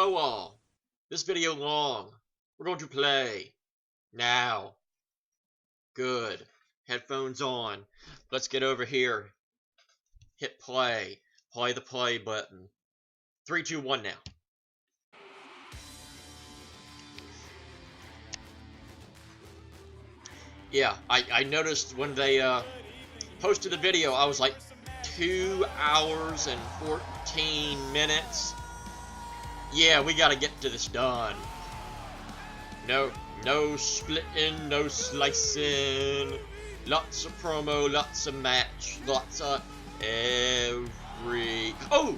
Hello all. This video long. We're going to play now. Good. Headphones on. Let's get over here. Hit play. Play the play button. 3, 2, 1 now. Yeah, I noticed when they posted the video, I was like 2 hours and 14 minutes. Yeah, we gotta get to this done. No splitting, no slicing. Lots of promo, lots of match, lots of every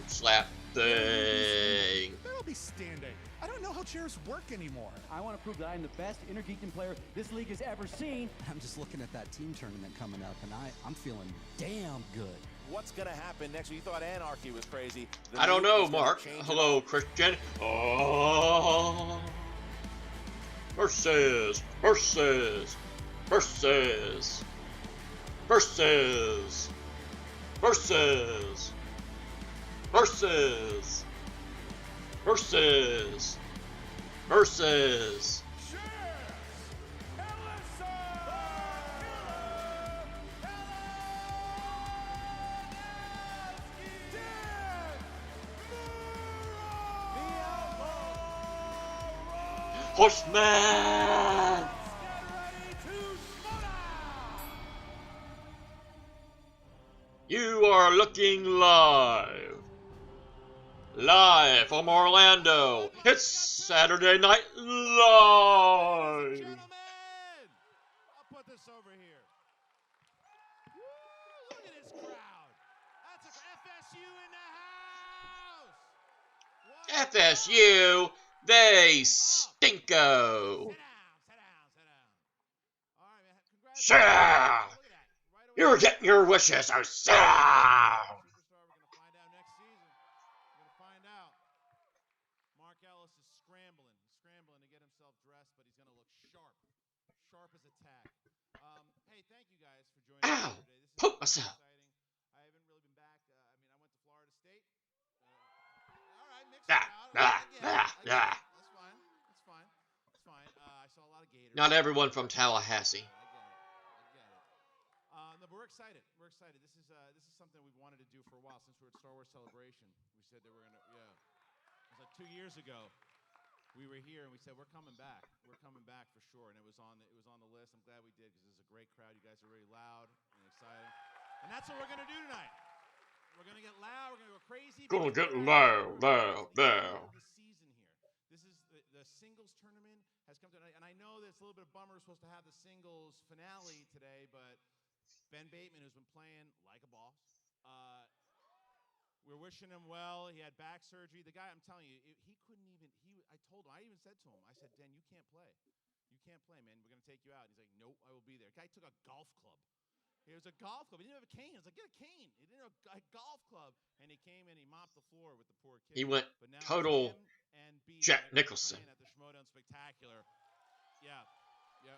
slap thing. They'll be standing. I don't know how chairs work anymore. I want to prove that I'm the best intergeekdom player this league has ever seen. I'm just looking at that team tournament coming up, and I'm feeling damn good. What's gonna happen next? You thought Anarchy was crazy. I don't know, Mark. Hello, Christian. Oh. Versus. Horseman! You are looking live from Orlando. It's Saturday Night Live. Gentlemen, I'll put this over here. Look at this crowd. That's a FSU in the house. FSU, they stinko. Sit down. All right, man. Sit down. You're getting your wishes, so sit down. We're going to find out next season. We're going to find out. Mark Ellis is scrambling to get himself dressed, but he's going to look sharp as a tack. Hey, thank you guys for joining us today. This is Poke myself. exciting. I haven't really been back. I went to Florida State. All right, mix it out. Yeah. That's fine. I saw a lot of Gators. Not everyone from Tallahassee. I get it. No, but we're excited. This is something we've wanted to do for a while since we were at Star Wars Celebration. We said that we're gonna, it was like 2 years ago. We were here and we said we're coming back. We're coming back for sure. And it was on the list. I'm glad we did because it was a great crowd. You guys are really loud and exciting. And that's what we're gonna do tonight. We're gonna get loud. We're gonna go crazy. Gonna get loud. The season here. This is the singles tournament has come to an end, and I know that it's a little bit of bummer. We're supposed to have the singles finale today, but Ben Bateman, who's been playing like a boss, we're wishing him well. He had back surgery. The guy, I'm telling you, he couldn't even. I told him. I even said to him, I said, Dan, you can't play. You can't play, man. We're gonna take you out. He's like, nope, I will be there. The guy took a golf club. It was a golf club. He didn't have a cane. I was like, get a cane. He didn't have a golf club. And he came and he mopped the floor with the poor kid. He went but now total him and B Jack are Nicholson. playing at the Schmoedown Spectacular. Yeah. Yep.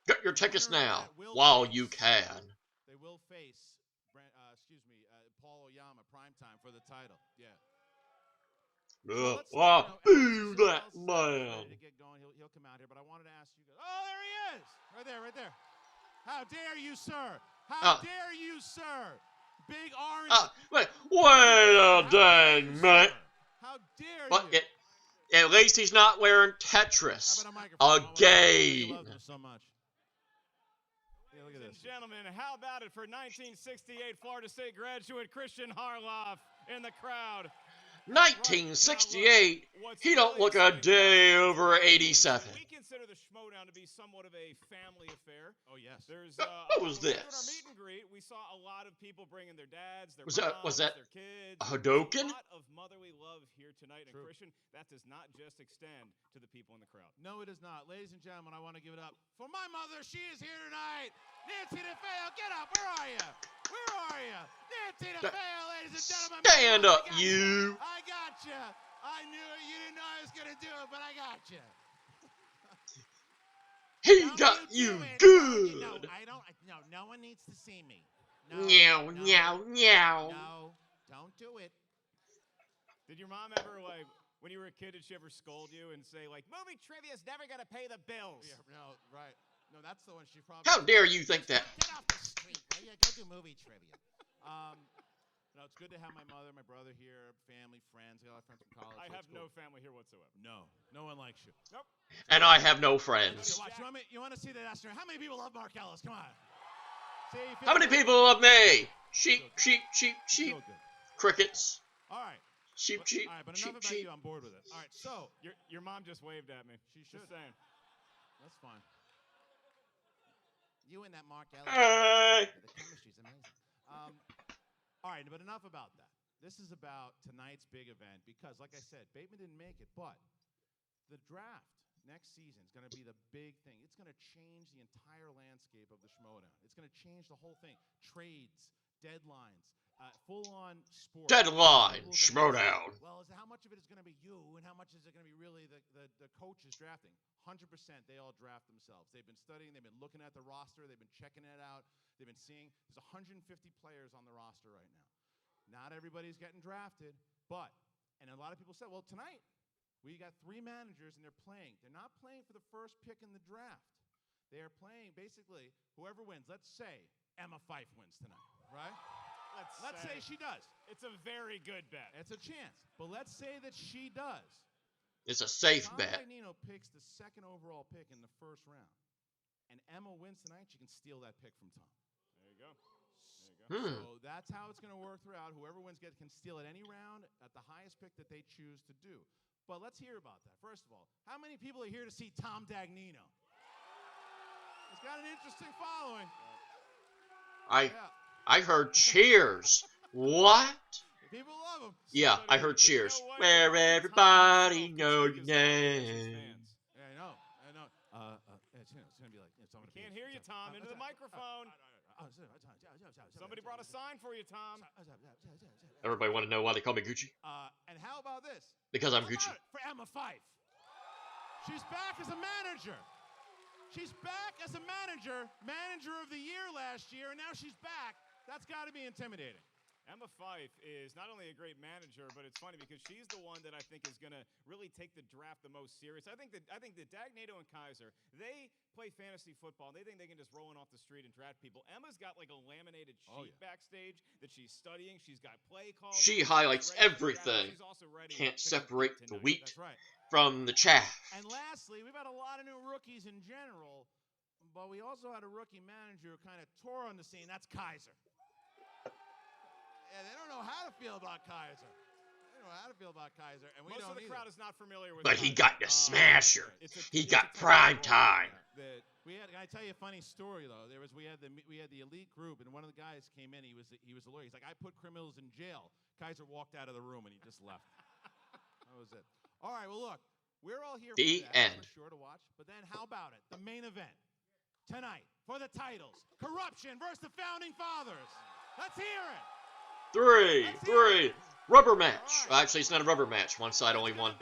Get your tickets Winner now that will while face- you can. They will face, Paul Oyama primetime for the title. Yeah. So let's, Wow, you know, boo everyone that else is man. ready to get going. He'll come out here, but I wanted to ask you guys. Oh, there he is! Right there. How dare you, sir? How dare you, sir? Big orange. Wait a dang minute. How dare But you? at least he's not wearing Tetris How about a microphone? again. You love him so much. Yeah, look at this. Ladies and gentlemen, how about it for 1968 Florida State graduate Christian Harloff in the crowd? 1968. He don't look a day over 87. We consider the Schmoedown to be somewhat of a family affair. Oh yes. There's What was when we were doing this? our meet and greet, we saw a lot of people bringing their dads, their Was moms, that their kids. a Hadouken? A lot of motherly love here tonight, and True. Christian, that does not just extend to the people in the crowd. No, it is not. Ladies and gentlemen, I want to give it up for my mother. She is here tonight. Nancy DeFeo, get up. Where are you? Nancy DeFeo, ladies and gentlemen. Stand I up, got you. I got you. I knew it. You didn't know I was going to do it, but I got you. He Don't got do you it. good. No, I don't. No one needs to see me. No, Meow, no, meow, meow. No, don't do it. Did your mom ever, like, when you were a kid, did she ever scold you and say, like, movie trivia's never going to pay the bills? Yeah, no, right. No, that's the one she probably... How dare you think that? Get off the street, will you? Go do movie trivia. No, it's good to have my mother, my brother here, family, friends. I got a lot of friends from college. I so have it's no cool. family here whatsoever. No one likes you. Nope. And I have no friends. Watch, you want to see that astronaut? How many people love Mark Ellis? Come on. See, you feel How many good? people love me? Sheep, sheep, sheep, sheep. Feel good. Crickets. All right. Sheep, sheep, All right, but sheep, enough about sheep. you. I'm bored with it. All right, so Your mom just waved at me. She should. Just saying. that's fine. You and that Mark Ellis. Hey. The chemistry's amazing. All right, but enough about that. This is about tonight's big event because, like I said, Bateman didn't make it, but the draft next season is going to be the big thing. It's going to change the entire landscape of the Schmoedown. It's going to change the whole thing. Trades, deadlines, full-on sports. Deadline, Schmoedown. Well, how much of it is going to be you, and how much is it going to be really the coaches drafting? 100%, they all draft themselves. They've been studying. They've been looking at the roster. They've been checking it out. They've been seeing. There's 150 players on the roster right now. Not everybody's getting drafted, but, and a lot of people said, well, tonight, we got 3 managers, and they're playing. They're not playing for the first pick in the draft. They are playing, basically, whoever wins. Let's say Emma Fyffe wins tonight, right? Let's say she does. It's a very good bet. It's a chance. But let's say that she does. It's a safe bet. Dagnino picks the 2nd overall pick in the 1st round. And Emma wins tonight, she can steal that pick from Tom. There you go. So that's how it's going to work throughout. Whoever wins can steal at any round at the highest pick that they choose to do. But let's hear about that. First of all, how many people are here to see Tom Dagnino? He's got an interesting following. I heard cheers. What? People love him. Yeah, I heard cheers. Where everybody know your name. Yeah, I know. It's going to be like... Can't hear you, Tom. Into the microphone. Somebody brought a sign for you, Tom. Everybody want to know why they call me Gucci? And how about this? Because I'm How Gucci. about it for Emma Fyffe? She's back as a manager. She's back as a manager of the year last year, and now she's back. That's got to be intimidating. Emma Fyffe is not only a great manager, but it's funny because she's the one that I think is going to really take the draft the most serious. I think that Dagnino and Kaiser, they play fantasy football, and they think they can just roll in off the street and draft people. Emma's got like a laminated sheet backstage that she's studying. She's got play calls. She highlights everything. She's also ready Can't to separate compete the tonight. wheat from the chaff. And lastly, we've had a lot of new rookies in general, but we also had a rookie manager who kind of tore on the scene. That's Kaiser. Yeah, they don't know how to feel about Kaiser. And we Most don't of the crowd is not familiar with But he Kaiser. got the smasher. He it's got a prime terrible time. Can I tell you a funny story though? We had the elite group, and one of the guys came in. He was a lawyer. He's like, I put criminals in jail. Kaiser walked out of the room and he just left. That was it. All right. Well, look, we're all here The for that, end. for sure to watch. But then, how about it? The main event tonight for the titles: Korruption versus the Founding Fathers. Let's hear it. Three. Rubber match. Actually, it's not a rubber match. One side only won.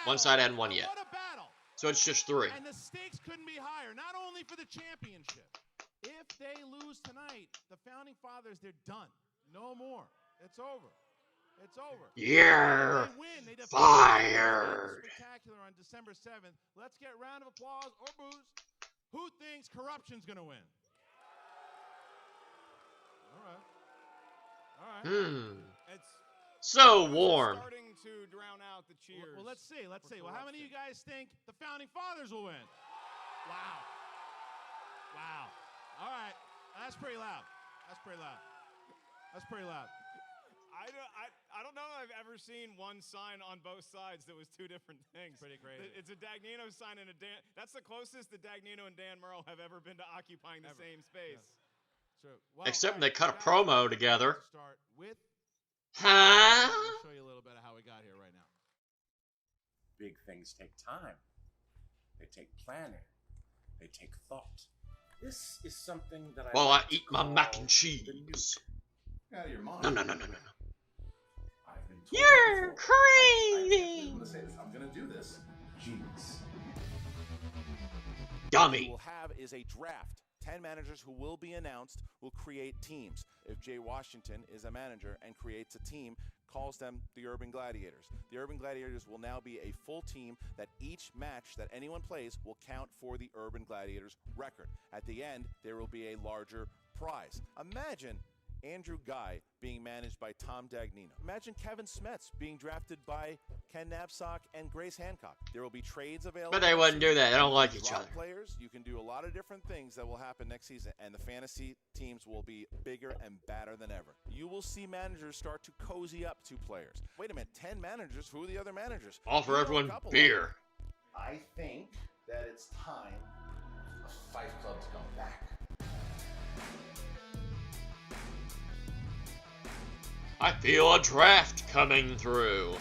One side hadn't won yet. What a battle. So it's just 3. And the stakes couldn't be higher, not only for the championship. If they lose tonight, the Founding Fathers, they're done. No more. It's over. It's over. Yeah. They win. They Fired. Spectacular on December 7th. Let's get a round of applause or boos. Who thinks Korruption's going to win? All right. It's So warm. starting to drown out the cheers. Well, let's see. Well, how many of you guys think the Founding Fathers will win? Wow. All right. That's pretty loud. I don't know if I've ever seen one sign on both sides that was 2 different things. Pretty crazy. It's a Dagnino sign and a Dan. That's the closest that Dagnino and Dan Murrow have ever been to occupying the same space. Yeah. True. Well, Except all they right, cut a guys, promo together. to Start with. Huh? I'll show you a little bit of how we got here right now. Big things take time. They take planning. They take thought. This is something that I While I like to eat my call mac and the cheese. nuke. Out of your mind. No. I've been told You're that before. I crazy. I'm gonna say this. I'm gonna do this. Genius. What Dummy. we will have is a draft. 10 managers who will be announced will create teams. If Jay Washington is a manager and creates a team, calls them the Urban Gladiators. The Urban Gladiators will now be a full team that each match that anyone plays will count for the Urban Gladiators record. At the end, there will be a larger prize. Imagine Andrew Guy being managed by Tom Dagnino. Imagine Kevin Smets being drafted by Ken Knapsack and Grace Hancock. There will be trades available. But they wouldn't do that. They don't like each Drop other. Players, you can do a lot of different things that will happen next season, and the fantasy teams will be bigger and badder than ever. You will see managers start to cozy up to players. Wait a minute, 10 managers? Who are the other managers? Offer You know a everyone couple of beer. them. I think that it's time a Fight Club to come back. I feel a draft coming through.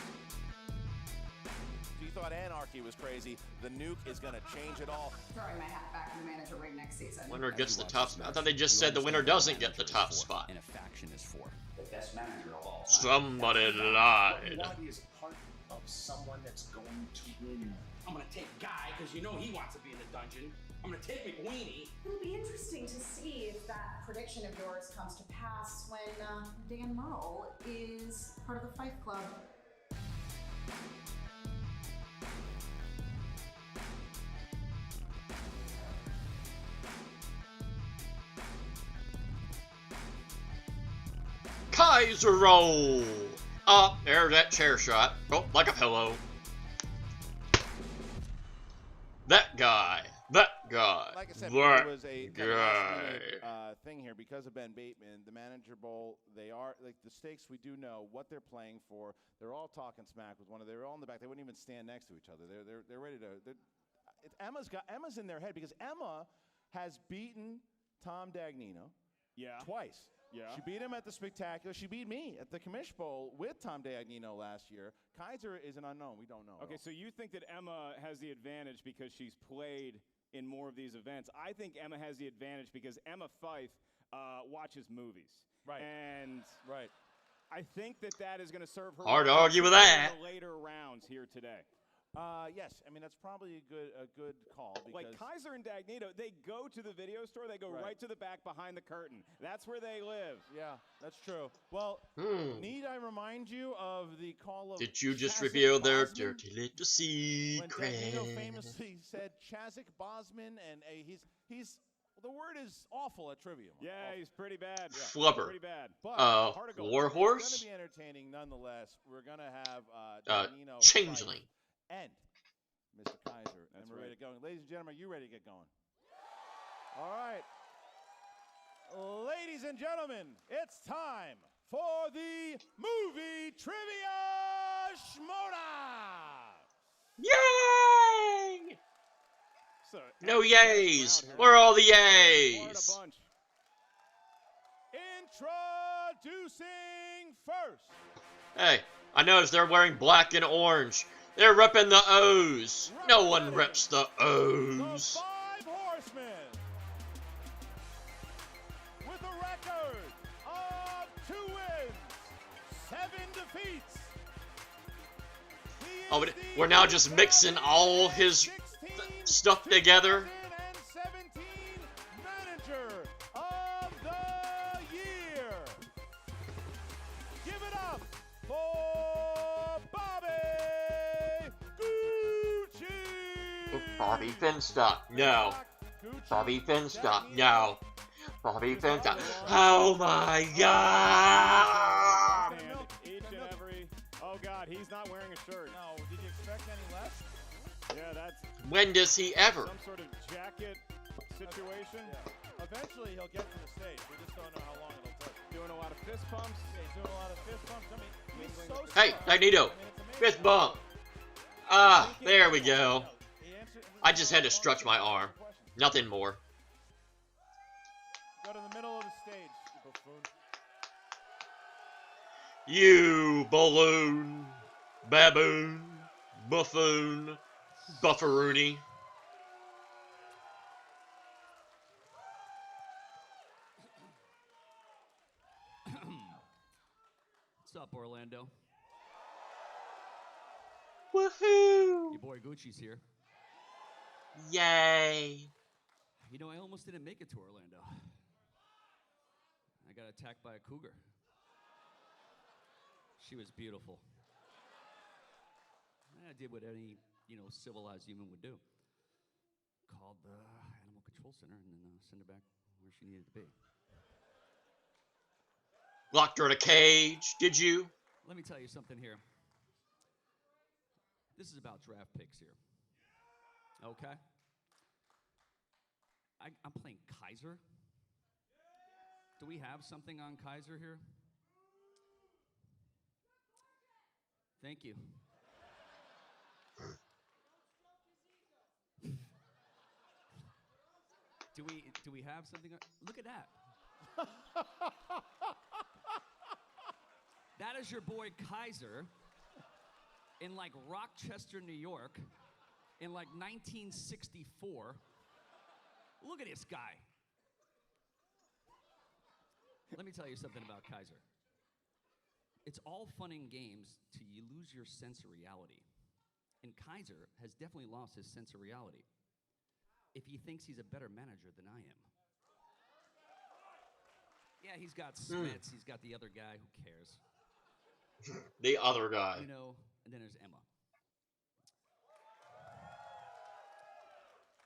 If you thought anarchy was crazy, the nuke is going to change it all. Throwing my hat back in the manager ring next season. Winner gets the top spot. I thought they just said the winner doesn't get the top spot. And a faction is for. The best manager of all time. Somebody What we lied. want is part of someone that's going to win. I'm gonna take Guy, because you know he wants to be in the dungeon. I'm gonna take McWeenie. It'll be interesting to see if that prediction of yours comes to pass when Dan Murrell is part of the Fyffe Club. Kaiser roll. Oh, there's that chair shot. Oh, like a pillow. That guy. Like I said, That it was a guy. kind of last-minute, thing here because of Ben Bateman, the Manager Bowl. They are like the stakes. We do know what they're playing for. They're all talking smack with one another. They're all in the back. They wouldn't even stand next to each other. They're ready to. Emma's in their head because Emma has beaten Tom Dagnino. Yeah. Twice. Yeah. She beat him at the Spectacular. She beat me at the Commish Bowl with Tom Dagnino last year. Kaiser is an unknown. We don't know. Okay, so you think that Emma has the advantage because she's played in more of these events. I think Emma has the advantage because Emma Fyffe watches movies. Right. And Right. I think that is going to serve her Hard to well argue with in that. the later rounds here today. Yes, I mean that's probably a good call because Like Kaiser and Dagnino, they go to the video store. They go right to the back behind the curtain. That's where they live. yeah, that's true. Well, need I remind you of the call of Did you just Chazzik reveal their Bosman? dirty little When Dagnino secret? famously said Chazzik Bosman, and he's the word is awful at trivia. Yeah, Awful. he's pretty bad. Flubber. Pretty bad. But hard to go War with. it's horse? going to be entertaining nonetheless. We're going to have Dagnino, Changeling. Fyffe, and Mr. Kaiser, and That's we're ready right. to go. Ladies and gentlemen, are you ready to get going? All right. Ladies and gentlemen, it's time for the movie trivia Schmoedown. Yay! So, No Emma's running yays. around here. Where are all the Florida yays? bunch. Introducing first. Hey, I noticed they're wearing black and orange. They're repping the O's. No one reps the The O's. Five Horsemen, with a record of 2 wins, 7 defeats. He Oh, is but the we're now just mixing all his 2016 stuff together. 2017 Manager of the Year. Give it up for Bobby Gucci. Bobby Finstock, no. Gucci, Bobby Finstock, Dagnino, no. Bobby Finstock. Oh my God! Right-handed, each and every. Oh God, he's not wearing a shirt. No, did you expect any less? Yeah, that's When does he ever? some sort of jacket situation. Yeah. Eventually he'll get to the stage. We just don't know how long it'll take. Doing a lot of fist pumps. Yeah, he's doing a lot of fist bumps. I mean, he's so Hey, smart. Dagnino. I mean, it's amazing. Fist bump. Ah, there we go. He answered- I just had to stretch my arm. Nothing more. Go to the middle of the stage, you buffoon. You balloon, baboon, buffoon, bufferoony. What's up, Orlando? Woohoo! Your boy Gucci's here. Yay! You know, I almost didn't make it to Orlando. I got attacked by a cougar. She was beautiful. I did what any, civilized human would do. Called the Animal Control Center and then send her back where she needed to be. Locked her in a cage, did you? Let me tell you something here. This is about draft picks here. Okay? I'm playing Kaiser. Do we have something on Kaiser here? Thank you. Do we have something? Look at that. That is your boy Kaiser in like Rochester, New York, in like 1964. Look at this guy. Let me tell you something about Kaiser. It's all fun and games till you lose your sense of reality. And Kaiser has definitely lost his sense of reality if he thinks he's a better manager than I am. Yeah, he's got Smits, he's got the other guy, who cares? The other guy. And then there's Emma.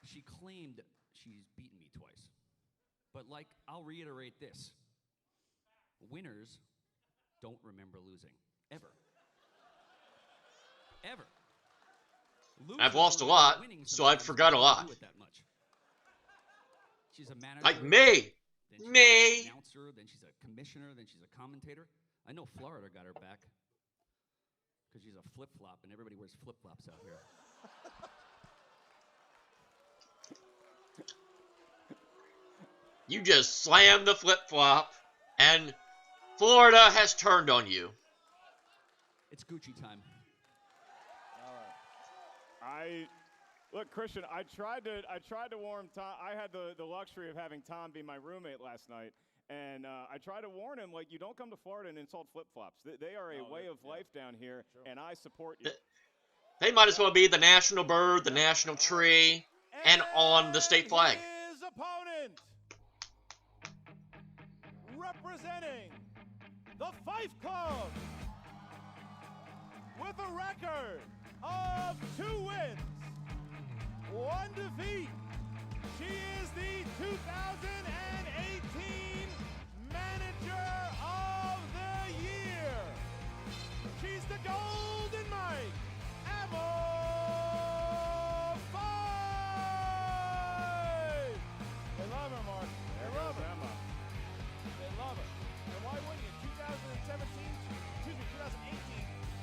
She claimed she's beaten me twice. But I'll reiterate this. Winners don't remember losing. Ever. Ever. I've lost a lot, so I've forgot a lot. She's a manager. Like me. Me. An announcer, then she's a commissioner, then she's a commentator. I know Florida got her back because she's a flip-flop, and everybody wears flip-flops out here. You just slammed the flip-flop, and Florida has turned on you. It's Gucci time. All right. Look, Christian, I tried to warn Tom. I had the luxury of having Tom be my roommate last night. And I tried to warn him, you don't come to Florida and insult flip-flops. They are a way of life down here, and I support you. They might as well be the national bird, the national tree, and on the state flag. His opponent, representing the Fyffe Club, with a record of 2 wins, 1 defeat. She is the 2018 Manager of the Year. She's the Golden Mike, Emma Fyffe. They love her, Mark. They love her. Emma. They love her. And why wouldn't you? 2018, she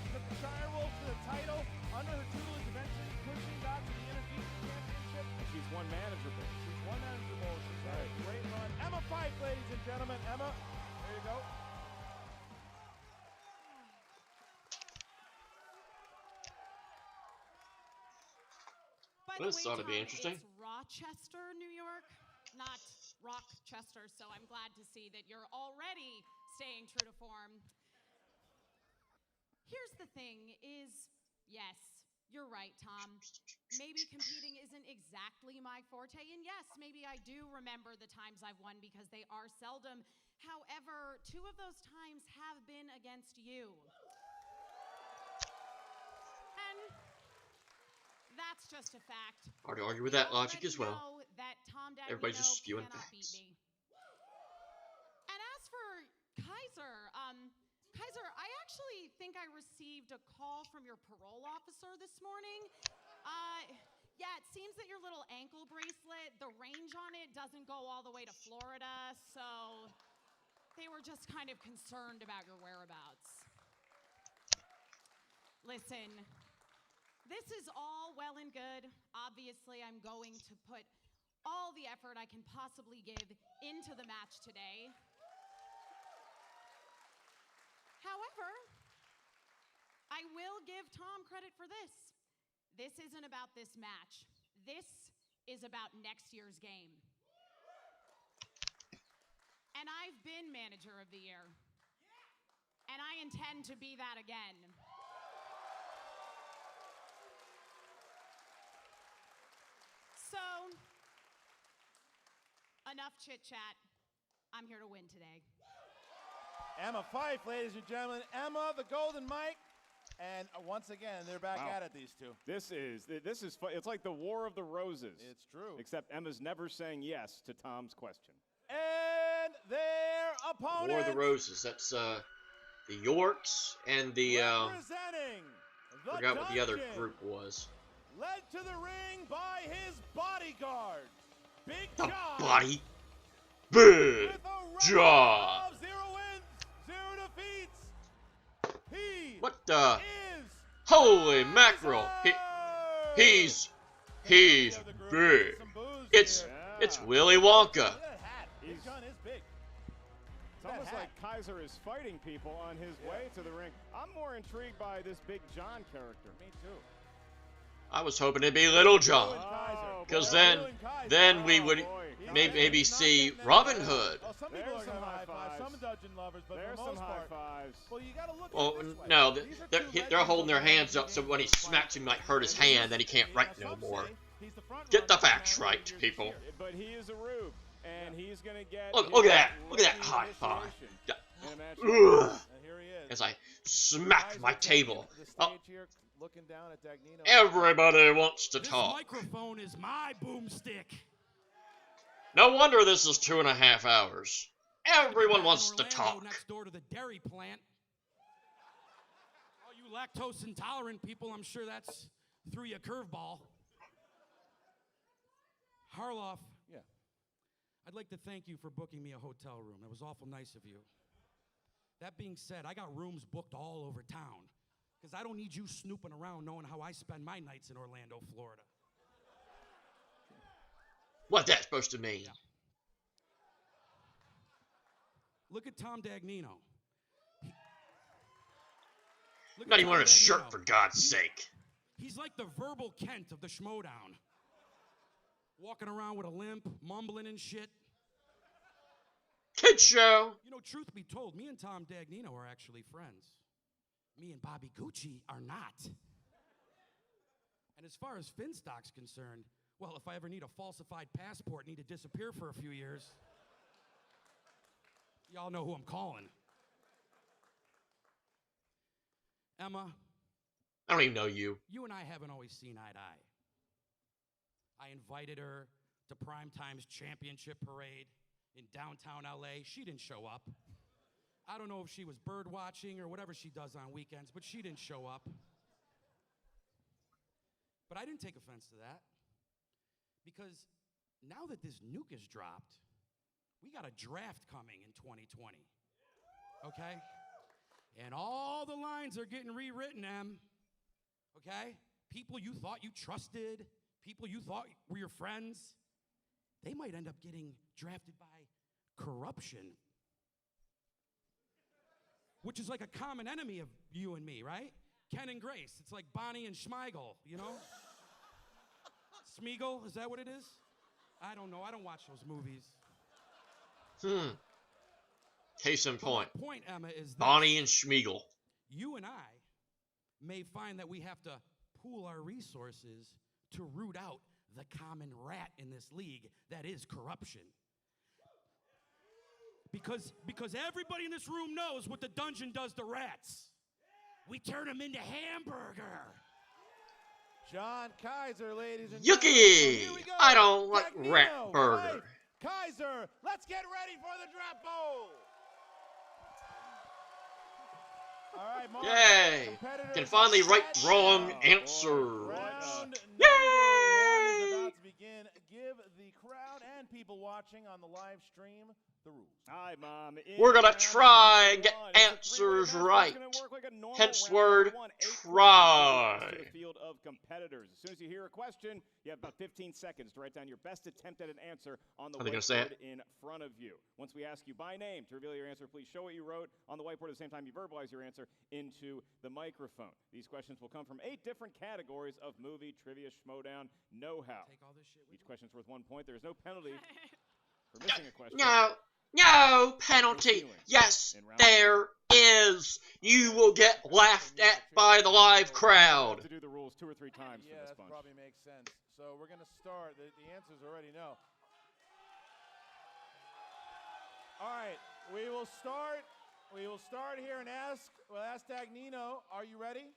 took the Shire Wolves to the title. Under her tutelage, eventually pushing back to the MTS Team Championship. And she's won manager bowls. She's won manager bowls. She's had a great run. Emma Fyffe, ladies and gentlemen. Emma, there you go. This ought to be interesting. It's Rochester, New York, not Rochester, so I'm glad to see that you're already staying true to form. Here's the thing is, yes, you're right, Tom. Maybe competing isn't exactly my forte, and yes, maybe I do remember the times I've won because they are seldom. However, 2 of those times have been against you. And that's just a fact. Hard to argue with that logic as well. That Tom Dagnino Everybody's just spewing cannot facts. beat me. And as for Kaiser, Kaiser, I actually think I received a call from your parole officer this morning. Yeah, it seems that your little ankle bracelet, the range on it doesn't go all the way to Florida, so they were just kind of concerned about your whereabouts. Listen, this is all well and good. Obviously, I'm going to put all the effort I can possibly give into the match today. However, I will give Tom credit for this. This isn't about this match. This is about next year's game. And I've been Manager of the Year. And I intend to be that again. So, enough chit-chat. I'm here to win today. Emma Fyffe, ladies and gentlemen. Emma, the golden mic. And once again, they're back at it, these two. This is fun. It's like the War of the Roses. It's true. Except Emma's never saying yes to Tom's question. And their opponent. War of the Roses. That's the Yorks and the representing the forgot what the other Dungeon, group was. led to the ring by his bodyguard, Big The John. body. Big With a record John. of 0 wins, 0 defeats. He What the? is Holy mackerel! He's big. It's Willy Wonka. Look at that hat. Big John is big. It's almost like Kaiser is fighting people on his way to the ring. I'm more intrigued by this Big John character. Me too. I was hoping it'd be Little John, Oh, because boy. then we would boy. maybe see Robin Hood. Oh, some people There's are going some to high high five. fives. Some Dungeon lovers, but There's for the some most high part. fives. Well, you got to look Well, at it this way. no, These are two they're legends holding their of the hands game. up so when he smacks him, might hurt his hand, then he can't write no Some more. say he's the front Get the runner, facts and right, here's the people. cheer. But he is a rube, and he's going to get. Look at that! his Look at that lucky high five! initiation in a match. Ugh. And here he is. As I smack my table. The stage Oh, here, looking down at Dagnino. everybody wants to This talk. microphone is my boomstick. No wonder this is 2.5 hours. Everyone wants to Orlando, talk. Next door to the dairy plant. All you lactose intolerant people, I'm sure that's threw you a curveball. Harloff. Yeah. I'd like to thank you for booking me a hotel room. That was awful nice of you. That being said, I got rooms booked all over town because I don't need you snooping around knowing how I spend my nights in Orlando, Florida. What's that supposed to mean? Yeah. Look at Tom Dagnino. Look Not at even Tom wearing a shirt, Dagnino. for God's sake. He's like the verbal Kent of the Schmoedown. Walking around with a limp, mumbling and shit. Kid show. You know, truth be told, me and Tom Dagnino are actually friends. Me and Bobby Gucci are not. And as far as Finstock's concerned, well, if I ever need a falsified passport, need to disappear for a few years, y'all know who I'm calling. Emma. I don't even know you. You and I haven't always seen eye to eye. I invited her to Primetime's championship parade in downtown LA. She didn't show up. I don't know if she was bird watching or whatever she does on weekends, but she didn't show up. But I didn't take offense to that because now that this nuke is dropped, we got a draft coming in 2020. Okay? And all the lines are getting rewritten, Em. Okay? People you thought you trusted, people you thought were your friends, they might end up getting drafted by Korruption, which is like a common enemy of you and me, right? Ken and Grace. It's like Bonnie and Schmeigel, you know? Smeagol, is that what it is? I don't know. I don't watch those movies. Case in point. My point, Emma, is that Bonnie and Schmeagol. you and I may find that we have to pool our resources to root out the common rat in this league that is corruption. Because everybody in this room knows what the dungeon does to rats. We turn them into hamburger. John Kaiser, ladies and Yucky! gentlemen. So here we go. I don't like Dagnino, rat burger. Fyffe, Kaiser, let's get ready for the draft bowl. All right, Mark. Yay! Competitors Can finally write set. wrong Round answers. number Yay! 1 is about to begin. Give the crowd and people watching on the live stream the rules. Hi, Mom. We're gonna try and get answers right. Hence word try. To the field of competitors. As soon as you hear a question, you have about 15 seconds to write down your best attempt at an answer on the Are they gonna say whiteboard in front of you. Once we ask you by name to reveal your answer, please show what you wrote on the whiteboard at the same time you verbalize your answer into the microphone. These questions will come from 8 different categories of movie, trivia, Schmoedown, know-how. Each question's worth 1 point. There is no penalty for missing a question. No penalty. Yes, there is. You will get laughed at by the live crowd. To do the rules 2 or 3 times for this that bunch. probably makes sense. So we're going to start. The answers already know. All right, we will start We will start here and we'll ask Dagnino, are you ready?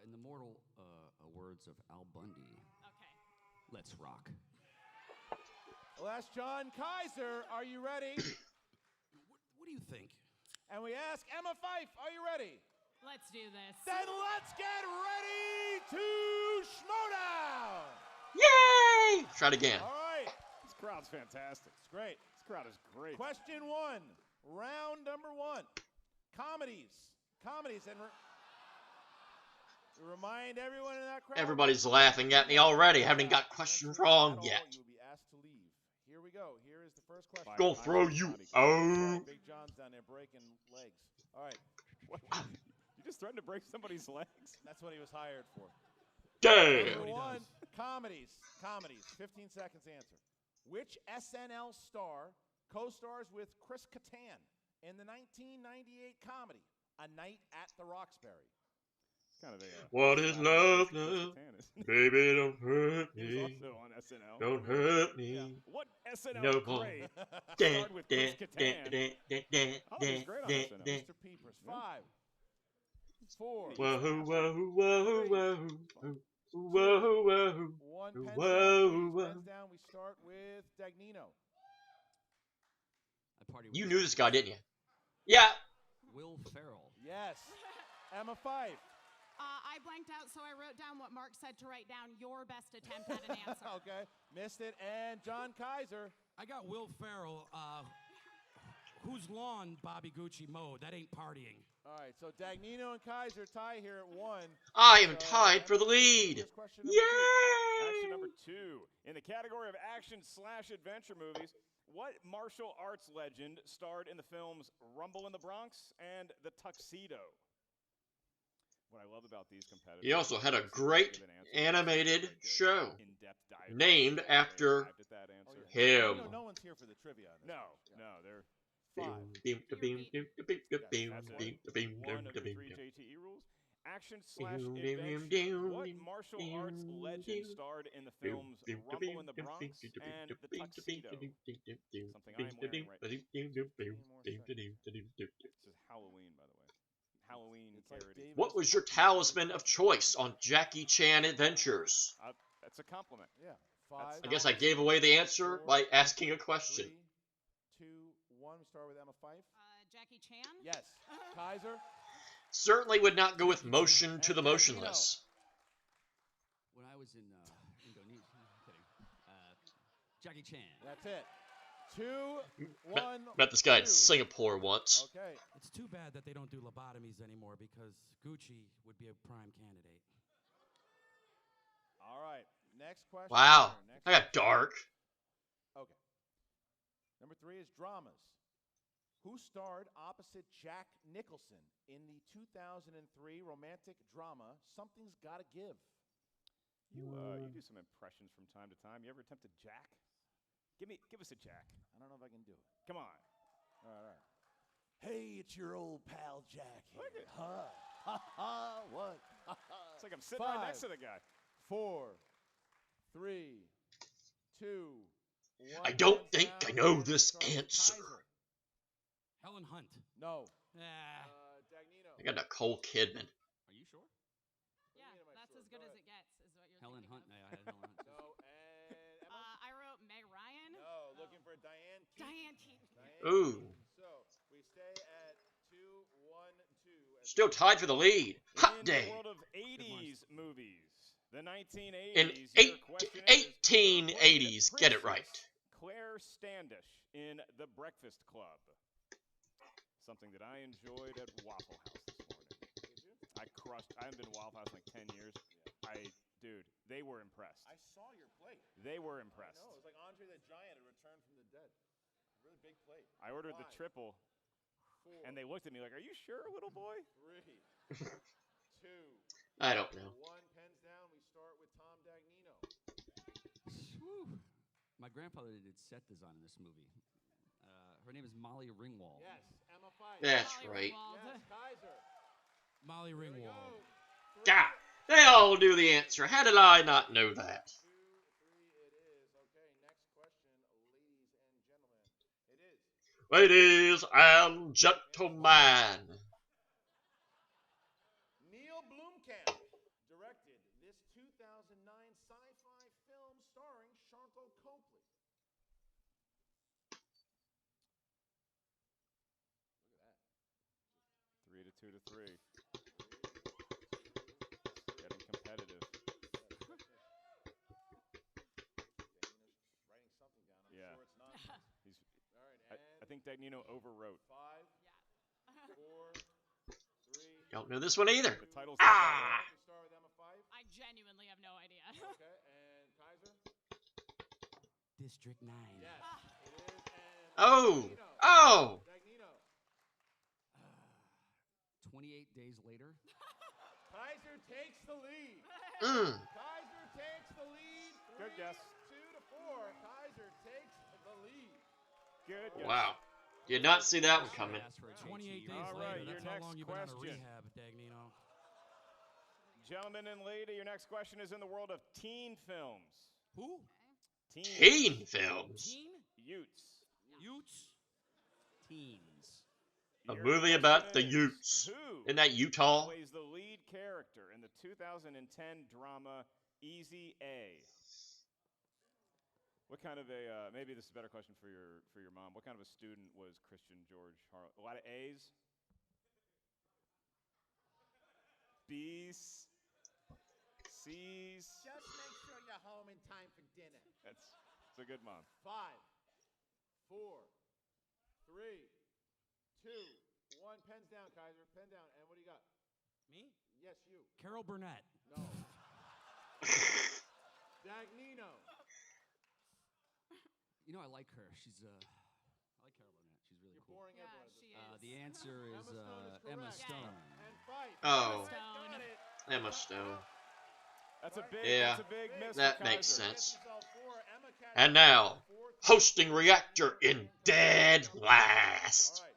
In the mortal words of Al Bundy, let's rock. We'll ask John Kaiser, are you ready? What do you think? And we ask Emma Fyffe, are you ready? Let's do this. Then let's get ready to Schmoedown! Yay! Try it again. All right. This crowd's fantastic. It's great. This crowd is great. Question 1, round number 1. Comedies. And remind everyone in that crowd. Everybody's laughing at me already. Haven't got questions wrong yet. You will be asked to leave. Here we go. Here is the first question. Go throw you out. Big John's down there breaking legs. All right. What? You just threatened to break somebody's legs? That's what he was hired for. Damn. Number 1, comedies. 15 seconds to answer. Which SNL star co-stars with Chris Kattan in the 1998 comedy A Night at the Roxbury? Kind of what is love, love? Baby, don't hurt me. Also on SNL. Don't hurt me. Yeah. What SNL no great starred with Chris Kattan? Oh, he's great on SNL. Mr. Peepers. 5, 4. Whoa, whoa, whoa, whoa, whoa, whoa. 1 pen whoa. down. We start with Dagnino. You knew this guy, didn't you? Yeah. Will Ferrell. Yes. Emma Fyffe. I blanked out, so I wrote down what Mark said to write down your best attempt at an answer. Okay. Missed it. And John Kaiser. I got Will Ferrell. Whose lawn Bobby Gucci mowed? That ain't partying. All right, so Dagnino and Kaiser tie here at 1. I am tied for the lead. Yay! Action number 2. In the category of action/adventure movies, what martial arts legend starred in the films Rumble in the Bronx and The Tuxedo? What I love about these competitors. He also had a great animated show named after him. No one's here for the trivia. No, they're 5. one of the 3 JTE rules. Action/adventure. What martial arts legend starred in the films Rumble in the Bronx and The Tuxedo? Something I'm wearing right now. This is Halloween, by the way. Halloween parody. What was your talisman of choice on Jackie Chan Adventures? That's a compliment. Yeah. 5. I guess I gave away the answer by asking a question. 3, 2, 1. We start with Emma Fyffe. Jackie Chan? Yes. Kaiser. Certainly would not go with Motion to the Motionless. When I was in Indonesia, kidding. Jackie Chan. That's it. 2, 1. Met this guy in Singapore once. Okay. It's too bad that they don't do lobotomies anymore because Gucci would be a prime candidate. All right. Next question. Wow. I got dark. Okay. Number 3 is dramas. Who starred opposite Jack Nicholson in the 2003 romantic drama Something's Gotta Give? You do some impressions from time to time. You ever attempted Jack? Give us a Jack. I don't know if I can do it. Come on. All right. Hey, it's your old pal Jack here. Ha ha. What? It's like I'm sitting 5, right next to the guy. 4, 3, 2, 1. I don't think I know this answer. Helen Hunt. No. Dagnino. I got Nicole Kidman. Are you sure? Yeah, that's as good as it gets, is what you're Helen thinking Hunt. of. I had Helen Hunt. No, and Emma? I wrote Meg Ryan. No, looking for Diane Keaton. Diane Keaton. Ooh. So, we stay at 2, 1, 2. Still tied for the lead. Hot In day. the world of 80s movies, the 1980s. In your question is, 1880s. Get it right. Claire Standish in The Breakfast Club. Something that I enjoyed at Waffle House this morning. I haven't been to Waffle House in like 10 years. Dude, they were impressed. I saw your plate. They were impressed. No, it was like Andre the Giant had returned from the dead. Really big plate. I ordered 5, the triple, 4, and they looked at me like, "Are you sure, little boy?" 3, 2. I don't know. 1. Pens down. We start with Tom Dagnino. Whew. My grandfather did set design in this movie. Her name is Molly Ringwald. Yes, Emma Fyffe. That's Molly right. Ringwald. Yes, Kaiser. Molly Here we Ringwald. go. 3, God, they all knew the answer. How did I not know that? 2, 3 it is. Okay, next question, ladies and gentlemen. It is. Ladies and gentlemen. Neil Blomkamp directed this 2009 sci-fi film starring Charlton Copley. Look at that. 3 to 2 to 3. Getting competitive. Writing something down. I'm Yeah. sure it's not. He's. All right, I think Dagnino overwrote. 5, 4, 3. Don't know this one either. The title's Ah! We start with Emma Fyffe. I genuinely have no idea. Okay, and Kaiser. District 9. Yes, it is. And Oh! Dagnino. Oh! Dagnino. 28 days later. Kaiser takes the lead. Mm. Kaiser takes the lead. Good guess. 2 to 4. Kaiser takes the lead. Good guess. Wow. Did not see that one coming. 28 days All later. right, your That's how next long you've been out of question. rehab, Dagnino. Gentlemen and lady, your next question is in the world of teen films. Who? Teen films. Teen? Utes. Utes? Teens. A Your movie question about the is, Utes. Who Isn't that Utah? plays the lead character in the 2010 drama Easy A? What kind of a maybe this is a better question for your mom. What kind of a student was Christian George Harlow? A lot of A's, B's, C's. Just make sure you're home in time for dinner. It's a good mom. 5, 4, 3, 2, 1. Pens down, Kaiser. Pen down. And what do you got? Me? Yes, you. Carol Burnett. No. Dagnino. You know, I like her. I like Carol Burnett. She's really You're cool. boring everyone. she is. The answer is Emma Emma Stone Stone. And Fyffe. Oh. Got it. Emma Stone. That's a big. Yeah, That's a big miss. that for makes Kaiser. sense. Yourself 4. Emma catches And now, 4. hosting reactor in dead last. All right.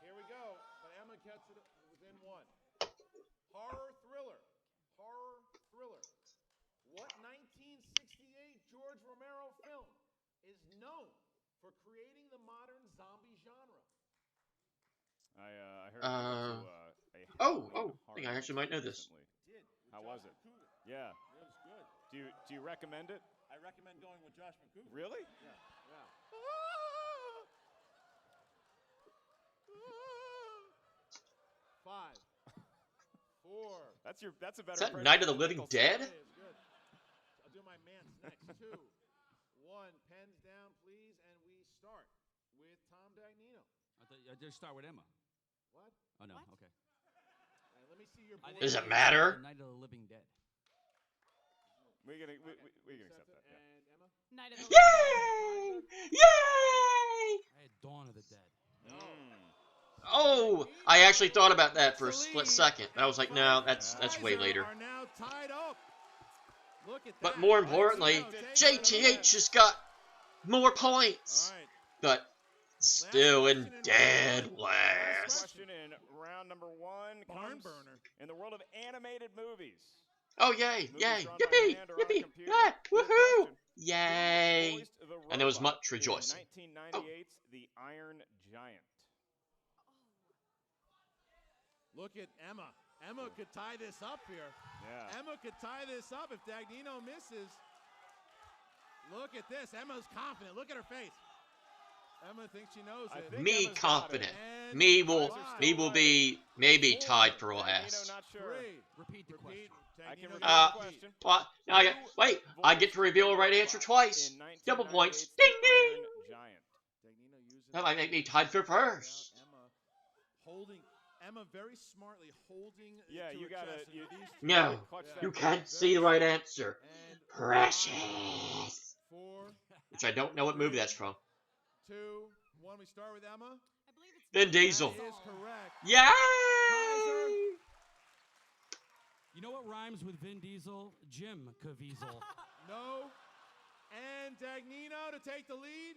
Here we go. But Emma gets it within 1. Horror thriller. Horror thriller. What 1968 George Romero film is known for creating the modern zombie genre? I heard. I think I actually might know this. Did. How was it? McCougar. Yeah. It was good. Do you recommend it? I recommend going with Josh McCougar. Really? Yeah. Yeah. 5, 4. That's a better. Is that impression Night of the than Living Nicholson. Dead? It's good. I'll do my man's next. 2, 1. Pens down, please, and we start with Tom Dagnino. I just start with Emma. What? Oh, no. What? Okay. Let me see your I board. Does it think matter? Night of the Living Dead. We can accept that. Yeah. And Emma? Night of the Yay! Yay! I had Dawn of the Dead. Oh, I actually thought about that for a split second, but I was like, no, that's way Kaiser later. Are now tied up. Look at But that. more Let's importantly, see how JTH has got more points, All right. but still in question in dead round one. last. Question in round number 1 Barn comes burner. in the world of animated movies. Oh, yay, Movies yay, drawn by yippee, hand or on a yippee, computer. yeah, Your woohoo, question, yay. who voiced the And there was robot much rejoicing. In 1998's The Iron Giant. Look at Emma. Emma could tie this up here. Yeah. Emma could tie this up if Dagnino misses. Look at this. Emma's confident. Look at her face. Emma thinks she knows I it. think Me Emma's got it. confident. And Me will Kaiser be maybe Four. tied for Dagnino, last. not sure. 3. Repeat the question. I can Dagnino repeat gets the the question. What? Now I wait, I get to reveal a right answer twice. In Double points. 1998's Ding The Iron ding. Giant. Dagnino using That might make me tied for first. Emma very smartly holding. Yeah, to you her gotta. chest, and You, these No, two- clutch yeah. that you one. can't see the right answer. And Precious. 4, Which I don't know what movie that's from. 2, 1. We start with Emma. I believe it's Vin Diesel. That is correct. Yay! You know what rhymes with Vin Diesel? Jim Caviezel. No. And Dagnino to take the lead.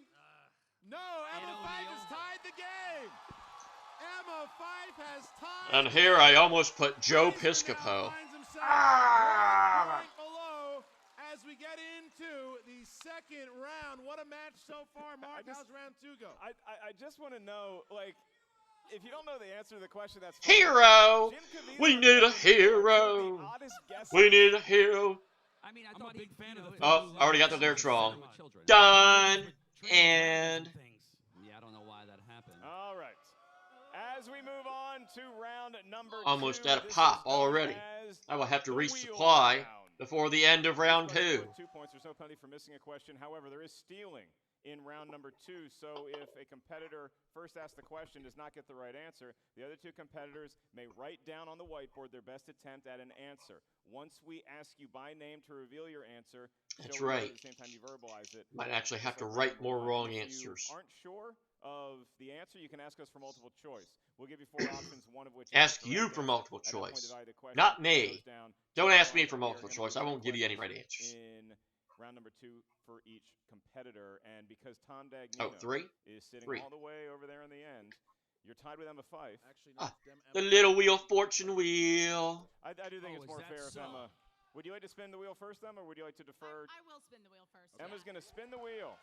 No, Emma Ed Fyffe O'Neill. has tied the game. Emma Fyffe has tied. And here I almost put Joe Kaiser now Piscopo. finds himself Ah! 1 point below as we get into the second second round. What a match so far. Mark, how's round 2 go? I just want to know, like, if you don't know the answer to the question, that's fine. Hero! We need a hero! We need a hero! I mean, I'm a big fan of the Oh, already got the lyrics wrong. Done! And... Yeah, I don't know why that happened. All right. As we move on to round number 2. Almost out of pop already. I will have to resupply before the end of round 2. 2 points. There's no penalty for missing a question. However, there is stealing in round number 2. So if a competitor first asks the question, does not get the right answer, the other 2 competitors may write down on the whiteboard their best attempt at an answer. Once we ask you by name to reveal your answer, that's show right. at the same time you verbalize it. Might actually have to write more wrong answers. If you aren't sure of the answer, you can ask us for multiple choice. We'll give you 4 options, one of which ask you for multiple choice. Not me. Don't ask me for multiple choice. I won't give you any right answers. In round number 2 for each competitor, and because Tom Dagnino is sitting all the way over there in the end, you're tied with Emma Fyffe. Actually, no, the little wheel, fortune wheel. I do think it's more fair if Emma... Would you like to spin the wheel first, Emma, or would you like to defer? I will spin the wheel first. Emma's going to spin the wheel.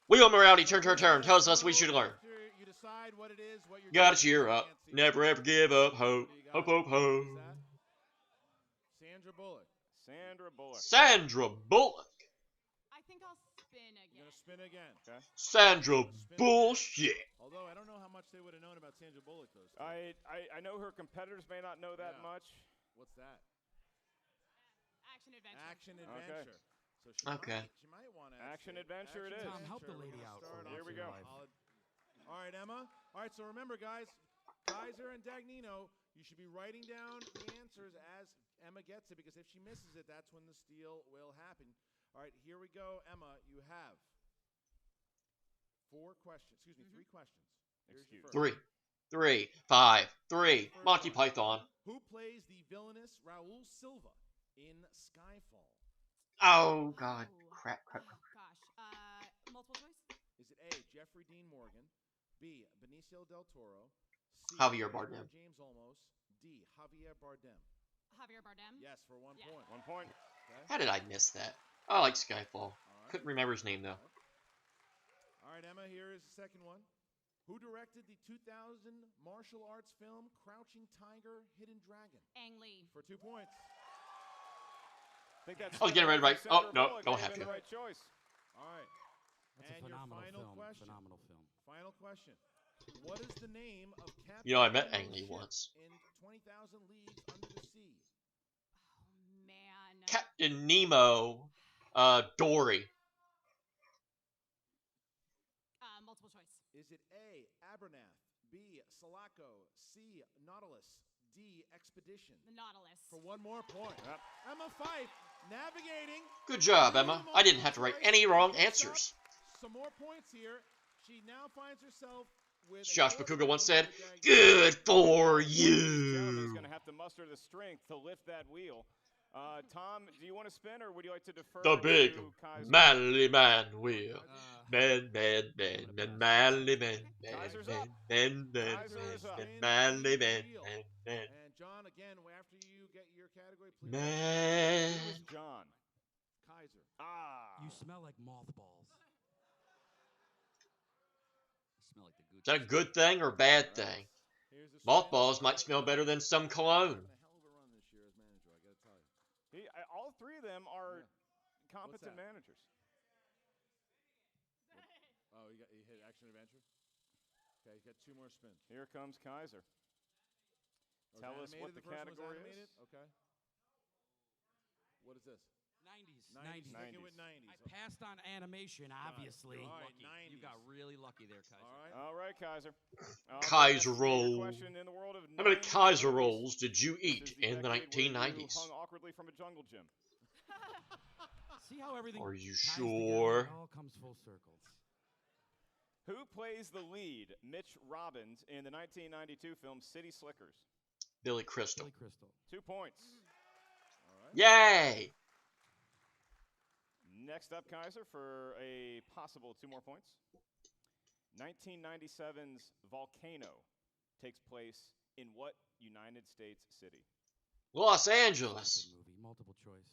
Wheel morality, turn to her turn. Tells us we should learn. You decide what it is, what you're gotta cheer up. Never ever give up hope. Hope, hope, hope. Sandra Bullock. Sandra Bullock. Sandra Bullock. I think I'll spin again. You're going to spin again. Okay. Sandra bullshit. Although I don't know how much they would have known about Sandra Bullock, those two. I know her competitors may not know that much. What's that? Action adventure. Action adventure. Okay. So she might want to action adventure it is. Tom, help the lady out. Here we go. All right, Emma. All right, so remember, guys, Kaiser and Dagnino, you should be writing down the answers as Emma gets it, because if she misses it, that's when the steal will happen. All right, here we go, Emma. You have 3 questions. Here's your first. 3, 5, 3. Monty Python. Who plays the villainous Raul Silva in Skyfall? Oh, God. Crap. Gosh. Multiple choice? Is it A, Jeffrey Dean Morgan, B, Benicio del Toro, C, Javier Bardem. James Olmos, D, Javier Bardem? Javier Bardem? Yes, for 1 point. 1 point. Okay. How did I miss that? I like Skyfall. Couldn't remember his name, though. All right, Emma, here is the second one. Who directed the 2000 martial arts film Crouching Tiger, Hidden Dragon? Ang Lee. For 2 points. I was getting ready to write. Oh, no, don't have to. Right choice. All right. That's and a phenomenal your final film. question. Phenomenal film. Final question. What is the name of Captain You know, I met Nemo's Ang Lee ship once. in 20,000 Leagues Under the Sea? Oh, man. Captain Nemo. Dory. Multiple choice. Is it A, Abernath, B, Sulaco, C, Nautilus, D, Expedition? The Nautilus. For 1 more point. Emma Fyffe navigating. Good job, Emma. I didn't have to write any wrong answers. Some more points here. She now finds herself with. Josh Bakuga once said, "Good for He's you." going to have to muster the strength to lift that wheel. Tom, do you want to spin, or would you like to defer? The big to Kaiser? manly man wheel. Man, manly man. Kaiser's Man, up. manly man. And John, again, after you get your category, please. Man. Who is John? Kaiser. You smell like mothballs. You smell like the Gucci. Is that a good thing or a bad thing? Mothballs might smell better than some cologne. All 3 of them are competent managers. Oh, you hit action adventure? Okay, you got 2 more spins. Here comes Kaiser. Tell us what the category is. Okay. What is this? 90s. 90s. Sticking with 90s. I passed on animation, obviously. All right, Lucky. 90s. You got really lucky there, Kaiser. All right, Kaiser. Kaiser roll. Question in the world of How many 90s Kaiser movies. rolls did you This eat is in the decade where you 1990s? hung awkwardly from a jungle gym. See how everything Are you ties sure? together? It all comes full circle. Who plays the lead, Mitch Robbins, in the 1992 film City Slickers? Billy Crystal. Billy Crystal. 2 points. All right. Yay! Next up, Kaiser, for a possible 2 more points. 1997's Volcano takes place in what United States city? Los Angeles. Movie, multiple choice.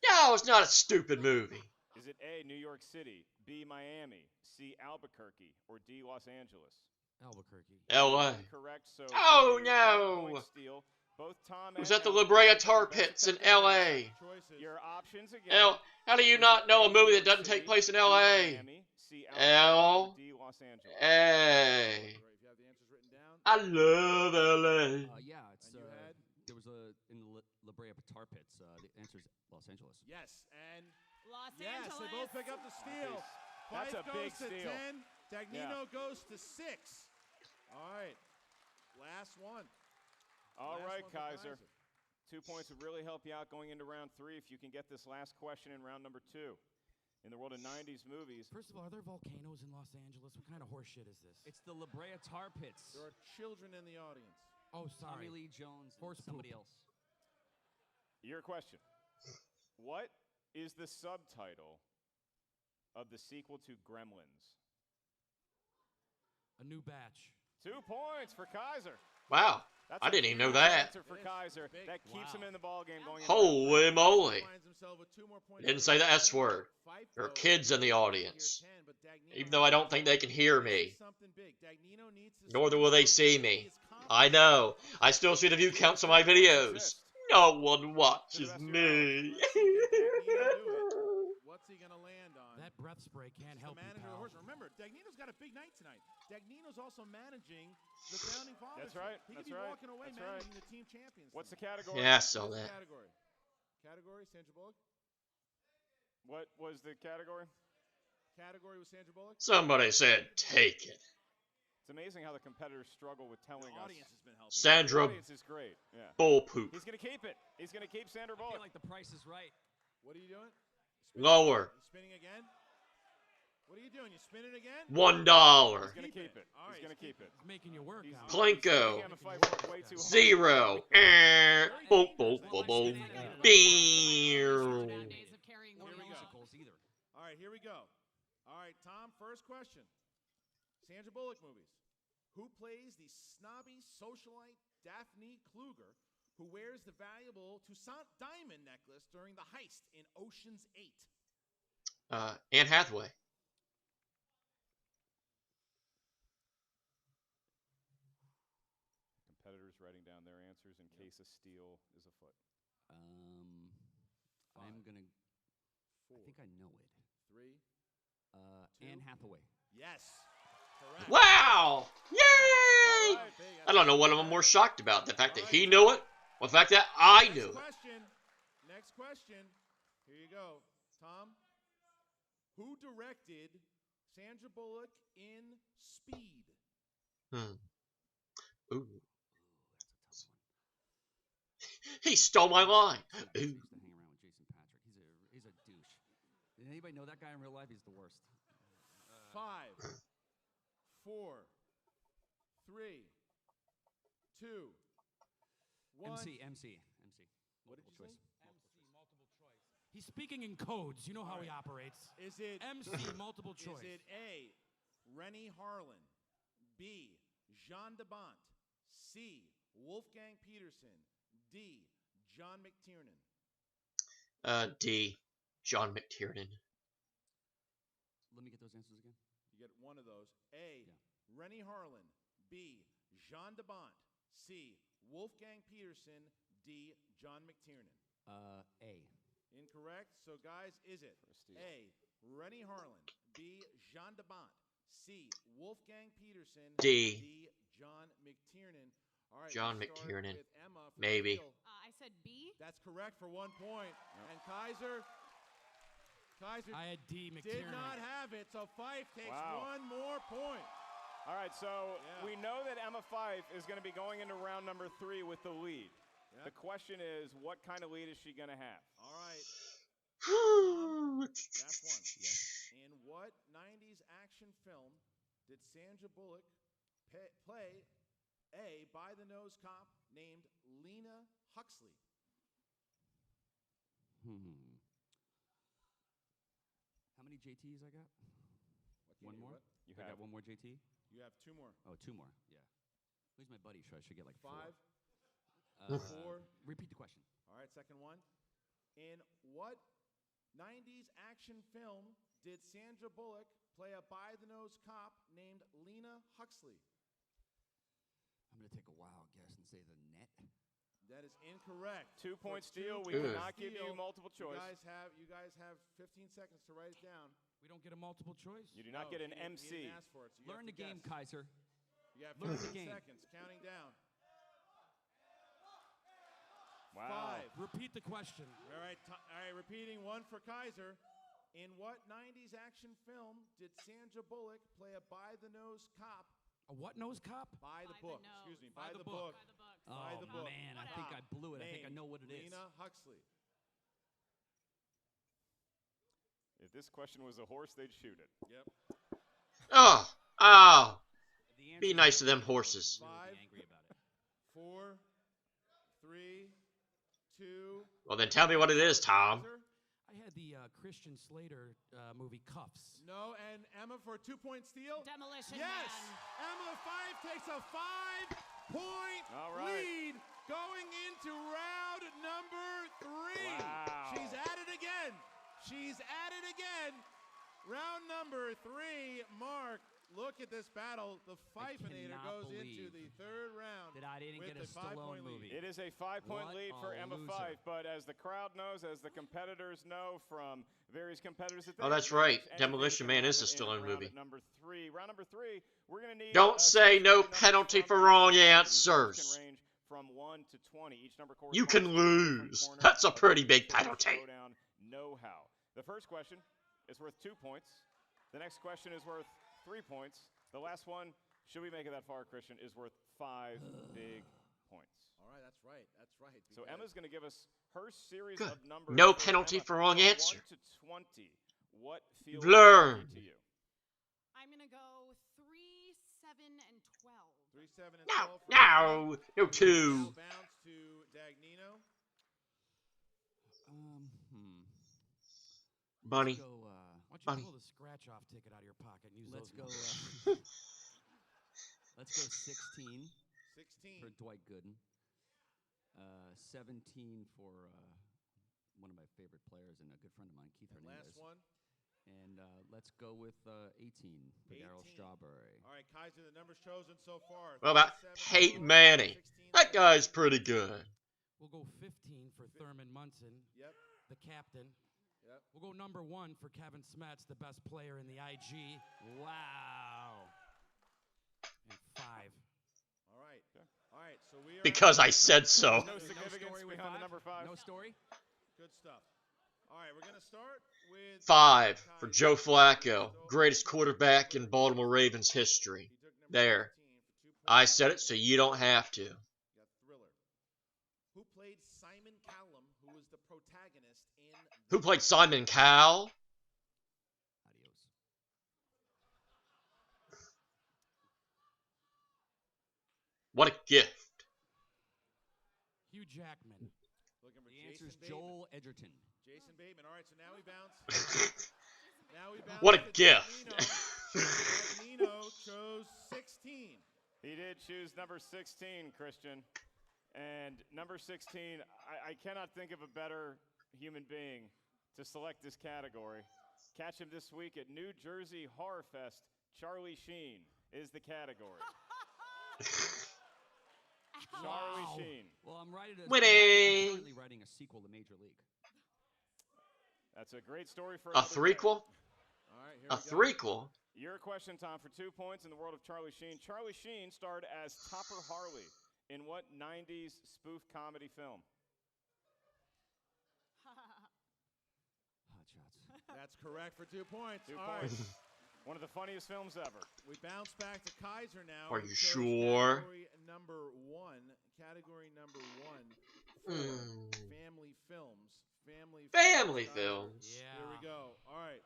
No, it's not a stupid movie. Is it A, New York City, B, Miami, C, Albuquerque, or D, Los Angeles? Albuquerque. L.A. Correct. So Oh, a no. 1 point steal. Both Tom Was and at the Emma La Brea correct on Tar their best Pits in attempted guess. L.A. Your options again. How do you Is not it know A, a movie New that York doesn't City, take place in B, L.A.? Miami, C, Albuquerque, or D, Los Angeles? L.A. If you have the answers written down. I love L.A. Yeah, it's And you had? there was a in the La Brea Tar Pits. The answer is Los Angeles. Yes, and Los yes, Angeles. they both pick up the steal. That's a Fyffe big goes to steal. 10. Dagnino goes to 6. All right, last one. All Last right, one for Kaiser. 2 points would really help you out going into round 3 if you can get this last question in round number 2. In the world of 90s movies. First of all, are there volcanoes in Los Angeles? What kind of horse shit is this? It's the La Brea Tar Pits. There are children in the audience. Oh, Tommy sorry. Lee Jones and Horse somebody poop. else. Your question. What is the subtitle of the sequel to Gremlins? A new batch. 2 points for Kaiser. Wow. That's I a didn't even know huge that. answer for Kaiser. That keeps him in the ball game going. Holy moly. Finds himself with 2 more points. Didn't say the S word. Fyffe, There are though, kids in the audience. here 10, but Dagnino Even though I don't think they can hear This is me. something big. Dagnino needs to Nor score will they something see big. He me. is confident. I know. I still see the view counts on my videos. No one watches me. Let's see, can Dagnino do it? What's he going to land on? That breath spray can't The help you, manager of the pal. horse. Remember, Dagnino's got a big night tonight. Dagnino's also managing the Founding Fathers. That's right. He That's could be right. walking away That's right. managing the team champions. What's the tonight. category? Yeah, I saw What's the that. category? Category, Sandra Bullock? What was the category? Category was Sandra Bullock? Somebody said, take it. It's amazing how the competitors struggle with telling The us. audience has been helping. The Sandra audience is great. Yeah. Bull Poop. He's going to keep it. He's going to keep Sandra I feel Bullock. like the price is right. What are you doing? Lower. You spinning again? What are you doing? You spinning again? $1. He's going to keep it. All right, He's going to keep it. It's making you work out. Plinko. He's making Emma Fyffe work way too hard. 0. Boom, boom, boom, boom. Beow. Nowadays of carrying Or Here we go. musicals either. All right, here we go. All right, Tom, first question. Sandra Bullock movies. Who plays the snobby socialite Daphne Kluger, who wears the valuable Toussaint diamond necklace during the heist in Ocean's 8? Anne Hathaway. Competitors writing down their answers in case a steal is afoot. I'm gonna. I 4, think I know it. 3. Anne Hathaway. Yes. Correct. Wow! Yay! All right, big. I don't know what I'm more shocked about. The fact that he knew it, or the fact that I Next knew it. question. Next question. Here you go, Tom. Who directed Sandra Bullock in Speed? Ooh. That's a tough one. He stole my line. I Ooh. used to hang around with Jason Patrick. He's a douche. Did anybody know that guy in real life? He's the worst. 5, 4, 3, 2, 1. MC. What did you say? MC, multiple choice. He's speaking in codes. You know how he operates. Is it MC, multiple choice. Is it A, Rennie Harlan, B, Jean de Bont, C, Wolfgang Peterson, D, John McTiernan? D. John McTiernan. Let me get those answers again. You get one of those. A, Rennie Harlan, B, Jean de Bont, C, Wolfgang Peterson, D, John McTiernan. A. Incorrect. So, guys, is it A, Rennie Harlan, B, Jean de Bont, C, Wolfgang Peterson, D. John McTiernan? All right, John we start McTiernan. with Emma for the Maybe. steal. I said B. That's correct for 1 point. And Kaiser I had D, did McTiernan. not have it, so Fyffe takes Wow. 1 more point. All right, so Yeah. we know that Emma Fyffe is going to be going into round number 3 with the lead. Yeah. The question is, what kind of lead is she going to have? All right, last one. Yes. In what 90s action film did Sandra Bullock play a by-the-nose cop named Lena Huxley? How many JTs I got? One more? What? You I have got one more JT? You have 2 more. Oh, 2 more. Yeah. Who's my buddy? I should get like 5. 4. 4. Repeat the question. All right, second one. In what 90s action film did Sandra Bullock play a by-the-nose cop named Lena Huxley? I'm going to take a wild guess and say The Net. That is incorrect. 2 point For steal. We 2 point cannot give you steal, multiple choice. You guys have 15 seconds to write it down. We don't get a multiple choice? You do not get an He MC. didn't ask for it, so you Learn have the to game, guess. Kaiser. You have Learn the 15 game. seconds. Counting down. Wow. 5. Repeat the question. All right, repeating one for Kaiser. In what 90s action film did Sandra Bullock play a by-the-nose cop? A what nose cop? By the By the book. nose. Excuse me. By By the the book. book. By the book. By the book. Man, I think I blew it. I think I know what it is. Lena Huxley. If this question was a horse, they'd shoot it. Yep. Oh, be nice to them horses. 5, Angry about it. 4, 3, 2. Well, then tell me what it is, Tom. Kaiser? I had the Christian Slater movie Cuffs. No, and Emma for a 2-point steal. Demolition Yes! Man. Emma Fyffe takes a 5-point All right. lead going into round number 3. Wow. She's at it again. She's at it again. Round number 3. Mark, look at this battle. The Fyffeinator cannot goes into believe the 3rd round. that I didn't with get a the 5-point Stallone movie. It is a 5-point What lead for a Emma loser. Fyffe, but as the crowd knows, as the competitors know from various competitors that Oh, that's right. Demolition Man is a Stallone movie. Number 3. Round number 3, we're going to need Don't say no numbers penalty from for wrong each answers. can range from 1 to 20. Each number You corresponds can to a different lose. corner That's a of pretty the big penalty. Schmoedown know-how. The first question is worth 2 points. The next question is worth 3 points. The last one, should we make it that far, Christian, is worth 5 big points. All right, that's right. That's right. So Emma's going to give us her series Good. of numbers. No for penalty Emma. for wrong From answer. 1 to 20. What feels Learn. lucky to you? I'm gonna go 3, 7, and 12. 3, 7, and No, 12. For no 2. Now bounce to Dagnino. Bunny. Let's go, why don't Bunny. you pull the scratch-off ticket out of your pocket and use Let's those go. numbers? Let's go 16 16. for Dwight Gooden. 17 for one of my favorite players and a good friend of mine, Keith And Hernandez. last one. And let's go with 18 for Darryl 18. Strawberry. All right, Kaiser, the numbers chosen so far. What about 37, Peyton 12, Manning? 16, That guy's pretty good. We'll go 15 for Thurman Munson, Yep. the captain. Yep. We'll go number 1 for Kevin Smets, the best player in the IG. Wow. And 5. All right. All right, so we are... Because I said so. No significance story with behind the 5? number 5. No story? Good stuff. All right, we're going to start with... 5 for Kaiser. Joe Flacco, greatest quarterback in Baltimore Ravens history. He took number There. 15 for 2 points. I said it so you don't have to. Got Thriller. Who played Simon Callum, who was the protagonist in... Who played Simon Cowell? Adios. What a gift. Hugh Jackman. Looking for The answer is Jason Bateman. Joel Edgerton. Jason Bateman. All right, so now we bounce. What a to gift. Dagnino. Dagnino chose 16. He did choose number 16, Christian. And number 16, I cannot think of a better human being to select this category. Catch him this week at New Jersey Horror Fest. Charlie Sheen is the category. Charlie Wow. Sheen. Well, I'm Winning. currently writing a sequel to Major League. That's a great story for A another day. threequel? All right, here A we go. threequel? Your question, Tom, for 2 points in the world of Charlie Sheen. Charlie Sheen starred as Topper Harley in what 90s spoof comedy film? Hot shots. That's correct for 2 points. 2 All right, points. One of the funniest films ever. we bounce back to Kaiser now. Are who you chose sure? Category number 1. Category number 1 for family films. Family Kaiser. films. Yeah. Here we go. All right.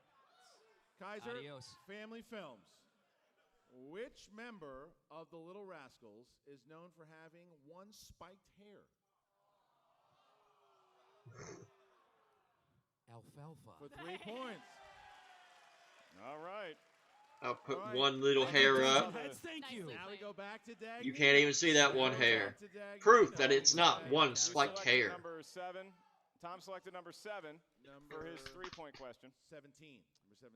Kaiser, Adios. family films. Which member of the Little Rascals is known for having one spiked hair? Alfalfa. For 3 points. All right. I'll put All right. one little hair up. Thank you. Nicely Now we go back to Dagnino. You can't even see that one Now hair. back to Dagnino. Proof that it's not Okay. one Your spiked selection hair. Number 7 Tom selected number 7 for his 3-point question. 17. Number 17.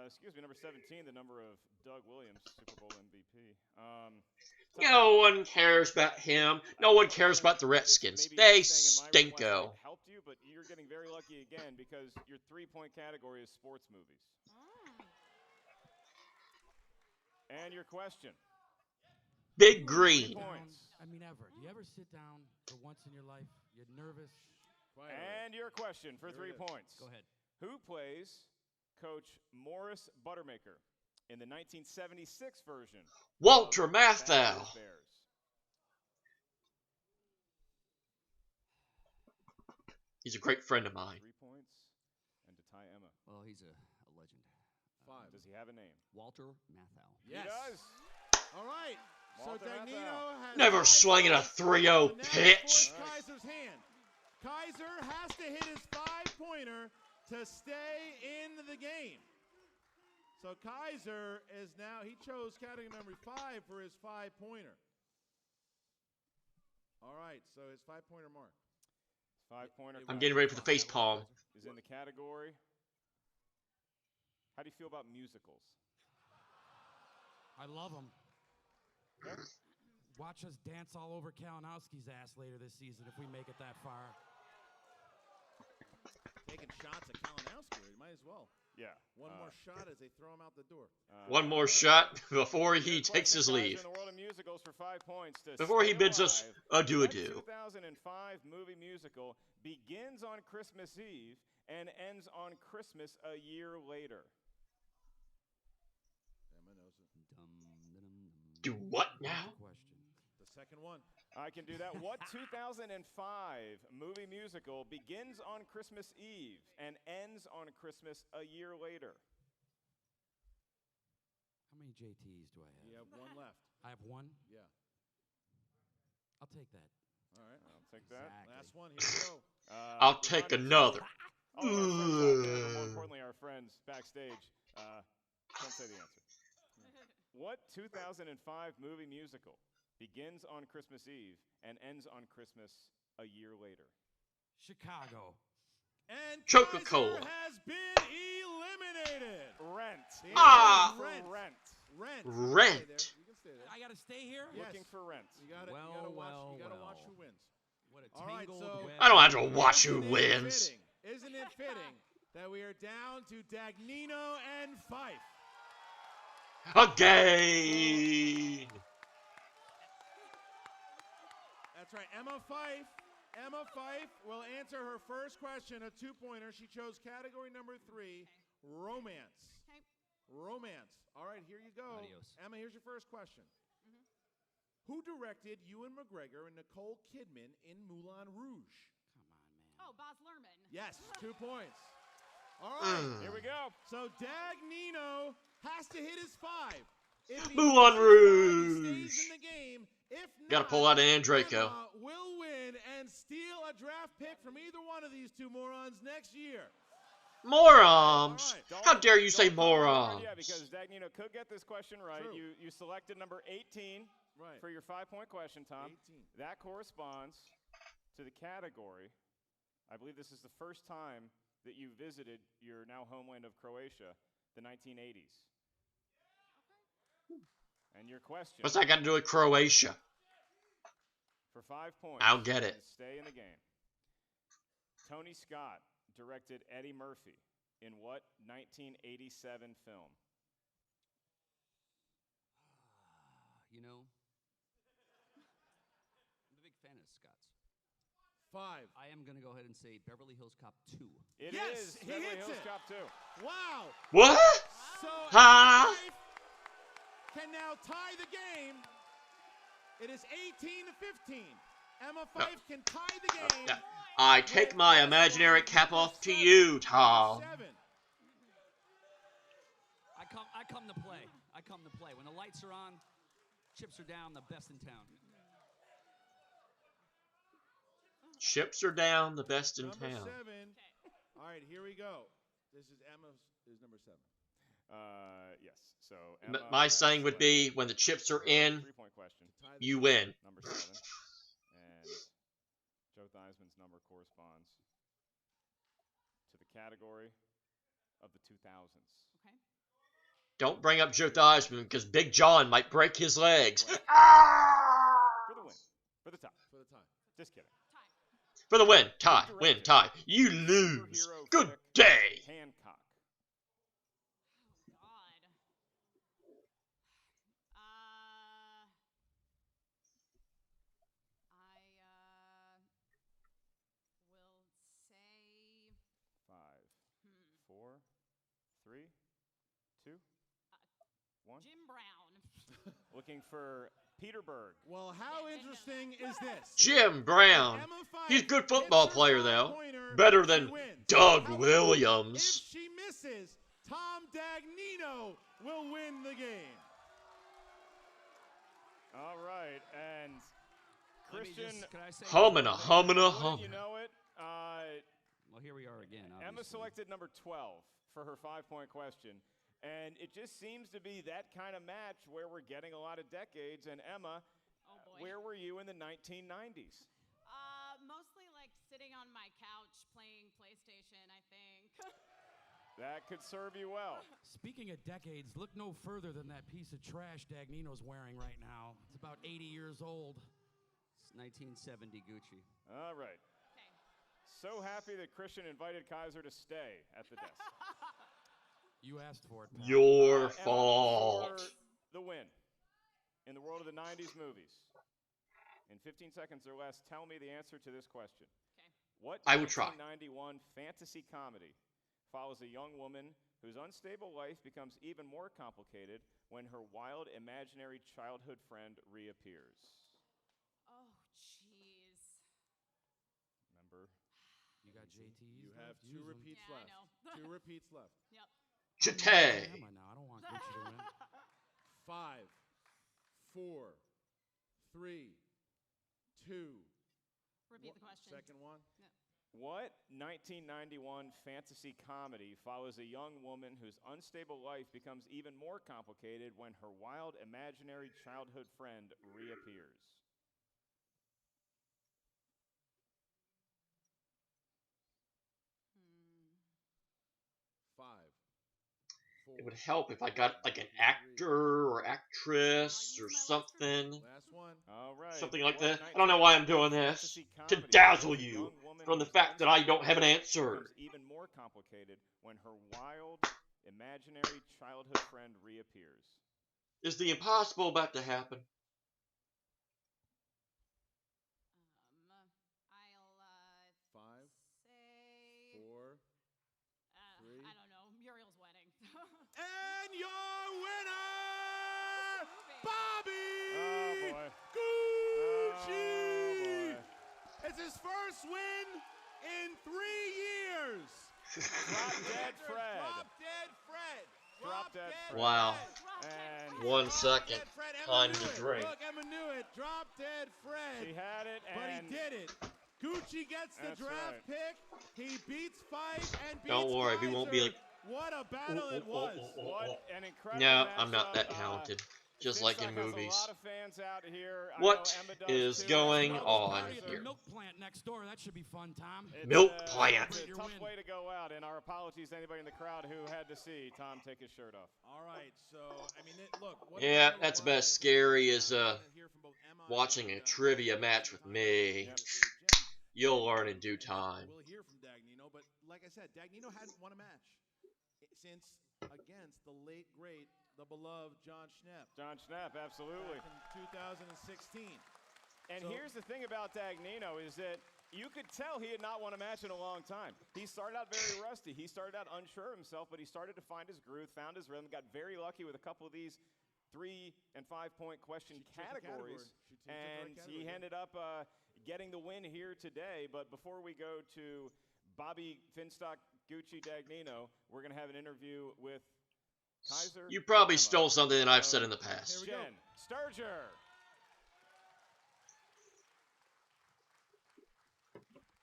Excuse me, number 17, the number of Doug Williams, Super Bowl MVP. No one cares about him. No one cares about the Redskins. They stinko. Helped you, but you're getting very lucky again because your 3-point category is sports movies. And your question. Big Green. I mean, ever. Do you ever sit down for once in your life? You're nervous. And your question for 3 points. Go ahead. Who plays Coach Morris Buttermaker in the 1976 version? Walter Matthau. He's a great friend of mine. 3 points. And to tie Emma. Well, he's a legend. 5. Does he have a name? Walter Matthau. Yes. He does. All right. Walter so Dagnino Matthau. has Never swinging a 3-0 pitch. Kaiser's hand. Kaiser has to hit his 5-pointer to stay in the game. So Kaiser is now, he chose category number 5 for his 5-pointer. All right, so his 5-pointer mark. 5-pointer. I'm getting ready for the face palm. Is in the category. How do you feel about musicals? I love them. Watch us dance all over Kalinowski's ass later this season if we make it that far. Taking shots at Kalinowski, he might as well. Yeah. One more shot as they throw him out the door. One more shot before he takes his leave. In the world of musicals for 5 points to Before he stay bids us alive. adieu. The 2005 movie musical begins on Christmas Eve and ends on Christmas a year later. Emma knows it. Do what now? The second one. I can do that. What 2005 movie musical begins on Christmas Eve and ends on Christmas a year later? How many JTs do I have? You have one left. I have one? Yeah. I'll take that. All right. I'll take that. Exactly. Last one. Here we go. I'll take another. All of our friends out there, but more importantly, our friends backstage, can't say the answer. What 2005 movie musical begins on Christmas Eve and ends on Christmas a year later? Chicago. And Coca-Cola. Kaiser has been eliminated. Rent. Rent. Rent. Rent. You can stay there. I got to stay here? Yes. Looking for rent. You gotta Well, watch who wins. What a All right, tangled so web. I don't have to watch who Isn't it wins. fitting? Isn't it fitting that we are down to Dagnino and Fyffe? Again. That's right, Emma Fyffe will answer her first question, a 2-pointer. She chose category number 3, romance. Okay. Romance. All right, here you go. Adios. Emma, here's your first question. Who directed Ewan McGregor and Nicole Kidman in Moulin Rouge? Come on, man. Oh, Baz Luhrmann. Yes, 2 points. All right. Here we go. So Dagnino has to hit his 5. If he Moulin hits his 5, he Rouge. stays in the game. If not, Gotta pull out an Andraco. Emma will win and steal a draft pick from either one of these two morons next year. Morons. All How dare you say Don't- morons? Yeah, because Dagnino could get this question right. True. You selected number 18 Right. for your 5-point question, Tom. 18. That corresponds to the category. I believe this is the first time that you visited your now homeland of Croatia, the 1980s. And your question What's that got to do with Croatia? for 5 points. I'll get it. and stay in the game. Tony Scott directed Eddie Murphy in what 1987 film? You know, I'm a big fan of Scott's. 5. I am going to go ahead and say Beverly Hills Cop 2. It Yes, is he Beverly hits Hills it. Cop 2. Wow. What? So Huh? Fyffe can now tie the game. It is 18 to 15. Emma Fyffe can tie the game. I take my imaginary cap off to you, Tom. 7. I come to play. I come to play. When the lights are on, chips are down, the best in town. Chips are down, the best in Number town. 7. All right, here we go. This is Emma's is number 7. Yes. So Emma My has saying would be, selected when the chips are her in, 3-point question. you win. Number 7. And Joe Theismann's number corresponds category of the 2000s. Okay. Don't bring up Joe Theismann because Big John might break his legs. For the win. For the tie. For the tie. Just kidding. For the win. Tie. Win. Tie. You lose. Superhero Good flick, day. Hancock. Oh, God. I will say 5, 4, 3, 2, 1. Jim Brown. Looking for Peterberg. Well, how interesting is this? Jim Brown. Emma Fyffe He's a good football hits her player, though. five-pointer, Better she than wins. Doug However, Williams. If she misses, Tom Dagnino will win the game. All right, and Christian. Can I say Humming-a, humming-a, wouldn't humming. you know it? Well, here we are again. Emma Obviously. selected number 12 for her 5-point question. And it just seems to be that kind of match where we're getting a lot of decades. And Emma, Oh, boy. where were you in the 1990s? Mostly like sitting on my couch playing PlayStation, I think. That could serve you well. Speaking of decades, look no further than that piece of trash Dagnino's wearing right now. It's about 80 years old. It's 1970 Gucci. All right. Okay. So happy that Christian invited Kaiser to stay at the desk. You asked for it, pal. Your Emma, fault. for the win in the world of the 90s movies. In 15 seconds or less, tell me the answer to this question. Okay. What I will try. 1991 fantasy comedy follows a young woman whose unstable life becomes even more complicated when her wild imaginary childhood friend reappears? Oh, jeez. Remember? You got JT's You have left? 2 Use 'em. repeats Yeah, I left. know. 2 repeats left. Yep. Chate. Emma now. I don't want Gucci to win. 5, 4, 3, 2. Repeat the question. Second one. No. What 1991 fantasy comedy follows a young woman whose unstable life becomes even more complicated when her wild imaginary childhood friend reappears? Hmm. 5, 4. It would help if I got like an actor or actress or something. Last one. All right. Something like What that. I don't know why I'm 1991 doing this. fantasy To comedy dazzle follows a you young woman from the whose fact that I don't unstable have an life answer. becomes even more complicated when her wild imaginary childhood friend reappears? Is the impossible about to happen? I'll 5, say 4, 3. I don't know. Muriel's wedding. And your winner, Bobby Oh, boy. Gucci. Oh, boy. It's his first win in 3 years. Drop Dead Fred. Drop Dead Fred. Drop Dead Fred. Wow. And 1 second. Dead Fred. Time Emma knew to it. drink. Look, Emma knew it. Drop Dead Fred. she had it, But he and did it. Gucci gets the That's draft right. pick. He beats Fyffe and beats Don't worry, we won't be Kaiser. like. What a battle it was. what an incredible No, I'm not matchup. that talented. Just like in Finstock has movies. a lot of fans out here. I What know Emma does is too. going That's on Kaiser. Party at the here? milk plant next door. That should be fun, Tom. It's, Milk It's plant. a Your tough win. way to go out, and our apologies to anybody in the crowd who had to see Tom take his shirt off. All right, so I mean, look. What a Yeah, battle it that's was. about as scary as We're gonna hear from both Emma watching and, a trivia match with me. Yep. Jen. You'll learn in due time. We'll hear from Dagnino, but like I said, Dagnino hadn't won a match since against the late great, the beloved John Schnepp. John Schnepp, absolutely. Back in 2016. And So- here's the thing about Dagnino is that you could tell he had not won a match in a long time. He started out very rusty. He started out unsure of himself, but he started to find his groove, found his rhythm, got very lucky with a couple of these 3- and 5-point question She took the categories. She took the right And category, he yeah. ended up getting the win here today. But before we go to Bobby Finstock Gucci Dagnino, we're going to have an interview with Kaiser. You probably and Emma. stole something that I've So, said in the past. Here we go. Jen Sturger.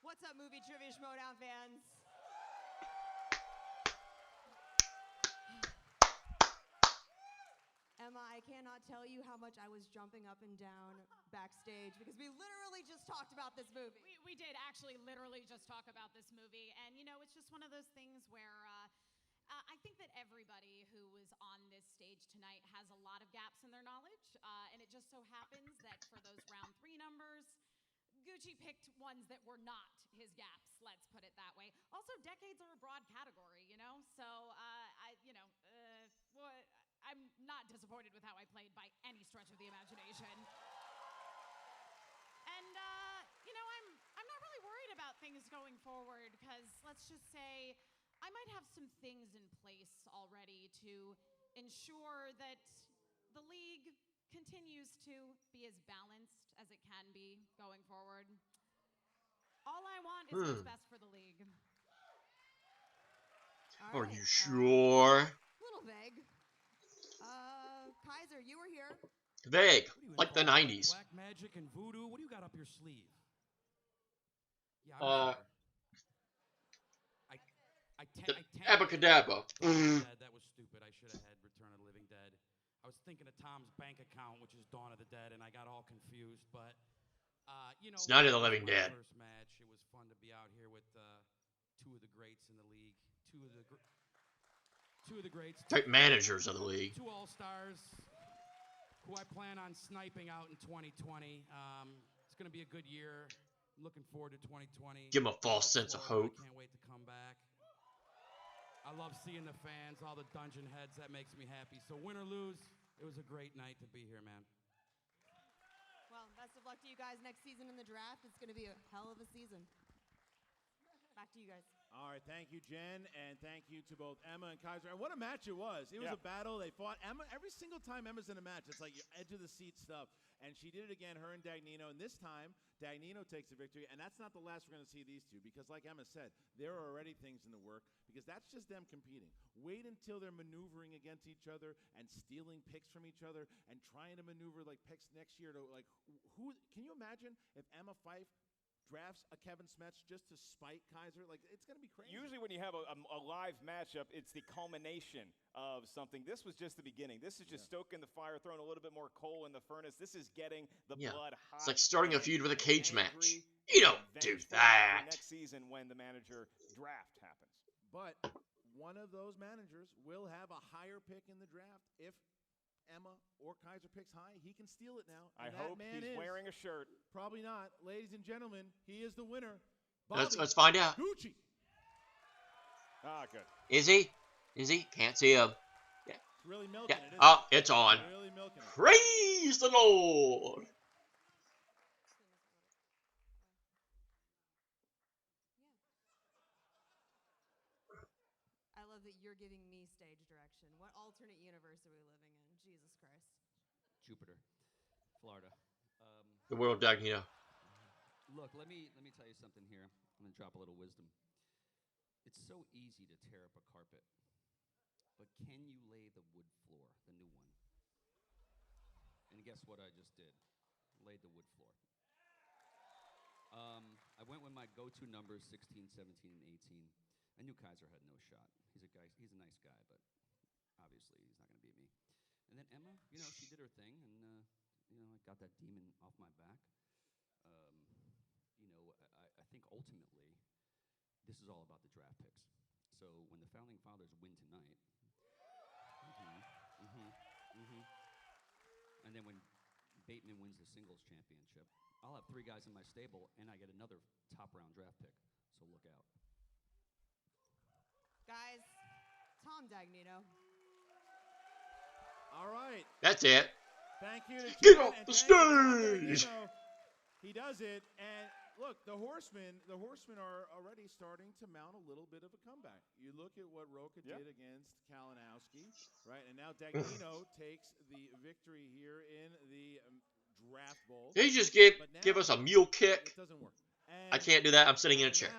What's up, movie trivia Schmoedown fans? Emma, I cannot tell you how much I was jumping up and down backstage because we literally just talked about this movie. We did actually literally just talk about this movie. And, you know, it's just one of those things where I think that everybody who was on this stage tonight has a lot of gaps in their knowledge. And it just so happens that for those round 3 numbers, Gucci picked ones that were not his gaps, let's put it that way. Also, decades are a broad category, you know? So, I'm not disappointed with how I played by any stretch of the imagination. And, I'm not really worried about things going forward because let's just say I might have some things in place already to ensure that the league continues to be as balanced as it can be going forward. All I want is what's best for the league. Are you sure? A little vague. Kaiser, you were here. Vague, like the 90s. Black magic and voodoo. What do you got up your sleeve? Yeah, Abracadabra. That was stupid. I should have had Return of the Living Dead. I was thinking of Tom's bank account, which is Dawn of the Dead, and I got all confused. But It's Night of the Living Dead. First match. It was fun to be out here with 2 of the greats in the league. 2 of the greats. Great managers of the league. 2 all-stars who I plan on sniping out in 2020. It's going to be a good year. Looking forward to 2020. Give them a false sense of hope. I can't wait to come back. I love seeing the fans, all the dungeon heads. That makes me happy. So win or lose, it was a great night to be here, man. Well, best of luck to you guys next season in the draft. It's going to be a hell of a season. Back to you guys. All right, thank you, Jen, and thank you to both Emma and Kaiser. And what a match it was. It was a battle. They fought. Emma, every single time Emma's in a match, it's like edge of the seat stuff. And she did it again, her and Dagnino. And this time, Dagnino takes the victory. And that's not the last we're going to see these two. Because like Emma said, there are already things in the work. Because that's just them competing. Wait until they're maneuvering against each other and stealing picks from each other and trying to maneuver like picks next year to like who can you imagine if Emma Fyffe drafts a Kevin Smets just to spite Kaiser? Like, it's going to be crazy. Usually when you have a live matchup, it's the culmination of something. This was just the beginning. This is just stoking the fire, throwing a little bit more coal in the furnace. This is getting the blood hot. It's like starting a feud with a cage match. You don't do that. Next season when the manager draft happens. But one of those managers will have a higher pick in the draft. If Emma or Kaiser picks high, he can steal it now. I hope he's wearing a shirt. Probably not. Ladies and gentlemen, he is the winner. Let's find out. Gucci. Ah, good. Is he? Is he? Can't see him. Yeah. It's really milking it. Oh, it's on. Really milking it. Praise the Lord. I love that you're giving me stage direction. What alternate universe are we living in? Jesus Christ. Jupiter, Florida. The world of Dagnino. Look, let me tell you something here. I'm going to drop a little wisdom. It's so easy to tear up a carpet, but can you lay the wood floor, the new one? And guess what I just did? Laid the wood floor. I went with my go-to numbers, 16, 17, and 18. I knew Kaiser had no shot. He's a nice guy, but obviously he's not going to beat me. And then Emma, she did her thing, and I got that demon off my back. I think ultimately this is all about the draft picks. So when the Founding Fathers win tonight, and then when Bateman wins the singles championship, I'll have 3 guys in my stable, and I get another top-round draft pick. So look out. Guys, Tom Dagnino. All right. That's it. Thank you to Get Jen, off and the thank you to stage. He does it, and look, the Horsemen are already starting to mount a little bit of a comeback. You look at what Roca did against Kalinowski, right? And now Dagnino takes the victory here in the draft bowl. Did he just give us a mule kick? It doesn't work. And I can't do that. I'm sitting in a chair.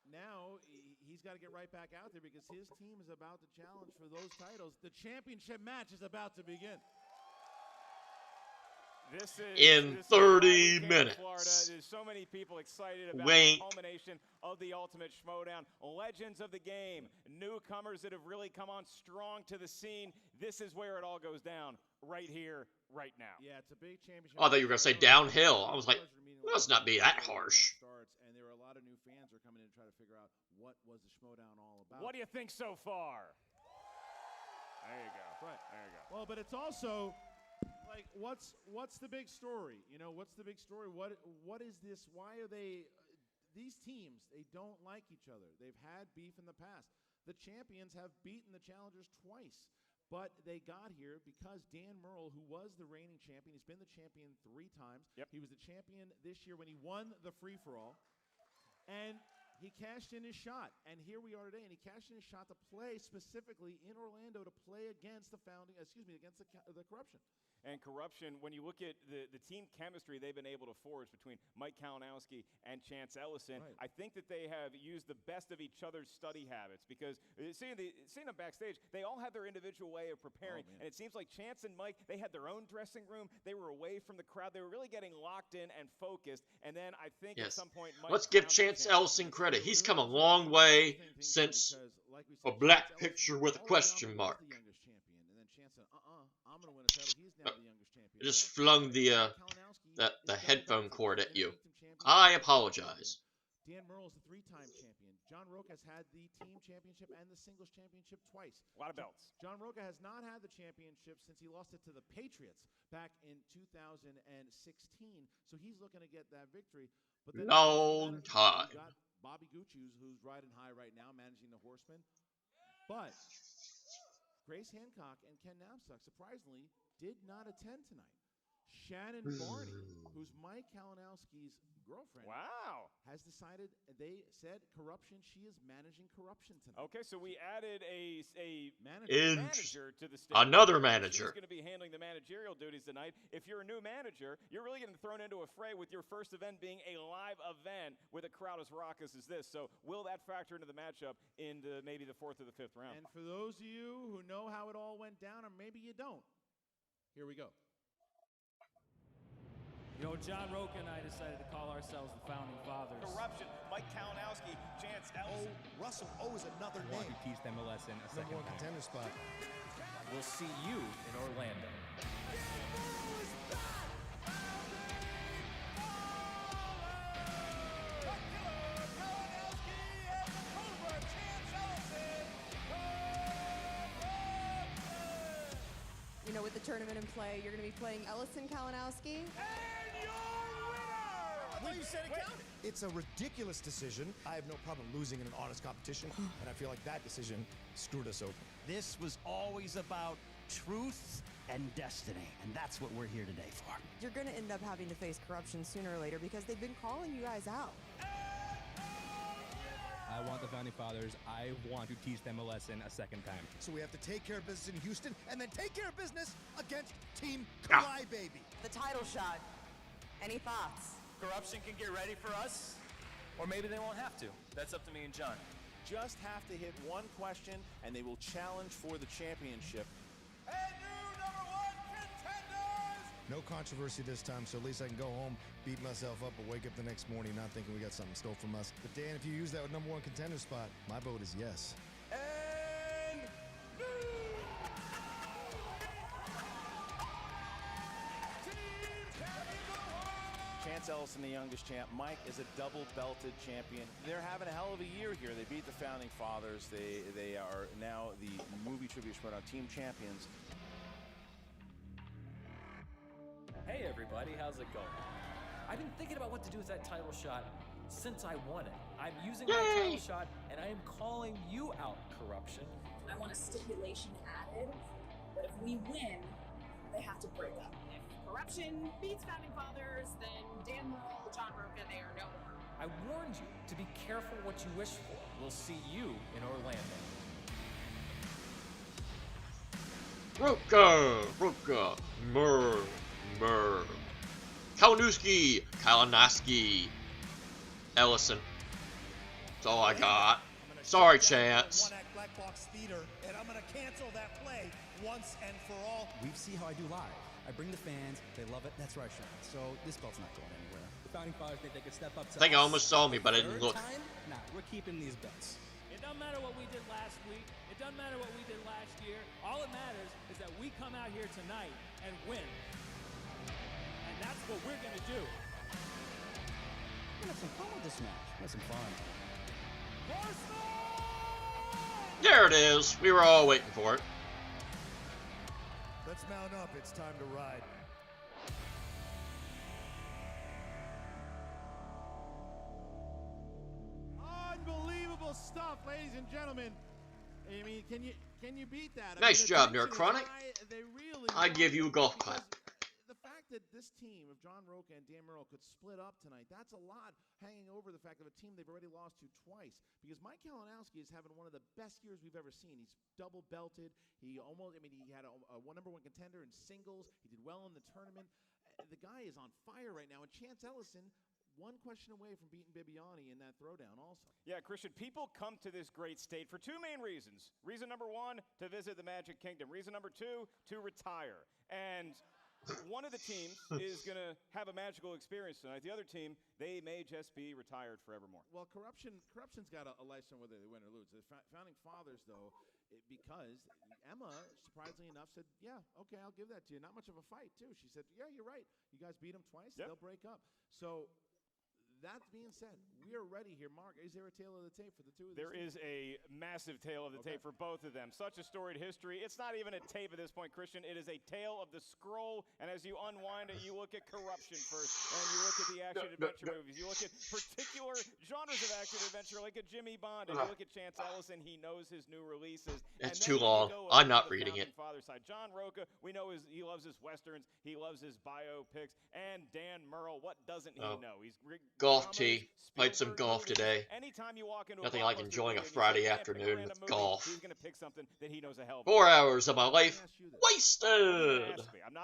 Now he's got to get right back out there because his team is about to challenge for those titles. The championship match is about to begin. in this is 30 Florida. minutes. There's so many people excited about Wink. the culmination of the ultimate Schmoedown. Legends of the game, newcomers that have really come on strong to the scene. This is where it all goes down, right here, right now. Yeah, it's a big championship. Oh, I thought you were going to say downhill. I was like, let's not be that harsh. And there were a lot of new fans who are coming in to try to figure out what was the Schmoedown all about. What do you think so far? There you go. Right. There you go. Well, but it's also like, what's the big story? You know, what's the big story? What is this? Why are they? These teams, they don't like each other. They've had beef in the past. The champions have beaten the challengers twice, but they got here because Dan Murrell, who was the reigning champion, he's been the champion 3 times. Yep. He was the champion this year when he won the free-for-all, and he cashed in his shot. And here we are today, and he cashed in his shot to play specifically in Orlando to play against the Korruption. And Korruption, when you look at the team chemistry they've been able to forge between Mike Kalinowski and Chance Ellison, Right. I think that they have used the best of each other's study habits because seeing them backstage, they all have their individual way of preparing. And it seems like Chance and Mike, they had their own dressing room. They were away from the crowd. They were really getting locked in and focused. And then I think at some point, Mike Let's give found Chance the Ellison credit. He's come a long way since a black picture with a question mark. I'm going to win a title. He's now the youngest champion. I just flung the headphone cord at you. I apologize. Dan Murrell's the 3-time champion. John Roca has had the team championship and the singles championship twice. A lot of belts. John Roca has not had the championship since he lost it to the Patriots back in 2016. So he's looking to get that victory. But then Long time. you got Bobby Gucci's, who's riding high right now, managing the Horsemen. But Grace Hancock and Ken Knapsack, surprisingly, did not attend tonight. Shannon Barney, who's Mike Kalinowski's girlfriend, has decided, they said, Korruption, she is managing Korruption tonight. Okay, so we added a manager to the stage. Another manager. She's going to be handling the managerial duties tonight. If you're a new manager, you're really getting thrown into a fray with your first event being a live event with a crowd as raucous as this. So will that factor into the matchup in maybe the 4th or the 5th round? And for those of you who know how it all went down, or maybe you don't, here we go. You know, John Roca and I decided to call ourselves the Founding Fathers. Korruption, Mike Kalinowski, Chance Ellison. Russell O is another Want name. to teach them a lesson a second Number 1 time. contender spot. We'll see you in Orlando. You know, with the tournament in play, you're going to be playing Ellison Kalinowski. And your winner! I thought you said it counted. It's a ridiculous decision. I have no problem losing in an honest competition, and I feel like that decision screwed us over. This was always about truth and destiny, and that's what we're here today for. You're going to end up having to face Korruption sooner or later because they've been calling you guys out. I want the Founding Fathers. I want to teach them a lesson a second time. So we have to take care of business in Houston, and then take care of business against Team Crybaby. The title shot. Any thoughts? Korruption can get ready for us, or maybe they won't have to. That's up to me and John. Just have to hit one question, and they will challenge for the championship. And new number 1 contenders! No controversy this time, so at least I can go home, beat myself up, but wake up the next morning not thinking we got something stole from us. But Dan, if you use that number 1 contender spot, my vote is yes. And Chance Ellison, the youngest champ. Mike is a double-belted champion. They're having a hell of a year here. They beat the Founding Fathers. They are now the Movie Trivia Schmoedown Team Champions. Hey everybody, how's it going? I've been thinking about what to do with that title shot since I won it. I'm using my title shot, and I am calling you out, Korruption. I want a stipulation added that if we win, they have to break up. If Korruption beats Founding Fathers, then Dan Murrell, John Roca, they are no more. I warned you to be careful what you wish for. We'll see you in Orlando. Roca, Murr. Kalinowski, Ellison. That's all I got. Sorry, Chance. One act Black Box Theater, and I'm going to cancel that play once and for all. We see how I do live. I bring the fans. They love it. That's where I shine. So this belt's not going anywhere. The Founding Fathers think they could step up to I think I us. almost saw me, but I didn't Third look. time? Nah, we're keeping these belts. It doesn't matter what we did last week. It doesn't matter what we did last year. All that matters is that we come out here tonight and win. And that's what we're going to do. We're gonna have some fun with this match. We're gonna have some fun. There it is. We were all waiting for it. Let's mount up. It's time to ride. Unbelievable stuff, ladies and gentlemen. I mean, can you beat that? Nice job, Nerd Nerd Chronic. I give you a golf clap. The fact that this team of John Roca and Dan Murrell could split up tonight, that's a lot hanging over the fact of a team they've already lost to twice. Because Mike Kalinowski is having one of the best years we've ever seen. He's double belted. He had a #1 contender in singles. He did well in the tournament. The guy is on fire right now. And Chance Ellison, one question away from beating Bibiani in that throwdown also. Yeah, Christian, people come to this great state for two main reasons. Reason number one, to visit the Magic Kingdom. Reason number two, to retire. And one of the teams is going to have a magical experience tonight. The other team, they may just be retired forevermore. Well, Korruption's got a lifestyle whether they win or lose. The Founding Fathers, though, because Emma, surprisingly enough, said, yeah, okay, I'll give that to you. Not much of a fight, too. She said, yeah, you're right. You guys beat them twice. Yep. They'll break up. So that being said, we are ready here. Mark, is there a tale of the tape for the two of them? There is a massive tale of the tape for both of them. Such a storied history. It's not even a tape at this point, Christian. It is a tale of the scroll. And as you unwind it, you look at Korruption first. And you look at the action-adventure movies. You look at particular genres of action-adventure, like a Jimmy Bond. And you look at Chance Ellison. He knows his new releases. It's too long. I'm not reading it. Side. John Roca, we know he loves his westerns. He loves his biopics. And Dan Murrell, what doesn't he know? He's golf tee. Played some golf today. Nothing like enjoying a Friday afternoon with golf. He's gonna pick something that he knows a hell. 4 hours of my life wasted.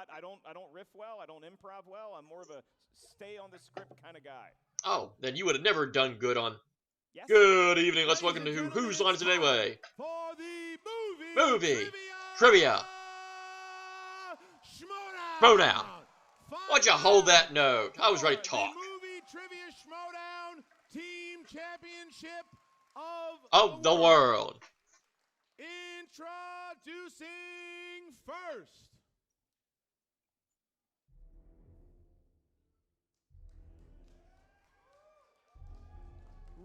I don't riff well. I don't improv well. I'm more of a stay on the script kind of guy. Oh, then you would have never done good on. Yes. Good evening. Let's welcome to Who's On It Anyway. For the movie trivia. Schmoedown. Why'd you hold that note? I was ready to talk. Trivia Schmoedown Team Championship of the world. Introducing first.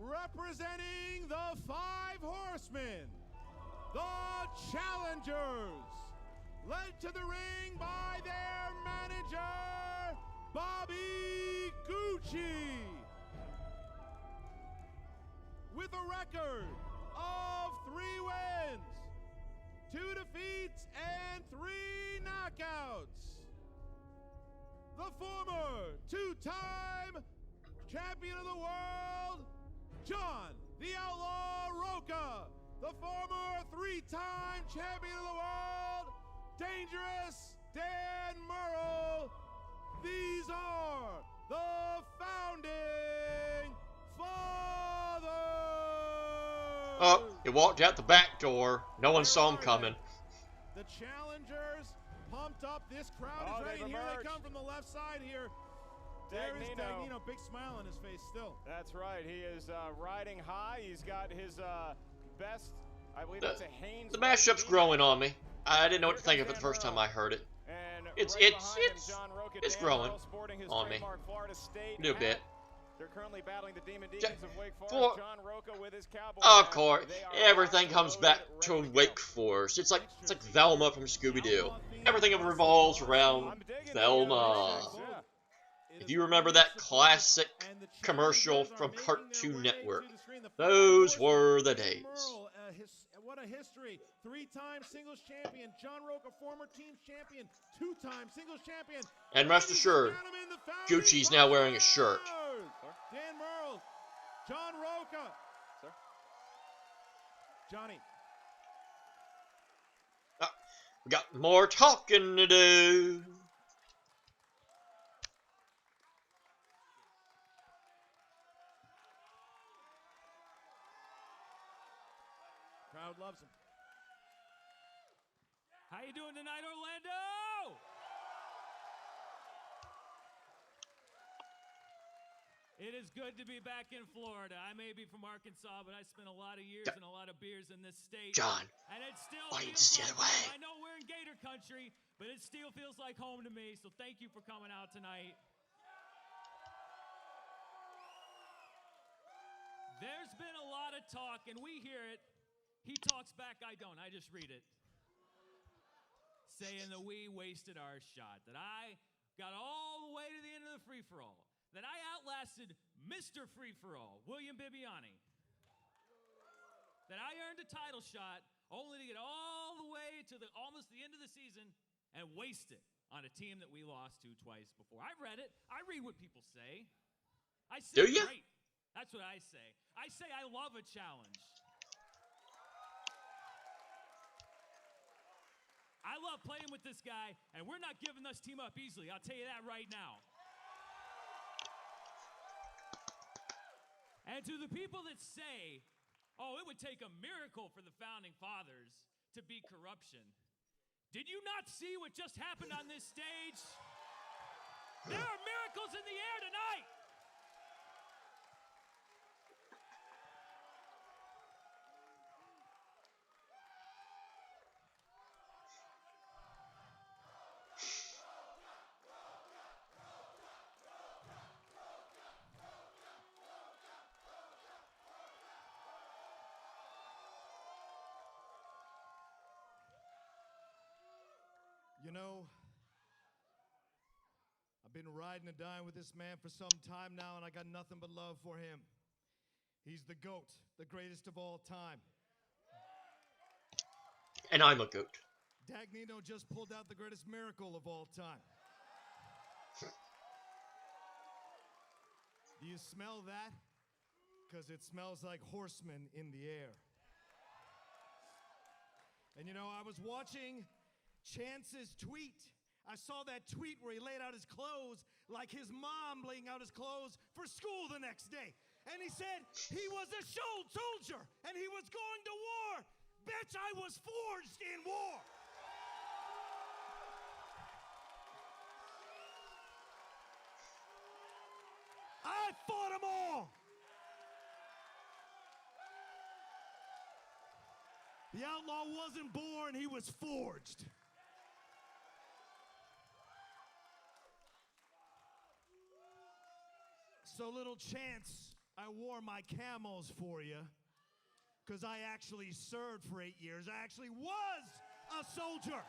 Representing the Five Horsemen, the Challengers, led to the ring by their manager, Bobby Gucci, with a record of 3 wins, 2 defeats, and 3 knockouts. The former 2-time champion of the world, John the Outlaw Roca. The former 3-time champion of the world, Dangerous Dan Murrell. These are the Founding Fathers! Oh, he walked out the back door. No one saw him coming. The Challengers pumped up. This crowd is ready. And here they come from the left side here. There is Dagnino, big smile on his face still. That's right. He is riding high. He's got his best, I believe that's a Haynes. The mashup's growing on me. I didn't know what to think of it the first time I heard it. It's growing on me. A little bit. They're currently battling the Demon Deacons of Wake Forest. John Roca with his cowboy. Of course, everything comes back to Wake Forest. It's like Velma from Scooby-Doo. Everything revolves around Velma. If you remember that classic commercial from Cartoon Network, those were the days. What a history. 3-time singles champion. John Roca, former team champion. 2-time singles champion. And rest assured, Gucci's now wearing a shirt. Dan Murrell. John Roca. Sir? Johnny. We got more talking to do. Crowd loves him. How you doing tonight, Orlando? It is good to be back in Florida. I may be from Arkansas, but I spent a lot of years and a lot of beers in this state. John, and it still points the feels other like way. home. I know we're in Gator country, but it still feels like home to me. So thank you for coming out tonight. There's been a lot of talk, and we hear it. He talks back, I don't. I just read it. Saying that we wasted our shot, that I got all the way to the end of the free-for-all, that I outlasted Mr. Free-for-all, William Bibiani, that I earned a title shot only to get all the way to almost the end of the season and waste it on a team that we lost to twice before. I read it. I read what people say. I say, Do ya? great. That's what I say. I say I love a challenge. I love playing with this guy, and we're not giving this team up easily. I'll tell you that right now. And to the people that say, oh, it would take a miracle for the Founding Fathers to beat corruption, did you not see what just happened on this stage? There are miracles in the air tonight. You know, I've been riding and dying with this man for some time now, and I got nothing but love for him. He's the GOAT, the greatest of all time. And I'm a goat. Dagnino just pulled out the greatest miracle of all time. Do you smell that? Because it smells like horsemen in the air. And you know, I was watching Chance's tweet. I saw that tweet where he laid out his clothes like his mom laying out his clothes for school the next day. And he said he was a soldier and he was going to war. Bitch, I was forged in war. I fought them all. The outlaw wasn't born, he was forged. So little Chance, I wore my camos for you because I actually served for 8 years. I actually was a soldier.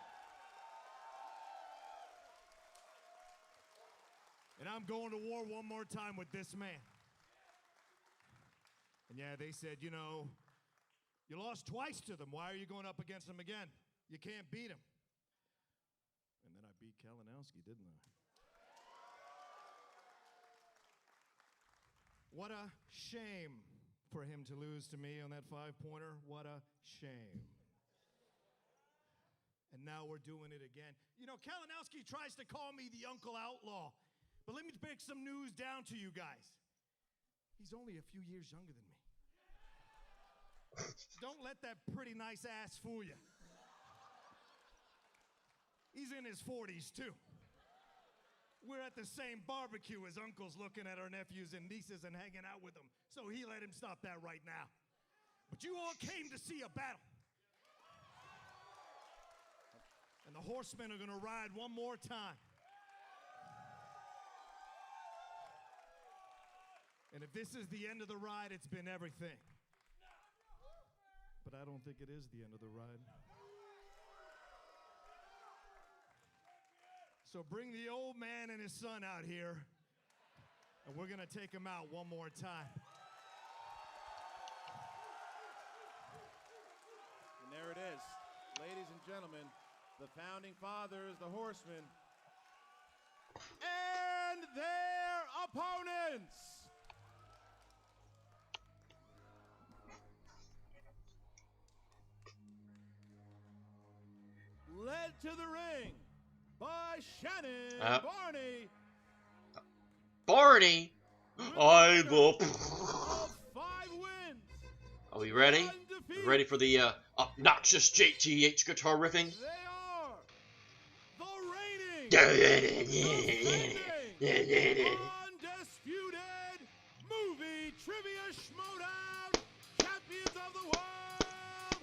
And I'm going to war one more time with this man. And yeah, they said, you know, you lost twice to them. Why are you going up against them again? You can't beat them. And then I beat Kalinowski, didn't I? What a shame for him to lose to me on that 5-pointer. What a shame. And now we're doing it again. You know, Kalinowski tries to call me the Uncle Outlaw. But let me break some news down to you guys. He's only a few years younger than me. Don't let that pretty nice ass fool you. He's in his 40s, too. We're at the same barbecue as uncles looking at our nephews and nieces and hanging out with them. So he let him stop that right now. But you all came to see a battle. And the horsemen are going to ride one more time. And if this is the end of the ride, it's been everything. But I don't think it is the end of the ride. So bring the old man and his son out here, and we're gonna take him out one more time. And there it is. Ladies and gentlemen, the Founding Fathers, the Horsemen, and their opponents. Led to the ring by Shannon Barney. Barney, I will. 5 wins. Are we ready? We ready for the obnoxious JTH guitar riffing? They are the reigning, undisputed Schmoedown champions of the world,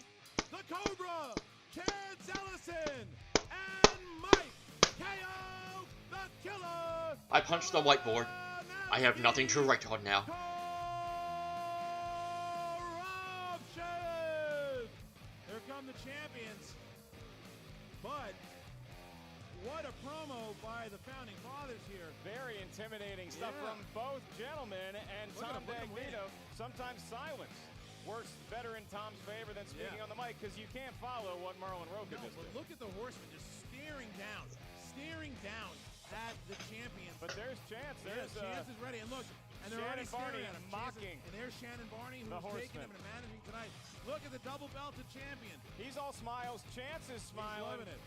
the Cobra, Chance Ellison, and Mike KO the Killer. I punched the whiteboard. I have nothing to write on now. Korruption. Here come the champions. But what a promo by the founding fathers here. Very intimidating stuff from both gentlemen, and Tom Dagnino, sometimes silence works better in Tom's favor than speaking on the mic, because you can't follow what Marlon Roca just did. Look at the Horseman just staring down at the champion. But there's Chance. There's Chance is ready, and look, and they're already Barney staring at him. mocking. And there's Shannon Barney, who's taking him and managing tonight. Look at the double belted champion. He's all smiles. Chance is smiling. He's loving it.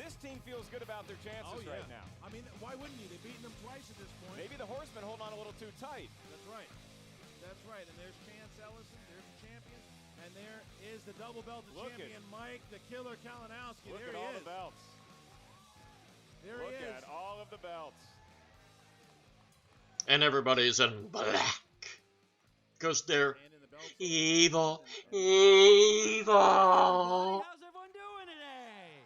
This team feels good about their chances right now. I mean, why wouldn't you? They've beaten them twice at this point. Maybe the Horsemen hold on a little too tight. That's right. That's right. And there's Chance Ellison. There's the champion. And there is the double belted champion, Mike the Killer Kalinowski. Look there at he all is. the belts. There Look he is. at all of the belts. And everybody's in black. Because they're evil. Evil. How's everyone doing today?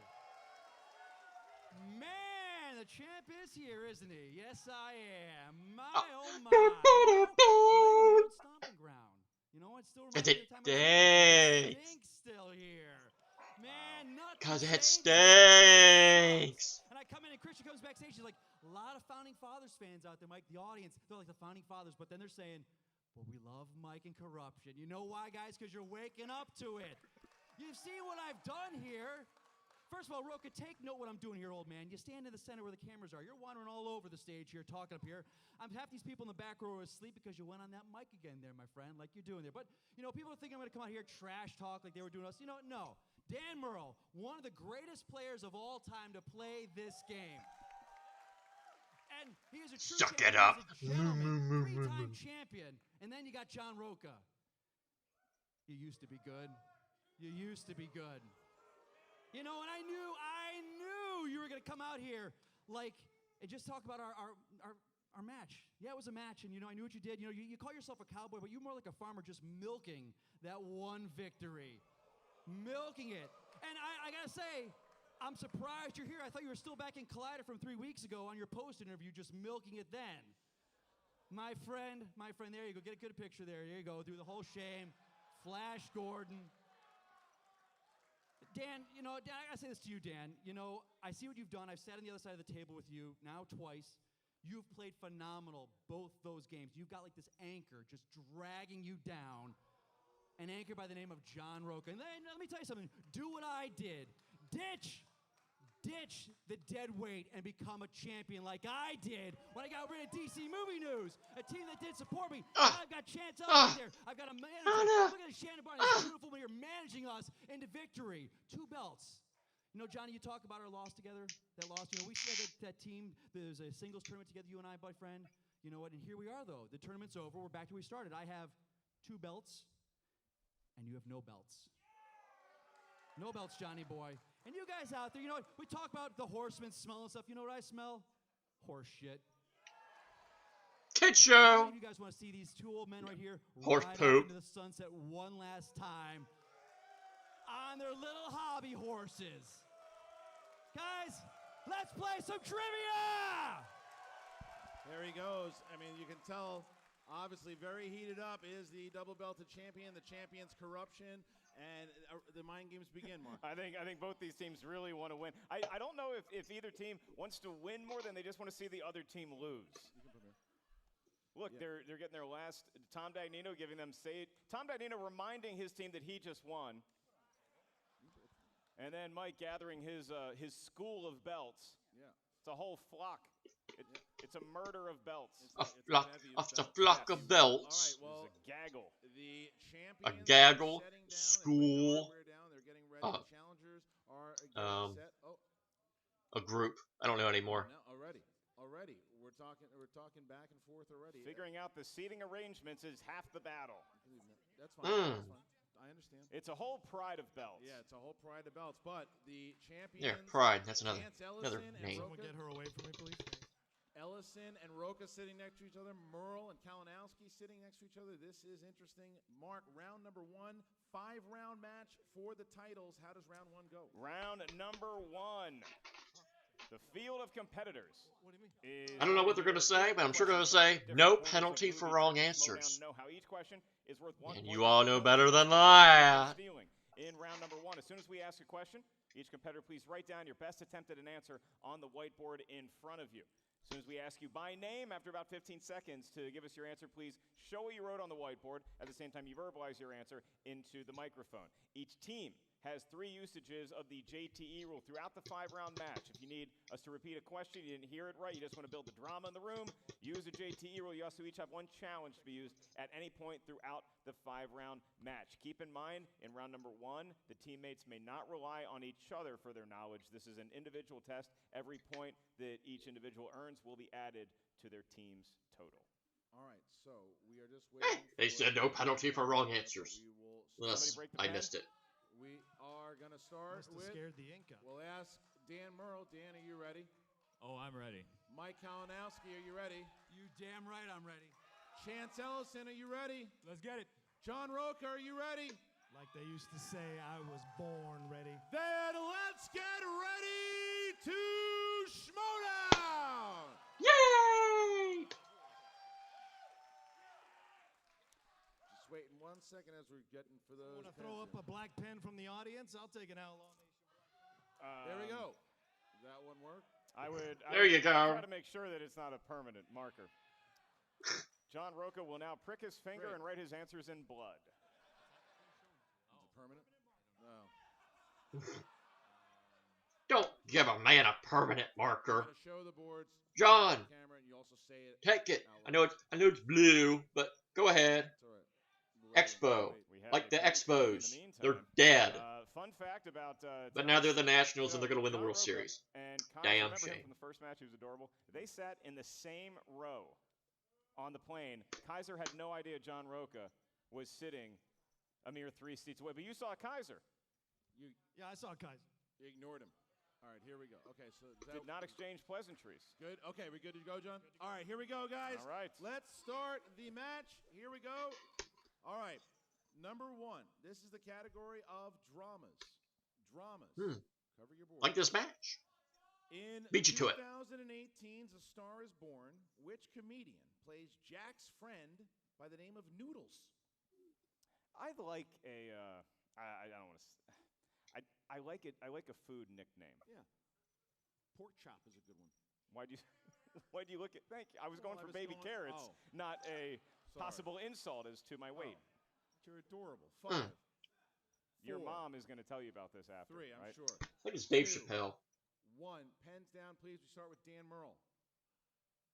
Man, the champ is here, isn't he? Yes, I am. My oh my. Stomping ground. You know, it's still It stinks stinks. still here. Man, nothing. Cause it stinks. And I come in and Christian comes backstage. He's like, a lot of Founding Fathers fans out there, Mike. The audience, they're like the Founding Fathers, but then they're saying, but we love Mike and Korruption. You know why, guys? Because you're waking up to it. You've seen what I've done here. First of all, Roca, take note what I'm doing here, old man. You stand in the center where the cameras are. You're wandering all over the stage here, talking up here. I'm half these people in the back row are asleep because you went on that mic again there, my friend, like you're doing there. But, you know, people think I'm going to come out here trash talk like they were doing us. You know, no. Dan Murrell, one of the greatest players of all time to play this game. And he is a true Suck champion. it up. He's a gentleman, three-time champion. And then you got John Roca. You used to be good. You used to be good. You know, and I knew you were going to come out here like and just talk about our match. Yeah, it was a match, and, you know, I knew what you did. You know, you call yourself a cowboy, but you're more like a farmer just milking that one victory. Milking it. And I got to say, I'm surprised you're here. I thought you were still back in Collider from 3 weeks ago on your post interview, just milking it then. My friend, there you go. Get a good picture there. There you go. Through the whole shame. Flash Gordon. Dan, you know, Dan, I gotta say this to you, Dan. You know, I see what you've done. I've sat on the other side of the table with you now twice. You've played phenomenal both those games. You've got like this anchor just dragging you down. An anchor by the name of John Roca. And then, let me tell you something. Do what I did. Ditch the dead weight and become a champion like I did when I got rid of DC Movie News, a team that did support me. I've got Chance out there. I've got a manager. Look at Shannon Barney. It's beautiful when you're managing us into victory. 2 belts. You know, Johnny, you talk about our loss together. That loss, you know, we said that team, there's a singles tournament together, you and I, my friend. You know what? And here we are, though. The tournament's over. We're back to where we started. I have 2 belts, and you have no belts. No belts, Johnny boy. And you guys out there, you know what? We talk about the Horsemen smelling stuff. You know what I smell? Horse shit. Kid show. You guys want to see these 2 old men right here Horse ride poop. into the sunset one last time on their little hobby horses. Guys, let's play some trivia! There he goes. I mean, you can tell, obviously, very heated up is the double belted champion, the champion's Korruption. And the mind games begin, Mark. I think both these teams really want to win. I don't know if either team wants to win more than they just want to see the other team lose. Look, they're getting their last. Tom Dagnino giving them Tom Dagnino reminding his team that he just won. And then Mike gathering his school of belts. Yeah. It's a whole flock. It's a murder of belts. A flock of belts. All right, well, it's a gaggle. The a gaggle. School. A group. I don't know anymore. No, already. We're talking back and forth already. Figuring out the seating arrangements is half the battle. That's fine. That's fine. I understand. It's a whole pride of belts. Yeah, it's a whole pride of belts. But the champions. Yeah, pride. That's another name. Someone get her away from me, please. Ellison and Roca sitting next to each other. Merle and Kalinowski sitting next to each other. This is interesting. Mark, round number 1, 5-round match for the titles. How does round 1 go? Round number 1. The field of competitors. What do you mean? I don't know what they're going to say, but I'm sure going to say no penalty for wrong answers. Know how each question is worth 1 And point. you all know better than that. In round number 1, as soon as we ask a question, each competitor please write down your best attempt at an answer on the whiteboard in front of you. As soon as we ask you by name, after about 15 seconds to give us your answer, please show what you wrote on the whiteboard. At the same time, you verbalize your answer into the microphone. Each team has 3 usages of the JTE rule throughout the 5-round match. If you need us to repeat a question, you didn't hear it right, you just want to build the drama in the room, use the JTE rule. You also each have 1 challenge to be used at any point throughout the 5-round match. Keep in mind, in round number 1, the teammates may not rely on each other for their knowledge. This is an individual test. Every point that each individual earns will be added to their team's total. All right, so we are just waiting. They said no penalty for wrong answers. Unless I missed it. We are going to start with... scared the Inca. We'll ask Dan Merle. Dan, are you ready? Oh, I'm ready. Mike Kalinowski, are you ready? You damn right I'm ready. Chance Ellison, are you ready? Let's get it. John Roca, are you ready? Like they used to say, I was born ready. Then let's get ready to Schmoedown! Yay! Just waiting 1 second as we're getting for those. Want to throw up a black pen from the audience? I'll take an Outlaw Nation. There we go. Does that one work? There you go. Try to make sure that it's not a permanent marker. John Roca will now prick his finger and write his answers in blood. Is it permanent? No. Don't give a man a permanent marker. I'm gonna show the boards. John, Camera, and you also say it take it. out loud. I know it's blue, but go ahead. It's all right. Expo, like the Expos, they're dead. Fun fact about But now they're the Nationals and they're going to win the World Series. And Damn remember him shame. from the first match, he was adorable. They sat in the same row on the plane. Kaiser had no idea John Roca was sitting a mere 3 seats away. But you saw Kaiser. Yeah, I saw Kaiser. You ignored him. All right, here we go. Okay, so Did not exchange pleasantries. Good. Okay, we good to go, John? All right, here we go, guys. All right. Let's start the match. Here we go. All right. Number 1. This is the category of dramas. Dramas. Cover your board. Like this match. In Beat you to it. 2018's A Star is Born, which comedian plays Jack's friend by the name of Noodles? I like a I don't want to. I like it. I like a food nickname. Yeah. Pork chop is a good one. Why do you look at? Thank you. I was going for baby carrots, oh. not a Sorry. possible insult as to my weight. You're adorable. 5. Your 4. mom is going to tell you about this after. 3, I'm right? sure. I think it's Dave 2, Chappelle. 1. Pens down, please. We start with Dan Merle.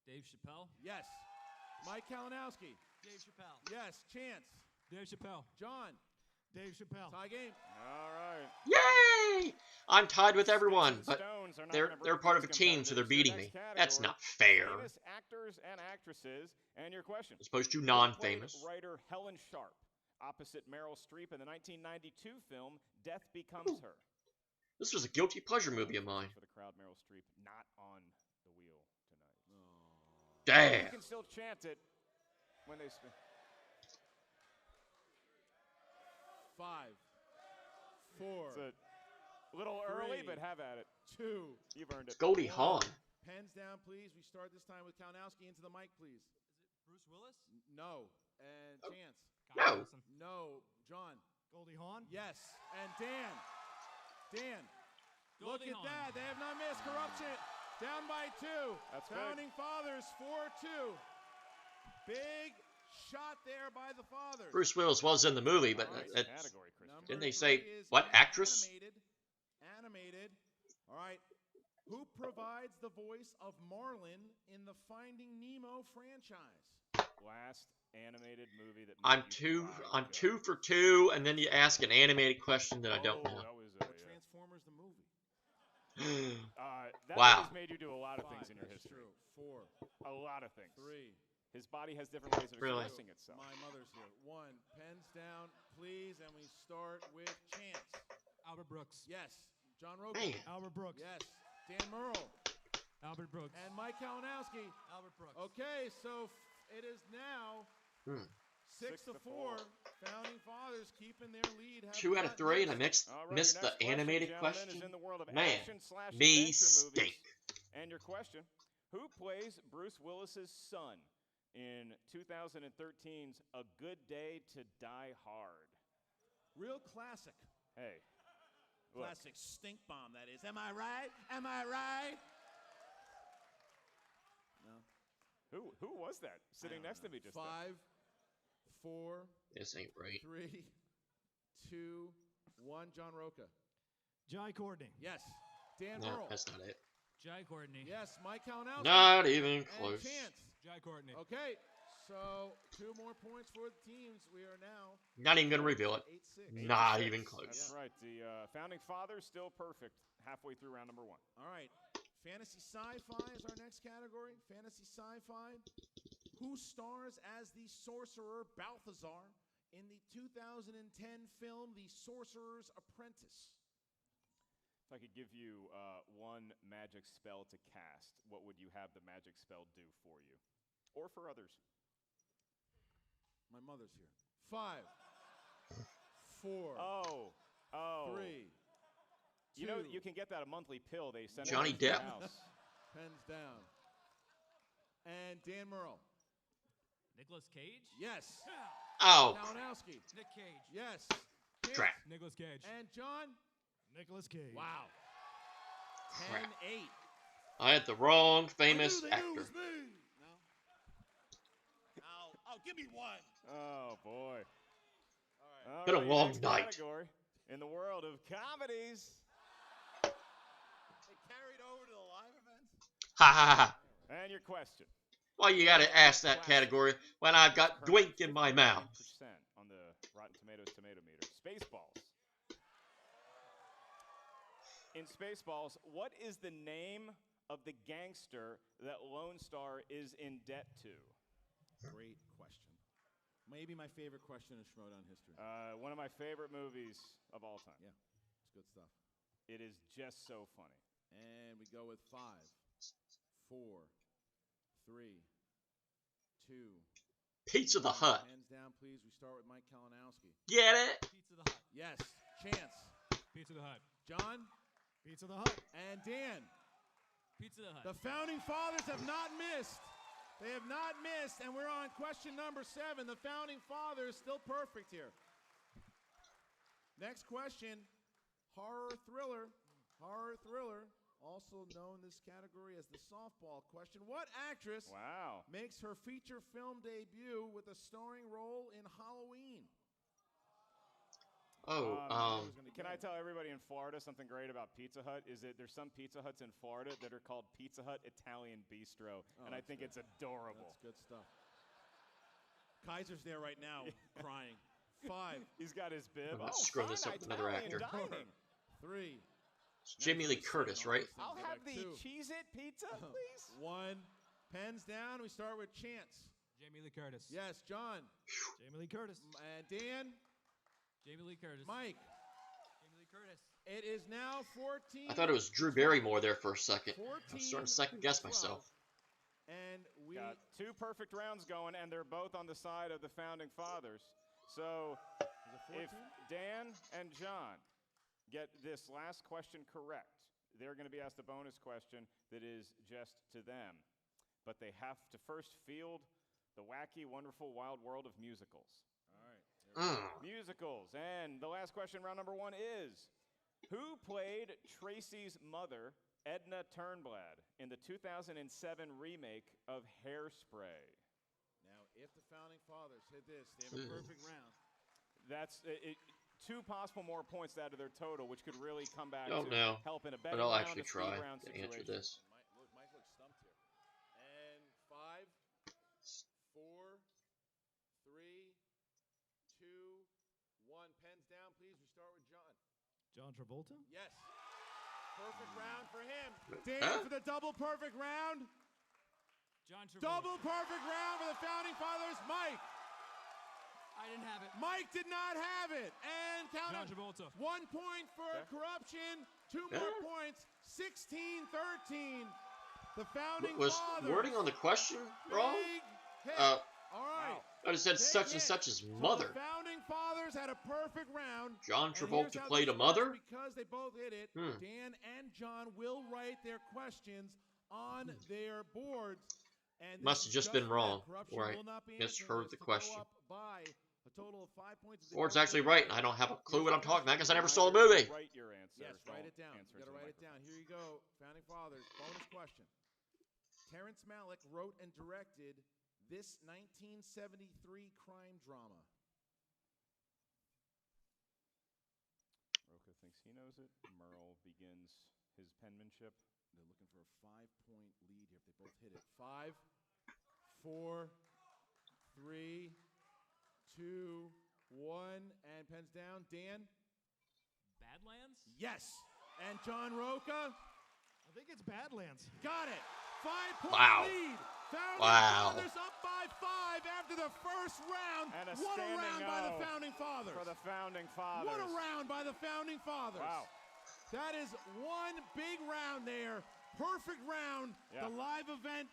Dave Chappelle? Yes. Mike Kalinowski. Dave Chappelle. Yes. Chance. Dave Chappelle. John. Dave Chappelle. Tie game. All right. Yay! I'm tied with everyone, but they're part of a team, so they're beating me. That's not fair. Famous actors and actresses, and your question. As opposed to non-famous. Writer Helen Sharp, opposite Meryl Streep in the 1992 film Death Becomes Her. This was a guilty pleasure movie of mine. For the crowd, Meryl Streep not on the wheel tonight. Damn. You can still chant it when they spin. 5, 4. It's a little early, but have at it. 2. You've earned it. Goldie Hawn. Pens down, please. We start this time with Kalinowski. Into the mic, please. Is it Bruce Willis? No. And Chance. No. No. John. Goldie Hawn? Yes. And Dan. Dan. Look Goldie at Hawn. that. They have not missed. Korruption. Down by 2. That's Founding Fathers 4-2. Big shot there by the fathers. Bruce Willis was in the movie, but Nice category, Christian. didn't they say, what, actress? Animated. All right. Who provides the voice of Marlin in the Finding Nemo franchise? Last animated movie that I'm 2 for 2, and then you ask an animated question that I don't know. That was Transformers the movie. that Wow. has made you do a lot of 5, things in your that's history. True. 4. A lot of things. 3. His body has different ways of Really? expressing itself. My mother's here. 1. Pens down, please, and we start with Chance. Albert Brooks. Yes. John Roca. Man. Albert Brooks. Yes. Dan Merle. Albert Brooks. And Mike Kalinowski. Albert Brooks. Okay, so it is now 6-4. Founding Fathers keeping their lead. 2 out of 3, and I missed the animated question. Man, me stink. And your question, who plays Bruce Willis's son in 2013's A Good Day to Die Hard? Real classic. Hey. Look. Classic stink bomb, that is. Am I right? Am I right? No. Who was that sitting next to me just 5, 4. This ain't right. 3, 2, 1. John Roca. Jai Courtney. Yes. Dan No, Murrell. that's not it. Jai Courtney. Yes, Mike Kalinowski. Not even And close. Chance. Jai Courtney. Okay, so 2 more points for the teams. We are now Not even gonna reveal it. 8-6. Not even close. That's right. The Founding Fathers still perfect halfway through round number 1. All right. Fantasy Sci-Fi is our next category. Fantasy Sci-Fi. Who stars as the sorcerer Balthazar in the 2010 film The Sorcerer's Apprentice? If I could give you one magic spell to cast, what would you have the magic spell do for you? Or for others? My mother's here. 5, 4. Oh. 3. You know, you can get that a monthly pill. They send Johnny it to your Depp. house. Pens down. And Dan Murrell. Nicolas Cage? Yes. Oh. Kalinowski. Nick Cage. Yes. Crap. Nicolas Cage. And John? Nicolas Cage. Wow. Crap. 10-8. I had the wrong famous I knew they knew it actor. was me. No. Oh, give me one. Oh, boy. All right. Been a long next night. Category in the world of comedies. They carried over to the live events. Ha ha ha. And your question. Why you gotta ask that category when I've got Dwink in my mouth? 9% on the Rotten Tomatoes tomato meter. Spaceballs. In Spaceballs, what is the name of the gangster that Lone Star is in debt to? Great question. Maybe my favorite question in Schmoedown history. One of my favorite movies of all time. Yeah, it's good stuff. It is just so funny. And we go with 5, 4, 3, 2. Pizza the Hut. Hands down, please. We start with Mike Kalinowski. Get it? Pizza the Hut. Yes. Chance. Pizza the Hut. John. Pizza the Hut. And Dan. Pizza the Hut. The Founding Fathers have not missed. They have not missed, and we're on question number 7. The Founding Fathers still perfect here. Next question, horror thriller. Horror thriller, also known this category as the softball question. What actress makes her feature film debut with a starring role in Halloween? Can I tell everybody in Florida something great about Pizza Hut? Is that there's some Pizza Huts in Florida that are called Pizza Hut Italian Bistro, and I think it's adorable. That's good stuff. Kaiser's there right now, crying. 5. He's got his bib. I'm gonna screw this up with another actor. 3. It's Jamie Lee Curtis, right? I'll have the Cheez-It pizza, please. 1. Pens down. We start with Chance. Jamie Lee Curtis. Yes, John. Jamie Lee Curtis. And Dan. Jamie Lee Curtis. Mike. Jamie Lee Curtis. It is now 14. I thought it was Drew Barrymore there for a second. 14, I'm starting to second guess myself. And we got 2 perfect rounds going, and they're both on the side of the Founding Fathers. So if Dan and John get this last question correct, they're going to be asked a bonus question that is just to them. But they have to first field the wacky, wonderful, wild world of musicals. All right. Musicals. And the last question, round number 1, is who played Tracy's mother, Edna Turnblad, in the 2007 remake of Hairspray? Now, if the Founding Fathers hit this, they have a perfect round. That's 2 possible more points out of their total, which could really come back Don't to know, help in a but betting I'll round, actually a speed try round to situation. answer this. Mike looks stumped here. And 5, 4, 3, 2, 1. Pens down, please. We start with John. John Travolta? Yes. Perfect round for him. Dan for the double perfect round. John Travolta. Double perfect round for the Founding Fathers. Mike. I didn't have it. Mike did not have it. And count John it. Travolta. 1 point for Korruption. 2 more points. 16-13. The founding Was fathers. wording on the question wrong? Big hit. Uh, All right. I just said Big such and hit. such's So mother. the founding fathers had a perfect round. John And here's Travolta how played this a mother? works. Because they both hit it, Dan and John will write their questions on their boards. And Must have just been wrong. Korruption Right. will not be Misheard answering the this to go question. up by a total of 5 points. Ford's actually right, and I don't have a clue what I'm talking about because I never saw the movie. Write your answer. Yes, write it down. Answer You got to to the write it down. Here you go. Founding Fathers, bonus question. Terrence Malick wrote and directed this 1973 crime drama. Roca thinks he knows it. Merle begins his penmanship. They're looking for a 5-point lead here if they both hit it. 5, 4, 3, 2, 1, and pens down. Dan? Badlands? Yes. And John Roca? I think it's Badlands. Got it. 5-point Wow. lead. Founding Wow. Fathers up by 5 after the first round. And a what a standing round by the O Founding Fathers. For the Founding Fathers. What a round by the Founding Fathers. Wow. That is one big round there. Perfect round. Yeah. The live event.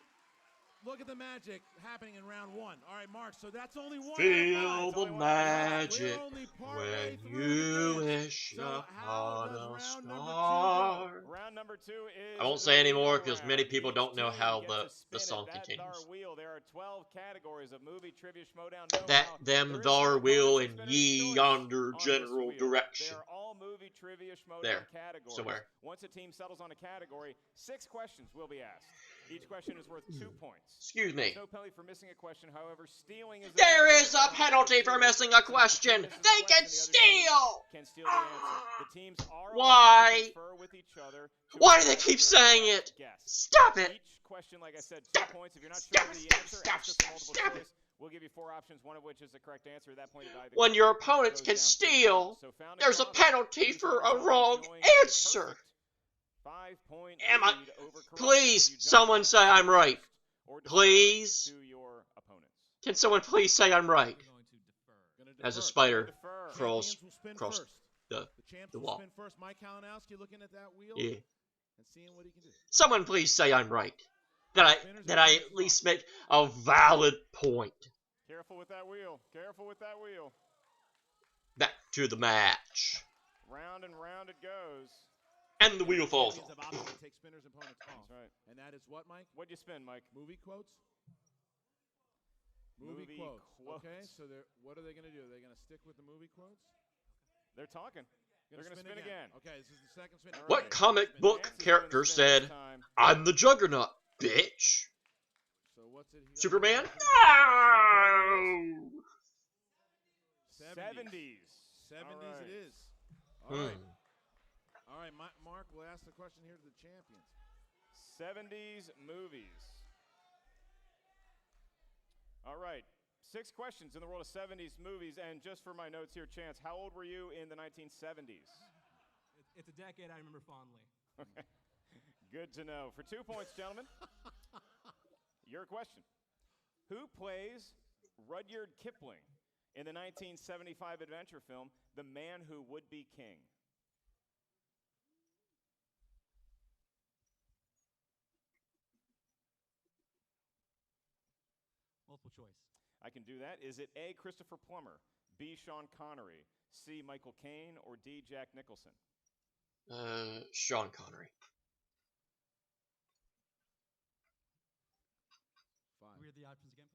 Look at the magic happening in round 1. All right, Mark, so that's only one. Feel the magic We're only when partway through you the dance. wish So upon how a does round number 2 star. go? Round number 2 is. I won't the say anymore wheel because round. many people don't know Each how team the gets to spin song it. That continues. thar wheel. There are 12 categories of movie trivia, Schmoedown, That know-how. them There is thar no will bonus in spinner's ye choice yonder on this general wheel. direction. They are all movie trivia Schmoedown There. categories. Somewhere. Once a team settles on a category, 6 questions will be asked. Each question is worth 2 points. Excuse me. There's no penalty for missing a question. However, stealing is. There is a penalty for missing a question. They can steal. Can steal the answer. The teams are allowed Why? to confer with each other. to Why do they ensure keep their saying best it? guess. Stop it. Each question, like I said, 2 points. If you're not sure of the answer, ask us multiple choice. We'll give you 4 options, one of which is the correct answer. At that point, either When your opponents can steal, there's a penalty for a wrong answer. 5-point Am I? lead over Korruption. Please, You jump someone say I'm right. or defer Please. to your opponents. Can someone please say I'm right? Gonna As a defer. spider Defer. crawls Champions will spin across first. the champs the will wall. spin first. Mike Kalinowski looking at that wheel Yeah. and seeing what he can do. Someone please say I'm right. That I at least make a valid point. Careful with that wheel. Careful with that wheel. Back to the match. Round and round it goes. And the wheel falls Champions off. have options to take spinners and opponents call. That's right. And that is what, Mike? What'd you spin, Mike? Movie quotes? Movie quotes. Okay, so what are they going to do? Are they going to stick with the movie quotes? They're talking. They're going to spin again. Okay, this is the second spin. What comic book character said, "I'm the Juggernaut, bitch"? So what's it? Superman? No! 70s. 70s it is. All Hmm. right. All right, Mark, we'll ask the question here to the champions. 70s movies. All right. 6 questions in the world of 70s movies. And just for my notes here, Chance, how old were you in the 1970s? It's a decade I remember fondly. Okay. Good to know. For 2 points, gentlemen, your question. Who plays Rudyard Kipling in the 1975 adventure film, The Man Who Would Be King? Multiple choice. I can do that. Is it A, Christopher Plummer, B, Sean Connery, C, Michael Caine, or D, Jack Nicholson? Sean Connery. Read the options again,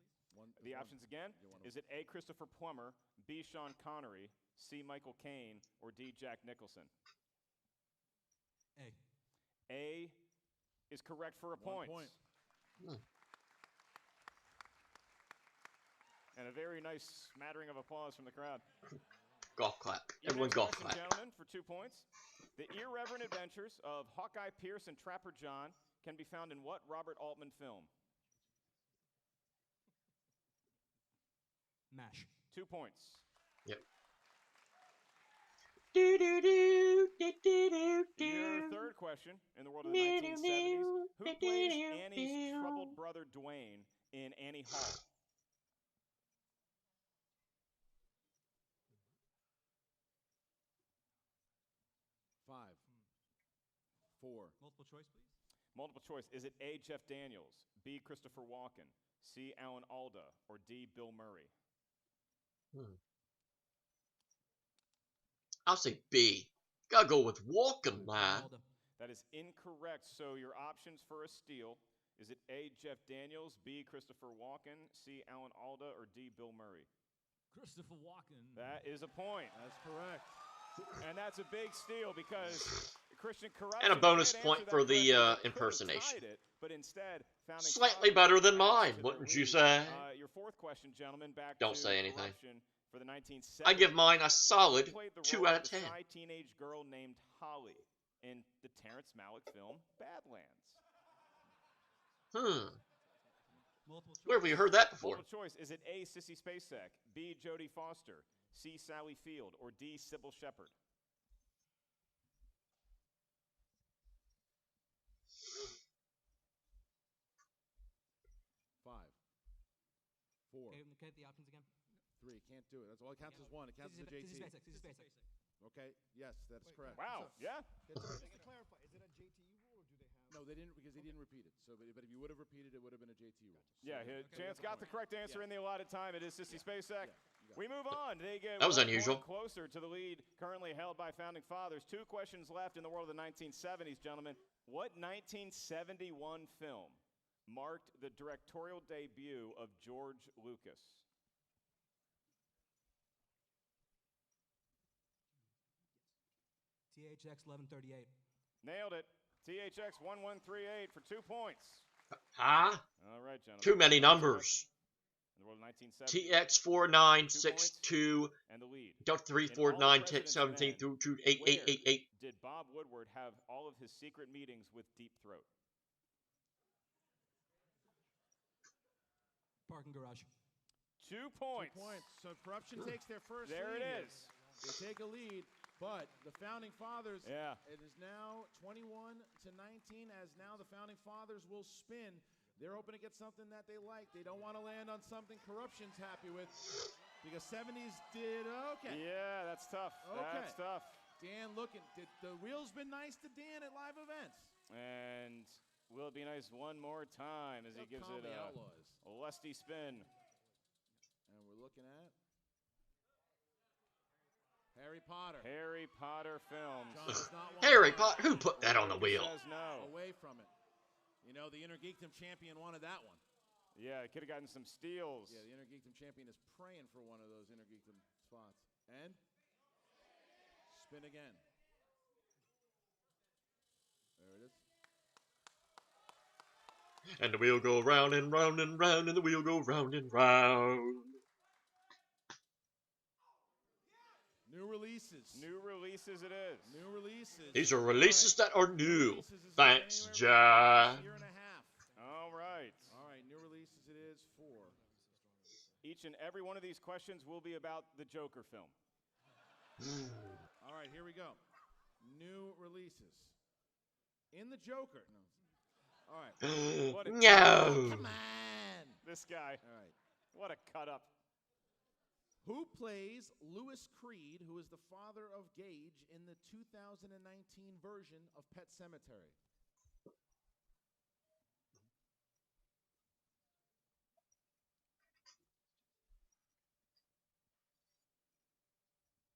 please. The options again. Is it A, Christopher Plummer, B, Sean Connery, C, Michael Caine, or D, Jack Nicholson? A. A is correct for a point. And a very nice smattering of applause from the crowd. Golf clap. Your Everyone next golf question, clap. gentlemen, for 2 points. The irreverent adventures of Hawkeye Pierce and Trapper John can be found in what Robert Altman film? MASH. 2 points. Yep. Your third question in the world of the 1970s. Who plays Annie's troubled brother Dwayne in Annie Hall? Five. 4. Multiple choice, please. Multiple choice. Is it A, Jeff Daniels, B, Christopher Walken, C, Alan Alda, or D, Bill Murray? I'll say B. Gotta go with Walken, man. That is incorrect. So your options for a steal, is it A, Jeff Daniels, B, Christopher Walken, C, Alan Alda, or D, Bill Murray? Christopher Walken. That is a point. That's correct. And that's a big steal because Christian Korruption And a bonus did point answer for that the correctly. They could've impersonation. tied it, but instead, Founding Slightly Fathers better than added mine, to the wouldn't you lead. say? Your fourth question, gentlemen, back Don't to say anything. Korruption for the 1970s. I give mine a solid Who played the 2 role out of of the 10. shy teenage girl named Holly in the Terrence Malick film Badlands? Where have we heard that before? Multiple choice. Is it A, Sissy Spacek, B, Jodie Foster, C, Sally Field, or D, Sybil Shepherd? Five. Four. Okay, the options again. Three. Can't do it. That's all it counts as one. It counts as a JT. Okay. Yes, that's correct. Wow. Yeah. Just to clarify, is it a JTU rule or do they have? No, they didn't because he didn't repeat it. So, but if you would have repeated, it would have been a JT rule. Yeah, Chance got the correct answer in the allotted time. It is Sissy Spacek. We move on. They get That was 1 unusual. point closer to the lead currently held by Founding Fathers. 2 questions left in the world of the 1970s, gentlemen. What 1971 film marked the directorial debut of George Lucas? THX 1138. Nailed it. THX 1138 for 2 points. Huh? All right, gentlemen. Too many numbers. In the world of 1970. TX 4962. And the lead. Delta In all 349 the Tech President's 17 Men, through where 8888. did Bob Woodward have all of his secret meetings with Deep Throat? Parking garage. 2 points. 2 points. So Korruption takes their first There lead. it is. They take a lead, but the Founding Fathers, Yeah. it is now 21 to 19, as now the Founding Fathers will spin. They're hoping to get something that they like. They don't want to land on something Korruption's happy with, because 70s did okay. Yeah, that's tough. Okay. That's tough. Dan looking. The wheel's been nice to Dan at live events. And will it be nice one more time as he They'll gives call it the Outlaws. a lusty spin? And we're looking at Harry Potter. Harry Potter films. John does not want Harry to- Potter. Who put that on the wheel? Says no. Away from it. You know, the Inner Geekdom champion wanted that one. Yeah, it could have gotten some steals. Yeah, the Inner Geekdom champion is praying for one of those Inner Geekdom spots. And spin again. There it is. And the wheel go round and round and round, and the wheel go round and round. New releases. New releases it is. New releases. These are releases that are new. Releases is Thanks, anywhere John. from a year and a half. All right. All right, new releases it is for. Each and every one of these questions will be about the Joker film. All right, here we go. New releases. In the Joker. No. All right. What a- No. Come on. This guy. All right. What a cut up. Who plays Louis Creed, who is the father of Gage in the 2019 version of Pet Sematary?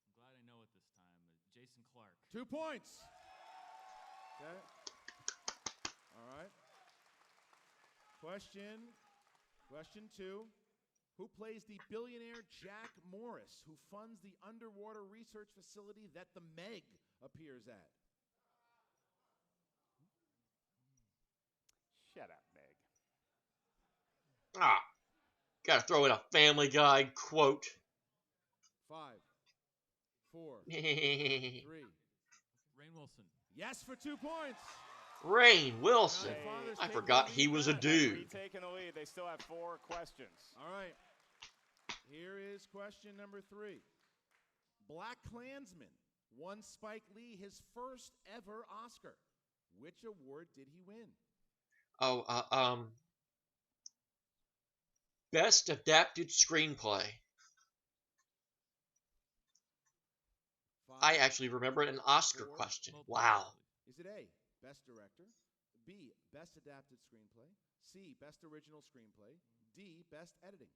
I'm glad I know it this time. Jason Clark. 2 points. Okay. All right. Question 2. Who plays the billionaire Jack Morris, who funds the underwater research facility that the Meg appears at? Shut up, Meg. Ah. Gotta throw in a Family Guy quote. 5, 4, 3. Rainn Wilson. Yes, for 2 points. Rainn Wilson. Fathers I take forgot the he lead was a back. dude. Retaking the lead. They still have 4 questions. All right. Here is question number 3. Black Klansman won Spike Lee his first ever Oscar. Which award did he win? Oh, Best Adapted Screenplay. 5, I actually remember an Oscar 4. question. Wow. Is it A, Best Director, B, B, Best Adapted Screenplay, C, Best Original Screenplay, D, Best Editing.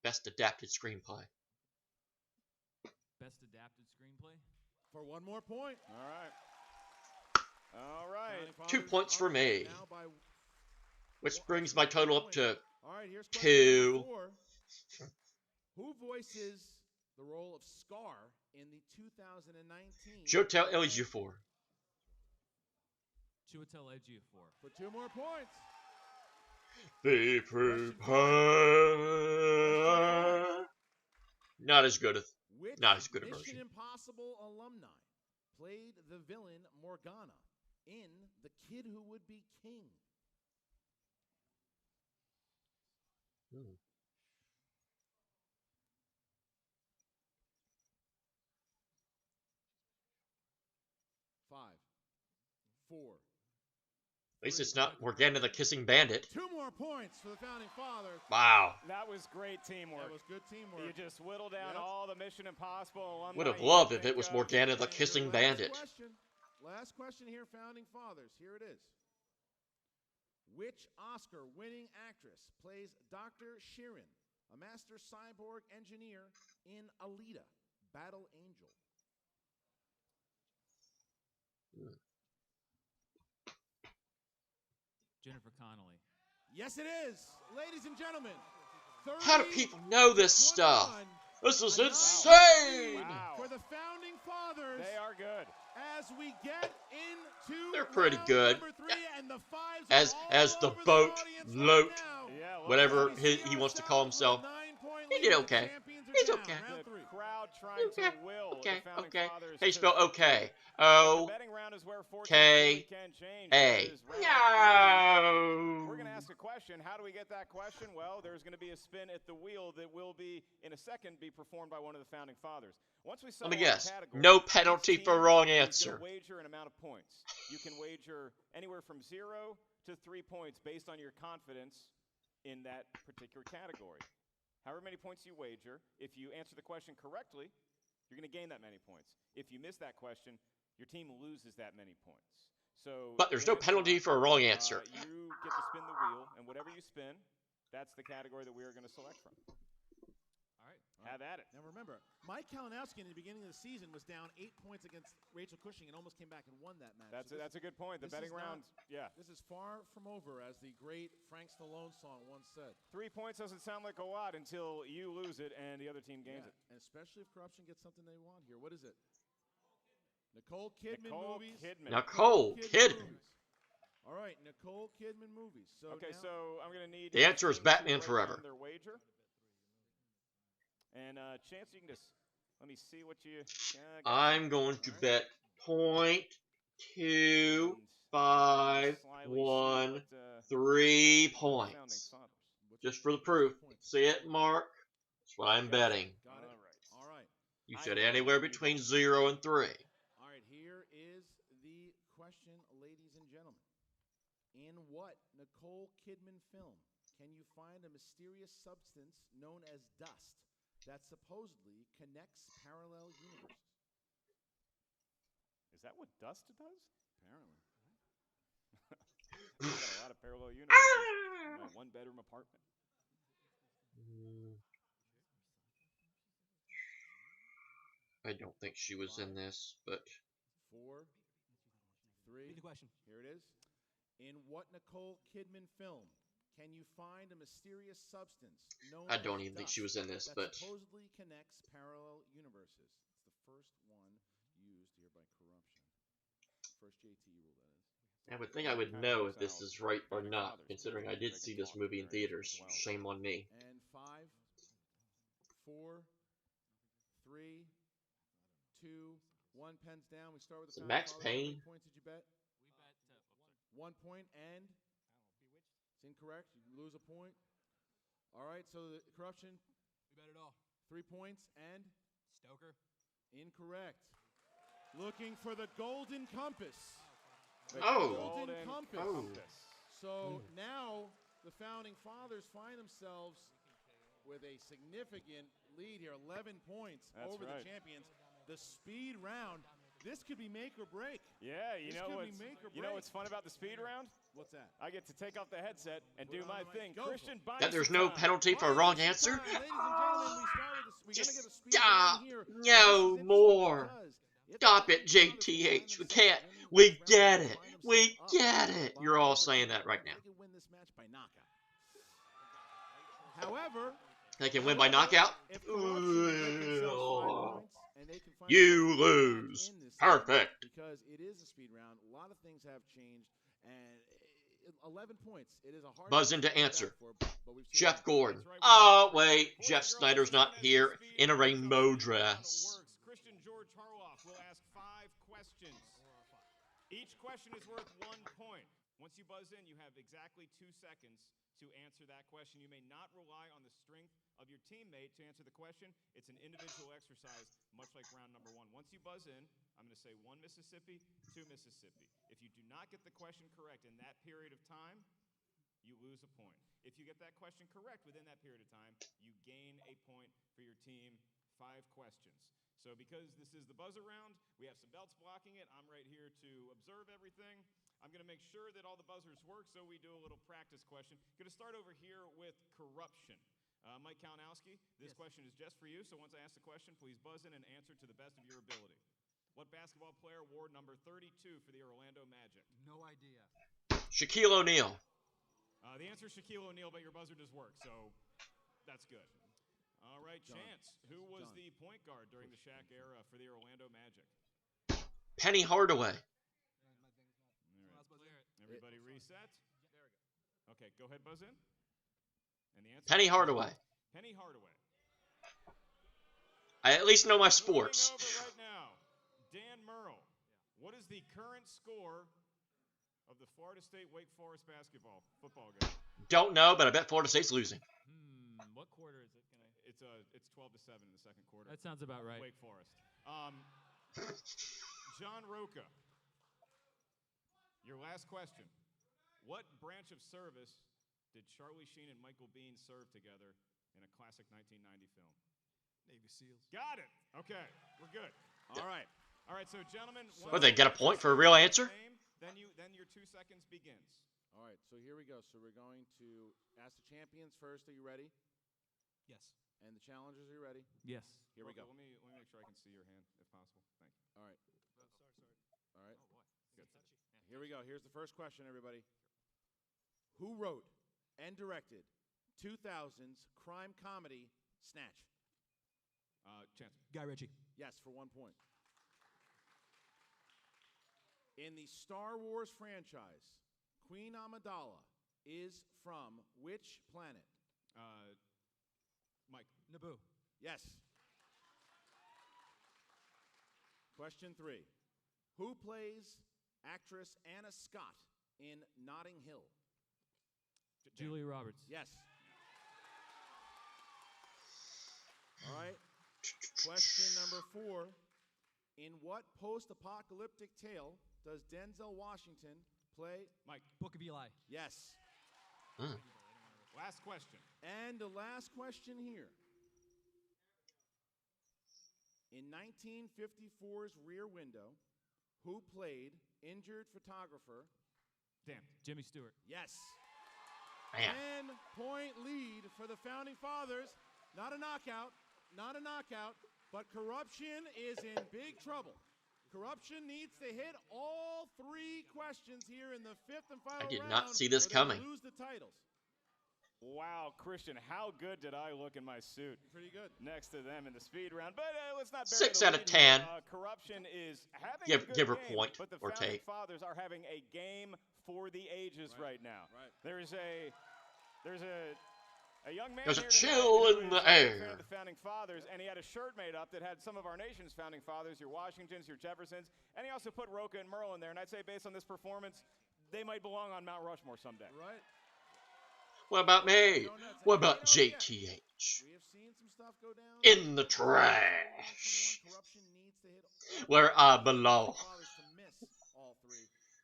Best adapted screenplay. Best adapted screenplay? For one more point. All right. All right. 2 points for me. Now by Which brings my total up to all right, here's 2. 4. Who voices the role of Scar in the 2019? Jotel Ejiofor. Chiwetel Ejiofor. For 2 more points. Be prepared. Not as good a Which version. Mission Impossible alumni played the villain Morgana in The Kid Who Would Be King? Hmm. Five, 4. At least it's not Morgana the Kissing Bandit. 2 more points for the founding fathers. Wow. That was great teamwork. That was good teamwork. You just whittled down all the Mission Impossible alumni. Would have you loved could if it was think of. Morgana the Kissing Bandit. Last question here, founding fathers. Here it is. Which Oscar-winning actress plays Dr. Sheeran, a master cyborg engineer in Alita, Battle Angel? Jennifer Connelly. Yes, it is. Ladies and gentlemen. How do people know this stuff? This is insane! Wow. For the founding fathers. They are good. As we get into They're pretty round good. number 3, and the fives As the boat loat, whatever he wants to call himself. He did okay. He's okay. The crowd trying to will the founding fathers. How you spell okay? The betting round is where fortunes really can change. O-K-A. No! We're going to ask a question. How do we get that question? Well, there's going to be a spin at the wheel that will be, in a second, be performed by one of the founding fathers. Once we Let me settle on guess. the category, No penalty each for team wrong is answer. gonna wager an amount of points. You can wager anywhere from 0 to 3 points based on your confidence in that particular category. However many points you wager, if you answer the question correctly, you're going to gain that many points. If you miss that question, your team loses that many points. So, But there's no penalty for a wrong answer. You get to spin the wheel, and whatever you spin, that's the category that we are going to select from. All right. Have at it. Now remember, Mike Kalinowski in the beginning of the season was down 8 points against Rachel Cushing and almost came back and won that match. That's a good point. The betting round, yeah. This is far from over, as the great Frank Stallone song once said. 3 points doesn't sound like a lot until you lose it and the other team gains it. And especially if Korruption gets something they want here. What is it? Nicole Kidman Nicole movies. Nicole Kidman. All right, Nicole Kidman movies. So okay, now, so I'm going to need The answer is each team to Batman write Forever. down their wager. And Chance, you can just let me see what you. Got. I'm going to bet .251 points. Just for the proof. See it, Mark? That's what I'm betting. Got it. All right. You said anywhere between 0 and 3. All right, here is the question, ladies and gentlemen. In what Nicole Kidman film can you find a mysterious substance known as dust that supposedly connects parallel universes? Is that what dust does? Apparently. We've got a lot of parallel universes in my one-bedroom apartment. I don't think she was in this, but 4, 3. Read the question. Here it is. In what Nicole Kidman film can you find a mysterious substance known I don't as even think dust she was in this, that but supposedly connects parallel universes? It's the first one used here by Korruption. First JT rule, that is. I would think I would know if this is right or not, considering I did see this movie in theaters. Shame on me. And 5, 4, 3, 2, 1. Pens down. We start with the Max founding fathers. How many Payne. points did you bet? We bet 1 point, and it's incorrect. You lose a point. All right, so the Korruption. We bet it all. 3 points, and Stoker. incorrect. Looking for the golden compass. The Oh. golden compass. Oh. So now the founding fathers find themselves with a significant lead here, 11 points That's over right. the champions. The speed round. This could be make or break. Yeah, you This know could what's be make or you know break. what's fun about the speed round? What's that? I get to take off the headset and do Put it my on the mic. thing. Go for Christian, it. buy That me there's some no time. penalty for a wrong answer? Ladies and gentlemen, we're Just gonna get a speed stop. round here. No more. Stop it, JTH. We can't. We get it. We get it. You're all saying that right now. They can win this match by knockout. However, They can win by knockout? if Korruption can get themselves 5 points, and they can find You themselves a match lose. in this Perfect. because it is a speed round. A lot of things have changed, and 11 points. It is a hard Buzz to into come back answer. for, but we've seen Jeff it. Gordon. That's right, Oh, wait. Jeff Snyder's not here in a rainbow dress. Christian George Harloff will ask 5 questions. Each question is worth 1 point. Once you buzz in, you have exactly 2 seconds to answer that question. You may not rely on the strength of your teammate to answer the question. It's an individual exercise, much like round number 1. Once you buzz in, I'm going to say 1 Mississippi, 2 Mississippi. If you do not get the question correct in that period of time, you lose a point. If you get that question correct within that period of time, you gain a point for your team. 5 questions. So because this is the buzzer round, we have some belts blocking it. I'm right here to observe everything. I'm going to make sure that all the buzzers work, so we do a little practice question. Going to start over here with Korruption. Mike Kalinowski, this question is just for you, so once I ask the question, please buzz in and answer to the best of your ability. What basketball player wore number 32 for the Orlando Magic? No idea. Shaquille O'Neal. The answer is Shaquille O'Neal, but your buzzer does work, so that's good. All right, Done. Chance. Who was the point guard during the Shaq era for the Orlando Magic? Penny Hardaway. Everybody reset. Okay, go ahead, buzz in. And the answer Penny is Hardaway. Penny Hardaway. I at least know my sports. Moving over right now, Dan Merle. What is the current score of the Florida State Wake Forest football game? Don't know, but I bet Florida State's losing. What quarter is it? It's 12-7 in the second quarter. That sounds about right. Wake Forest. John Roca. Your last question. What branch of service did Charlie Sheen and Michael Biehn serve together in a classic 1990 film? Navy SEALs. Got it. Okay, we're good. All right. All right, so gentlemen. What, they get a point for a real answer? Then your 2 seconds begins. All right, so here we go. So we're going to ask the champions first. Are you ready? Yes. And the challengers, are you ready? Yes. Here we go. Let me make sure I can see your hand, if possible. Thank you. All right. Sorry. All right. Oh, boy. Good. Here we go. Here's the first question, everybody. Who wrote and directed 2000's crime comedy Snatch? Chance. Guy Ritchie. Yes, for 1 point. In the Star Wars franchise, Queen Amidala is from which planet? Mike. Naboo. Yes. Question 3. Who plays actress Anna Scott in Notting Hill? Julia Roberts. Yes. All right. Question number 4. In what post-apocalyptic tale does Denzel Washington play? Mike. Book of Eli. Yes. Last question. And the last question here. In 1954's Rear Window, who played injured photographer? Dan. Jimmy Stewart. Yes. Man. 10-point lead for the Founding Fathers. Not a knockout. Not a knockout. But Korruption is in big trouble. Korruption needs to hit all 3 questions here in the 5th and final round. I did not see this or they coming. lose the titles. Wow, Christian, how good did I look in my suit? Pretty good. Next to them in the speed round, but let's not bury 6 the out of lead 10. here. Korruption is having a good Give her game, point but the or Founding take. Fathers are having a game for the ages right now. Right. There's a young man. There's a here chill tonight in who the is a big fan air. of the Founding Fathers, and he had a shirt made up that had some of our nation's Founding Fathers, your Washingtons, your Jeffersons, and he also put Roca and Merle in there. And I'd say, based on this performance, they might belong on Mount Rushmore someday. Right. What about me? What about JTH? We have seen some stuff go down. In the trash. Korruption needs to hit Where I belong. Fathers to miss all 3.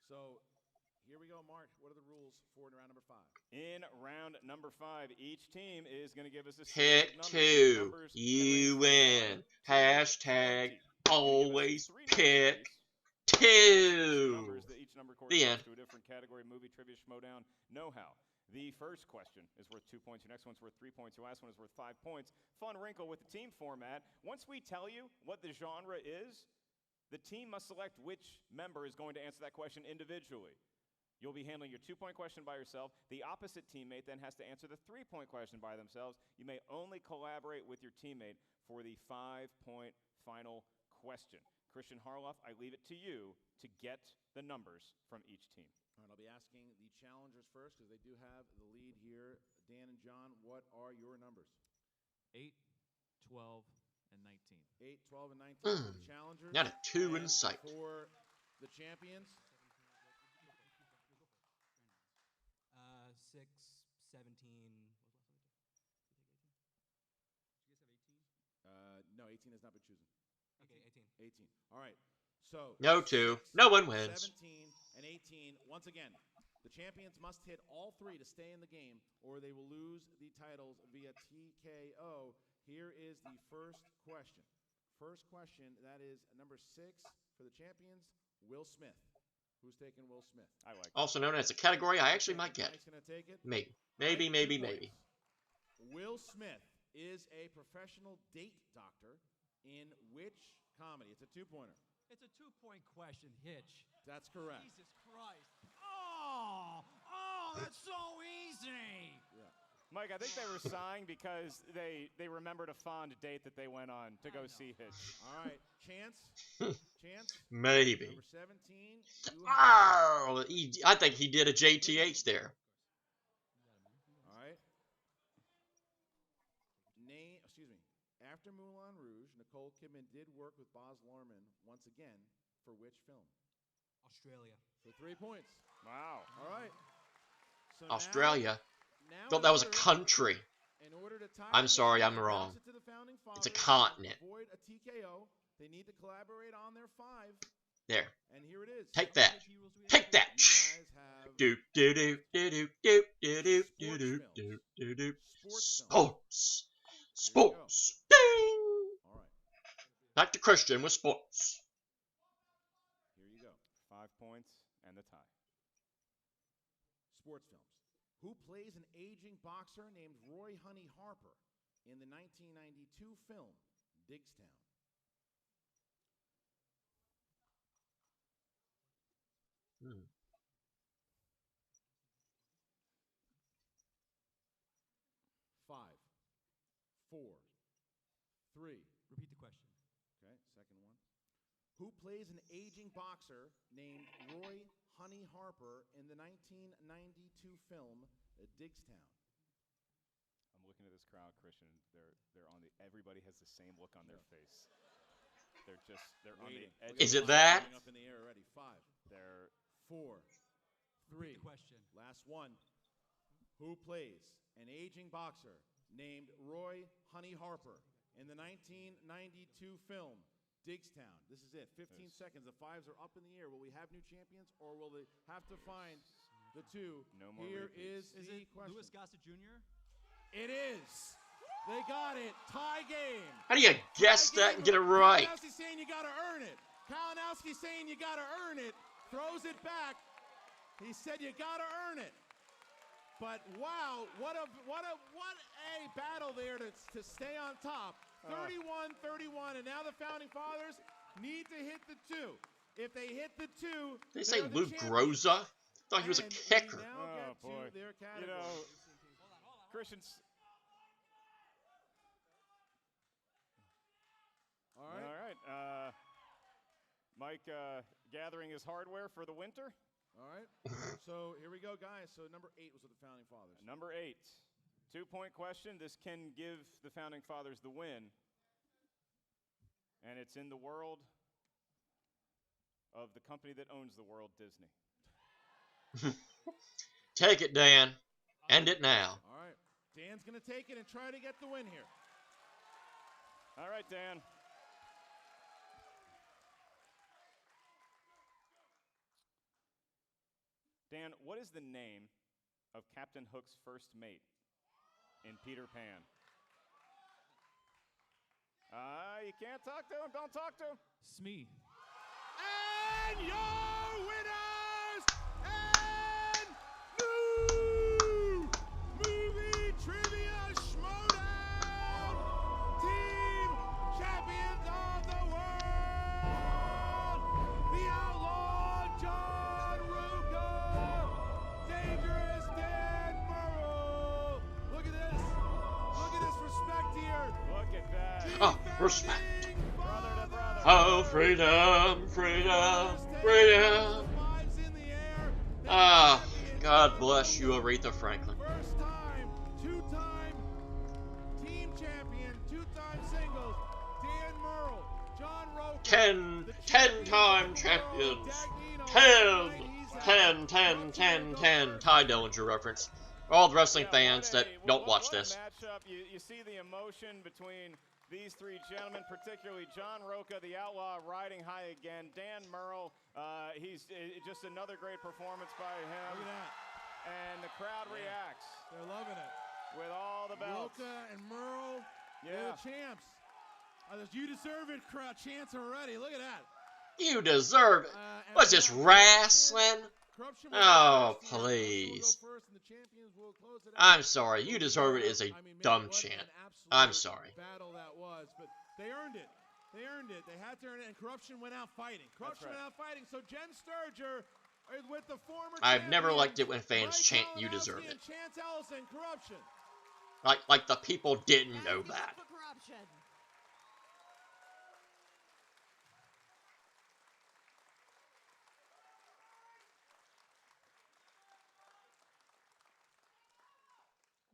So here we go, Mark. What are the rules for round number 5? In round number 5, each team is going to give us a Pick series of 2. numbers. You win. Hashtag always pick numbers 2. that each number The end. corresponds to a different category. Movie, trivia, Schmoedown, know-how. The first question is worth 2 points. Your next one's worth 3 points. Your last one is worth 5 points. Fun wrinkle with the team format. Once we tell you what the genre is, the team must select which member is going to answer that question individually. You'll be handling your 2-point question by yourself. The opposite teammate then has to answer the 3-point question by themselves. You may only collaborate with your teammate for the 5-point final question. Christian Harloff, I leave it to you to get the numbers from each team. All right, I'll be asking the challengers first because they do have the lead here. Dan and John, what are your numbers? 8, 12, and 19. 8, 12, and 19 for the challengers. Not a 2 in And sight. For the champions, 6, 17. no, 18 has not been chosen. Okay, 18. 18. All right. So No 2. 6, No one wins. 17 and 18. Once again, the champions must hit all 3 to stay in the game, or they will lose the titles via TKO. Here is the first question. First question, that is number 6 for the champions, Will Smith. Who's taking Will Smith? I like Also known as a category I actually might get. Mike's going to take it. Maybe. Right, 2 Maybe. points. Will Smith is a professional date doctor in which comedy? It's a 2-pointer. It's a 2-point question, Hitch. That's correct. Jesus Christ. Oh, that's so easy. Yeah. Mike, I think they were sighing because they remembered a fond date that they went on to go see Hitch. All right, Chance. Chance. Maybe. Number 17. You have Oh, I think he did a JTH there. All right. After Moulin Rouge, Nicole Kidman did work with Baz Luhrmann once again for which film? Australia. For 3 points. Wow. All right. So Australia. now Thought that was a country. in order to tie I'm the sorry, game I'm and wrong. announce it to the founding It's a fathers continent. and avoid a TKO, they need to collaborate on their 5. There. And here it is. Take that. Take that. Do do do do do do do do do do do do. Sports. Sports. Ding. All right. Back to Christian with sports. Here you go. 5 points and the tie. Sports films. Who plays an aging boxer named Roy Honey Harper in the 1992 film Diggstown? Hmm. 5, 4, 3. Repeat the question. Okay, second one. Who plays an aging boxer named Roy Honey Harper in the 1992 film Diggstown? I'm looking at this crowd, Christian. They're on the. Everybody has the same look on their face. They're on the Waiting. edge. Is of it the that? Up in the air already. 5, They're 4, 3. Repeat the question. Last one. Who plays an aging boxer named Roy Honey Harper in the 1992 film Diggstown? This is it. 15 seconds. The 5s are up in the air. Will we have new champions, or will they have to find the 2? No more Here repeats. is the it question. Louis Gossett Jr.? It is. They got it. Tie game. How do you guess that and get it right? Kalinowski's saying you got to earn it. Kalinowski's saying you got to earn it. Throws it back. He said you got to earn it. But wow, what a battle there to stay on top. 31-31, and now the founding fathers need to hit the 2. If they hit the 2, Did they say they're the Luke champions. Groza? Thought he was a And we kicker. now Oh, get boy. to their You category. know, Christian's. All right. All right. Mike gathering his hardware for the winter. All right. So here we go, guys. So number 8 was with the founding fathers. Number 8. 2-point question. This can give the founding fathers the win. And it's in the world of the company that owns the world, Disney. Take it, Dan. End it now. All right. Dan's going to take it and try to get the win here. All right, Dan. Dan, what is the name of Captain Hook's first mate in Peter Pan? You You can't talk to him. Don't talk to him. Smee. And your winners and new movie trivia Schmoedown Team Champions of the World, the Outlaw John Ruka, Dangerous Dan Murrow. Look at this. Look at this respect here. Look at that. Oh, respect. Brother to brother. Oh, freedom, freedom, freedom. Ah, God bless you, Aretha Franklin. First time, two-time team champion, two-time singles, Dan Murrow, John Roker. 10-time champions. 10. Ty Dillinger reference. All the wrestling fans that don't watch this. Matchup. You see the emotion between these three gentlemen, particularly John Roca, the Outlaw, riding high again. Dan Murrow, he's just another great performance by him. Look at that. And the crowd reacts. They're loving it. With all the belts. Roca and Murrow, they're the champs. You deserve it, crowd. Chance already. Look at that. You deserve it. What's this, wrestling? Oh, please. I'm sorry. You deserve it is a dumb chant. I'm sorry. Battle that was, but they earned it. They earned it. They had to earn it, and Korruption went out fighting. Korruption went out fighting. So Jen Sturger is with the former I've never champion, liked it when fans Mike chant "You Kalinowski deserve it." and Chance Ellison, Korruption. Like the people didn't know that. Korruption.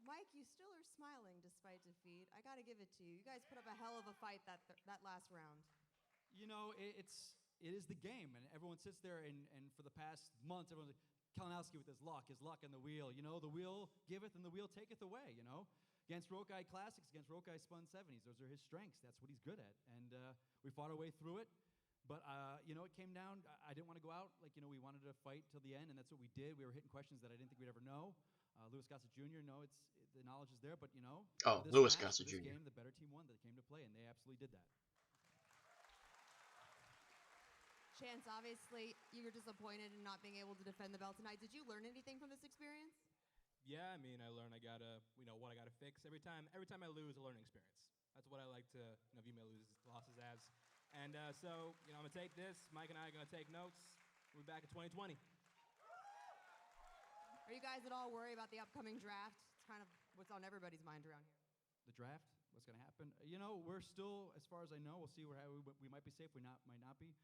Mike, you still are smiling despite defeat. I got to give it to you. You guys put up a hell of a fight that last round. You know, it is the game, and everyone sits there, and for the past months, everyone's like, Kalinowski with his luck in the wheel. You know, the wheel giveth and the wheel taketh away, you know. Against Rokai Classics, against Rokai Spun 70s, those are his strengths. That's what he's good at, and we fought our way through it. But, you know, it came down, I didn't want to go out. Like, you know, we wanted to fight till the end, and that's what we did. We were hitting questions that I didn't think we'd ever know. Louis Gossett Jr., the knowledge is there, but, you know. Oh, Louis Gossett Jr. Game, the better team won that came to play, and they absolutely did that. Chance, obviously, you were disappointed in not being able to defend the belt tonight. Did you learn anything from this experience? Yeah, I mean, I learned I gotta, what I gotta fix. Every time I lose, a learning experience. That's what I like to, view my losses as. And so, I'm gonna take this. Mike and I are gonna take notes. We'll be back in 2020. Are you guys at all worried about the upcoming draft? It's kind of what's on everybody's mind around here. The draft? What's going to happen? You know, we're still, as far as I know, we'll see where we might be safe, we might not be.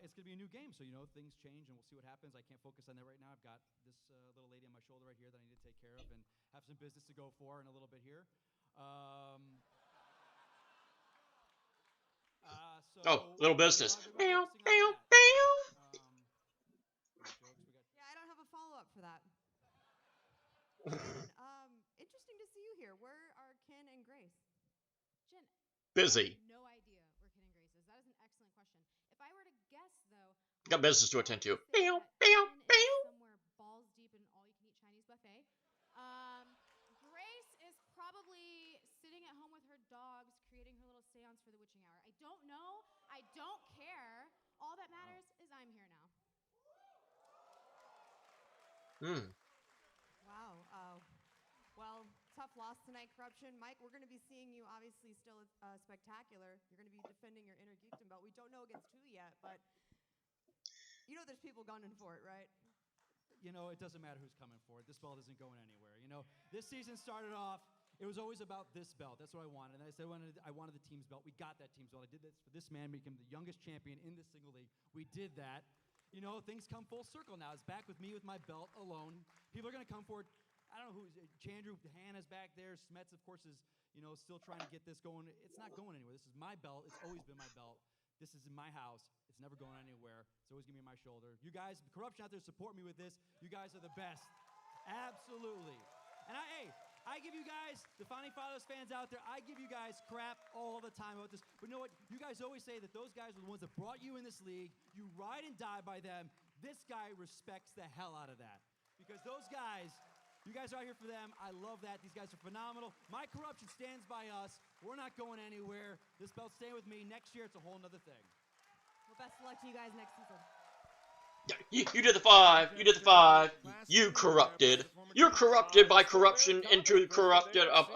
It's going to be a new game, so, things change, and we'll see what happens. I can't focus on that right now. I've got this little lady on my shoulder right here that I need to take care of and have some business to go for in a little bit here. Little business. Yeah, I don't have a follow-up for that. Interesting to see you here. Where are Ken and Grace? Jen, Busy. I have no idea where Ken and Grace is. That is an excellent question. If I were to guess, though, Got business to attend to. somewhere balls deep in all-you-can-eat Chinese buffet. Grace is probably sitting at home with her dogs, creating her little seance for the witching hour. I don't know. I don't care. All that matters is I'm here now. Wow. Well, tough loss tonight, Korruption. Mike, we're going to be seeing you obviously still spectacular. You're going to be defending your Inner Geekdom belt. We don't know against who yet, but there's people gunning for it, right? It doesn't matter who's coming for it. This belt isn't going anywhere. This season started off, it was always about this belt. That's what I wanted. And I said I wanted the team's belt. We got that team's belt. I did this for this man, became the youngest champion in the single league. We did that. Things come full circle now. It's back with me with my belt alone. People are going to come for it. I don't know who, Chandru, Hannah's back there. Smets, of course, is, still trying to get this going. It's not going anywhere. This is my belt. It's always been my belt. This is in my house. It's never going anywhere. It's always going to be on my shoulder. You guys, Korruption out there, support me with this. You guys are the best. Absolutely. And I give you guys, the Founding Fathers fans out there, I give you guys crap all the time about this. But you know what? You guys always say that those guys are the ones that brought you in this league. You ride and die by them. This guy respects the hell out of that. Because those guys You guys are out here for them. I love that. These guys are phenomenal. My Korruption stands by us. We're not going anywhere. This belt's staying with me. Next year, it's a whole nother thing. Well, best of luck to you guys next season. You did the 5. You did the 5. You corrupted. You're corrupted by corruption into corrupted of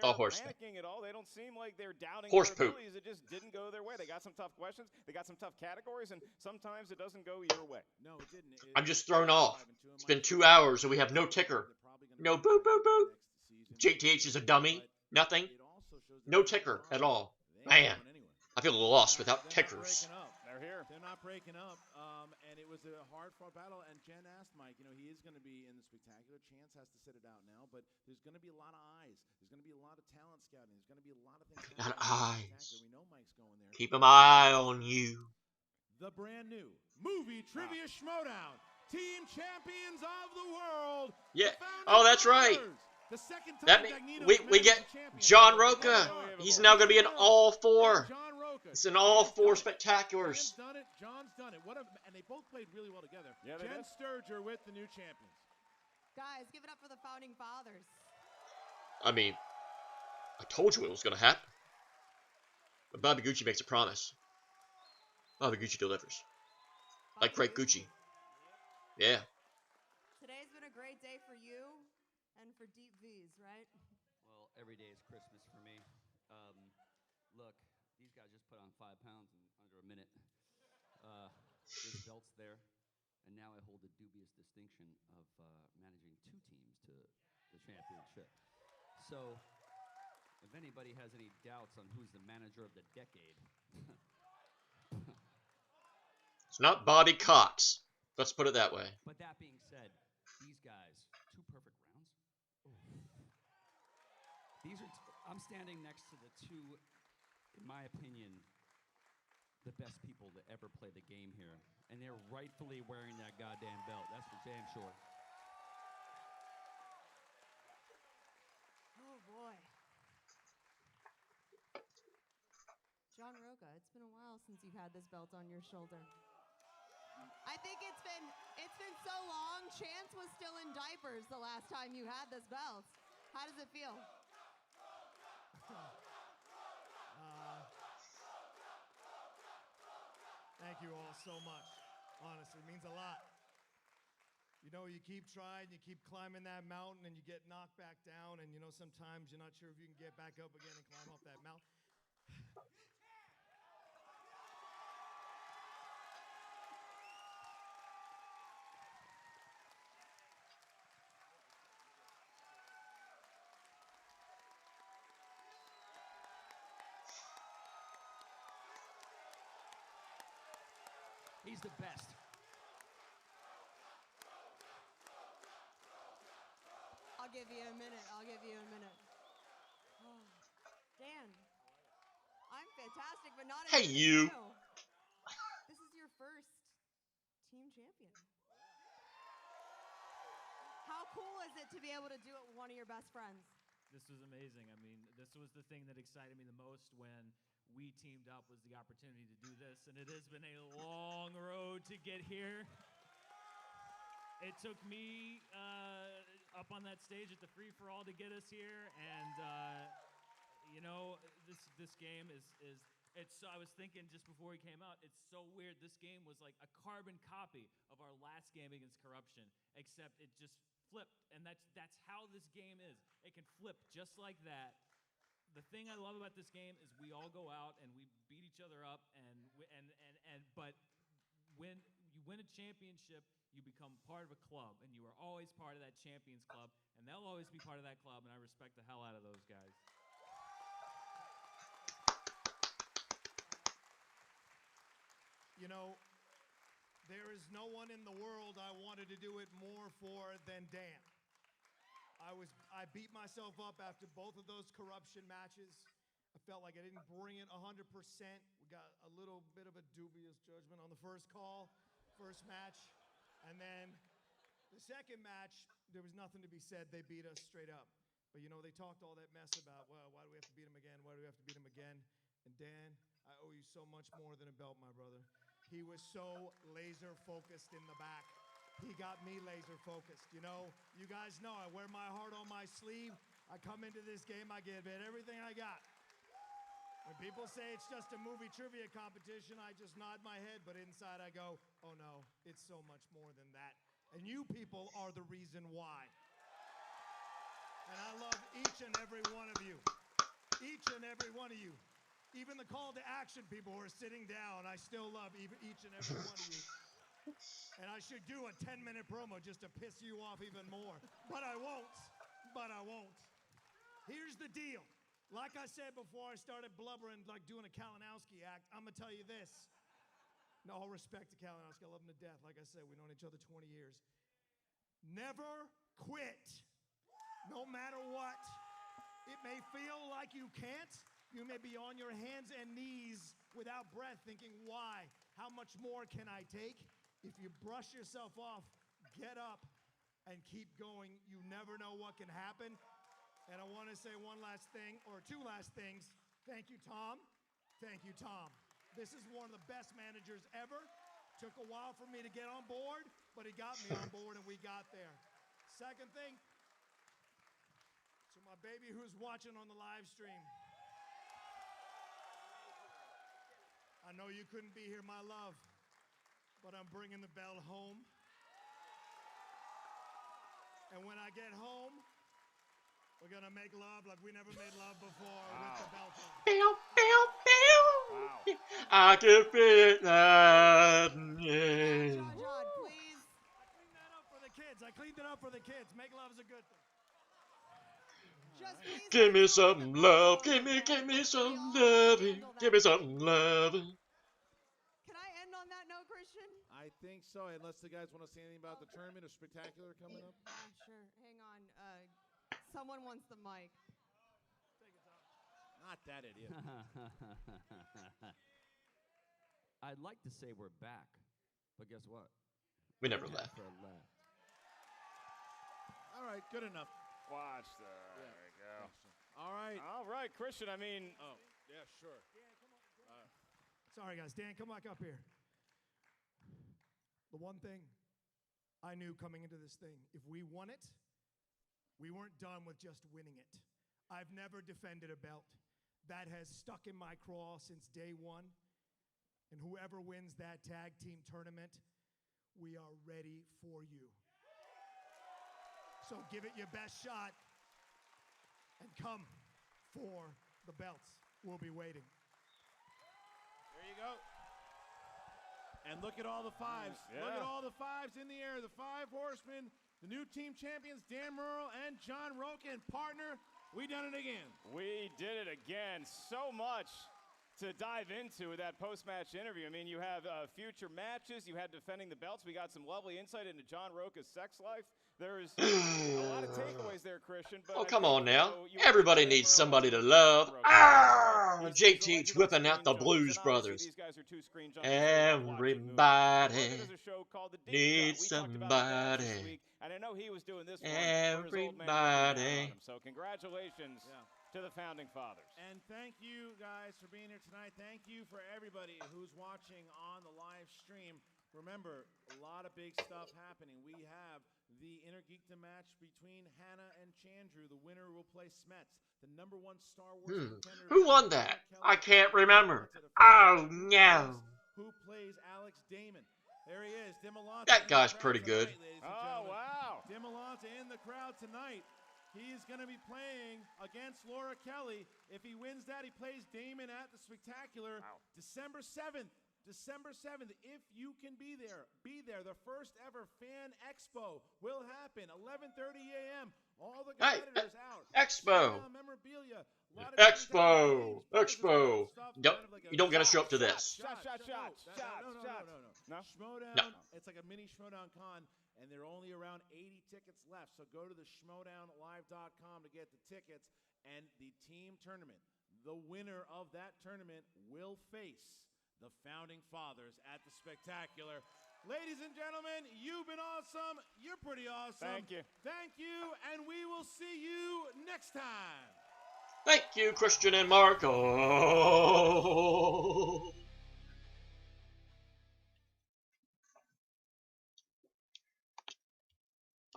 a horse thing. Panicking at all. They don't seem like they're doubting Horse their poop. abilities. It just didn't go their way. They got some tough questions. They got some tough categories, and sometimes it doesn't go your way. No, it didn't. I'm just thrown off. It's been 2 hours and we have no ticker. No boop boop boop. JTH is a dummy. Nothing. No ticker at all. Man, I feel lost without tickers. They're here. They're not breaking up. And it was a hard-fought battle. And Jen asked Mike, he is going to be in the spectacular. Chance has to sit it out now, but there's going to be a lot of eyes. There's going to be a lot of talent scouting. There's going to be a lot of things. Got eyes. We know Mike's going there. Keep an eye on you. The brand new movie trivia Schmoedown. Team champions of the world. Yeah. Oh, that's right. The second time That we get John Roca. He's now going to be in all 4. It's in all 4 spectaculars. John's done it. And they both played really well together. Yeah, Jen Sturger with the new champions. Guys, give it up for the founding fathers. I mean, I told you it was going to happen. But Bobby Gucci makes a promise. Bobby Gucci delivers. Like Great Gucci. Yeah. Today's been a great day for you and for Deep V's, right? Well, every day is Christmas for me. Look, these guys just put on 5 pounds in under a minute. This belt's there, and now I hold the dubious distinction of managing 2 teams to the championship. So, if anybody has any doubts on who's the manager of the decade, It's not Bobby Cox. Let's put it that way. But that being said, these guys, 2 perfect rounds. These are. I'm standing next to the 2, in my opinion, the best people to ever play the game here, and they're rightfully wearing that goddamn belt. That's for damn sure. Oh boy. John Roca, it's been a while since you've had this belt on your shoulder. I think it's been so long. Chance was still in diapers the last time you had this belt. How does it feel? Thank you all so much. Honestly, it means a lot. You keep trying, you keep climbing that mountain, and you get knocked back down, and sometimes you're not sure if you can get back up again and climb up that mountain. He's the best. I'll give you a minute. Oh, Dan, I'm fantastic, but not Hey, you. This is your first team champion. How cool is it to be able to do it with one of your best friends? This was amazing. I mean, this was the thing that excited me the most when we teamed up, was the opportunity to do this, and it has been a long road to get here. It took me up on that stage at the free-for-all to get us here, and this game is it's. I was thinking just before we came out, it's so weird. This game was like a carbon copy of our last game against Korruption, except it just flipped, and that's how this game is. It can flip just like that. The thing I love about this game is we all go out and we beat each other up, but when you win a championship, you become part of a club, and you are always part of that champions club, and they'll always be part of that club, and I respect the hell out of those guys. There is no one in the world I wanted to do it more for than Dan. I beat myself up after both of those Korruption matches. I felt like I didn't bring it 100%. We got a little bit of a dubious judgment on the first match. And then the second match, there was nothing to be said. They beat us straight up. But, they talked all that mess about, well, why do we have to beat him again? Why do we have to beat him again? And Dan, I owe you so much more than a belt, my brother. He was so laser focused in the back. he got me laser focused. You know, you guys know I wear my heart on my sleeve. I come into this game, I give it everything I got. When people say it's just a movie trivia competition, I just nod my head, but inside I go, oh no, it's so much more than that. And you people are the reason why. And I love each and every one of you. Each and every one of you. Even the call to action people who are sitting down, I still love each and every one of you. And I should do a 10-minute promo just to piss you off even more. But I won't. But I won't. Here's the deal. Like I said before I started blubbering, like doing a Kalinowski act, I'm going to tell you this. No, all respect to Kalinowski. I love him to death. Like I said, we've known each other 20 years. Never quit. No matter what. It may feel like you can't. You may be on your hands and knees without breath thinking, why? How much more can I take? If you brush yourself off, get up and keep going. You never know what can happen. And I want to say one last thing, or two last things. Thank you, Tom. Thank you, Tom. This is one of the best managers ever. Took a while for me to get on board, but he got me on board and we got there. Second thing, to my baby who's watching on the live stream. I know you couldn't be here, my love, but I'm bringing the belt home. And when I get home, we're gonna make love like we never made love before with the belt on. Wow. I can feel that. Yeah. John, please. I cleaned that up for the kids. I cleaned it up for the kids. Make love's a good thing. Just please. Give me some love. Give me some loving. Give me some loving. Can I end on that note, Christian? I think so, unless the guys want to say anything about the tournament or spectacular coming up. Sure. Hang on. Someone wants the mic. Not that idiot. I'd like to say we're back, but guess what? We never left. All right, good enough. Watch there. There we go. All right. All right, Christian. I mean, oh yeah, sure. Sorry, guys. Dan, come back up here. The one thing I knew coming into this thing, if we won it, we weren't done with just winning it. I've never defended a belt. That has stuck in my craw since day one. And whoever wins that tag team tournament, we are ready for you. So give it your best shot and come for the belts. We'll be waiting. There you go. And look at all the fives. Yeah. Look at all the fives in the air. The five horsemen, the new team champions, Dan Murrell and John Roken. Partner, we done it again. We did it again. So much to dive into with that post-match interview. I mean, you have future matches. You had defending the belts. We got some lovely insight into John Roca's sex life. There's a lot of takeaways there, Christian. But Oh, come on now. Everybody needs somebody to love. Ah! JTH whipping out the Blues Brothers. Everybody needs somebody. And I know he was doing this one. Everybody. So congratulations to the Founding Fathers. And thank you guys for being here tonight. Thank you for everybody who's watching on the live stream. Remember, a lot of big stuff happening. We have the Inner Geekdom match between Hannah and Chandru. The winner will play Smets, the #1 Star Wars contender. Who won that? I can't remember. Oh, no. Who plays Alex Damon? There he is. Dimolanta. That guy's pretty good. Oh, wow. Dimolanta in the crowd tonight. He's going to be playing against Laura Kelly. If he wins that, he plays Damon at the Spectacular December 7th. December 7th, if you can be there, be there. The first ever fan expo will happen, 11:30 a.m. All the competitors out. Expo. Memorabilia. Expo. You don't get to show up to this. No. Schmoedown. It's like a mini Schmoedown con, and there are only around 80 tickets left. So go to the schmoedownlive.com to get the tickets. And the team tournament, the winner of that tournament will face the Founding Fathers at the Spectacular. Ladies and gentlemen, you've been awesome. You're pretty awesome. Thank you. Thank you, and we will see you next time. Thank you, Christian and Marco.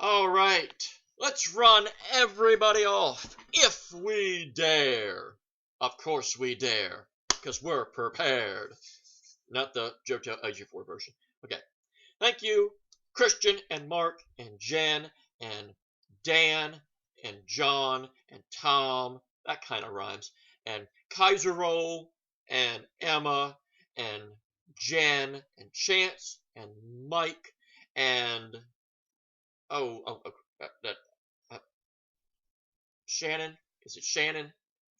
Alright, let's run everybody off, if we dare. Of course we dare, because we're prepared. Not the JoJo AG4 version. Okay, thank you, Christian and Mark and Jen and Dan and John and Tom, that kind of rhymes, and Kaiser Roll and Emma and Jen and Chance and Mike and Shannon. Is it Shannon?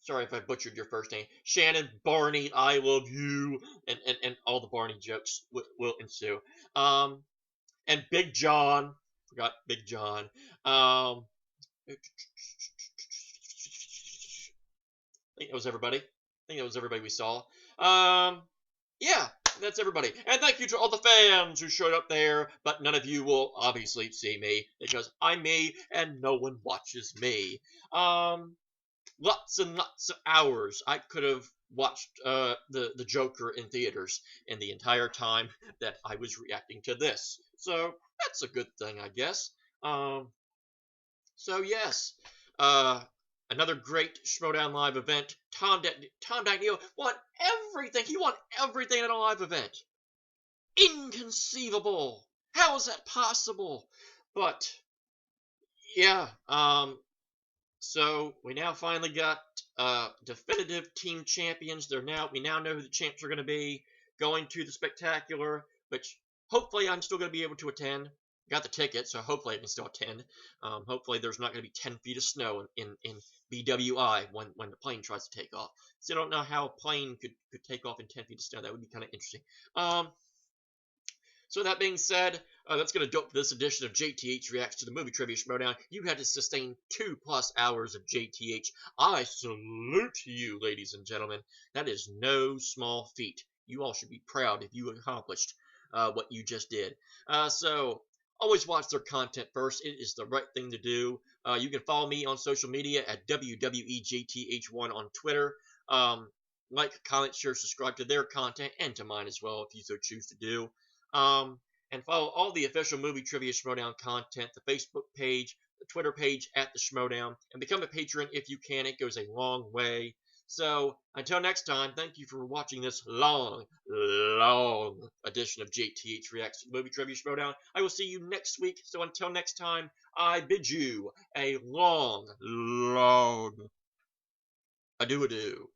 Sorry if I butchered your first name. Shannon, Barney, I love you, and all the Barney jokes will ensue. And Big John. Forgot Big John. I think that was everybody. We saw. Yeah, that's everybody. And thank you to all the fans who showed up there, but none of you will obviously see me because I'm me and no one watches me. Lots and lots of hours I could have watched the Joker in theaters in the entire time that I was reacting to this. So that's a good thing, I guess. So yes, another great Schmoedown live event. Tom Dagnino won everything. He won everything at a live event. Inconceivable. How is that possible? But yeah, so we now finally got definitive team champions. We now know who the champs are going to be going to the spectacular, which hopefully I'm still going to be able to attend. Got the ticket, so hopefully I can still attend. Hopefully there's not going to be 10 feet of snow in BWI when the plane tries to take off. So I don't know how a plane could take off in 10 feet of snow. That would be kind of interesting. So that being said, that's going to do it for this edition of JTH Reacts to the Movie Trivia Schmoedown. You had to sustain 2+ hours of JTH. I salute you, ladies and gentlemen. That is no small feat. You all should be proud if you accomplished what you just did. So always watch their content first. It is the right thing to do. You can follow me on social media at WWEJTH1 on Twitter. Like, comment, share, subscribe to their content and to mine as well if you so choose to do. And follow all the official Movie Trivia Schmoedown content, the Facebook page, the Twitter page at the Schmoedown, and become a patron if you can. It goes a long way. So, until next time, thank you for watching this long edition of JTH Reacts to the Movie Trivia Schmoedown. I will see you next week. So until next time, I bid you a long adieu.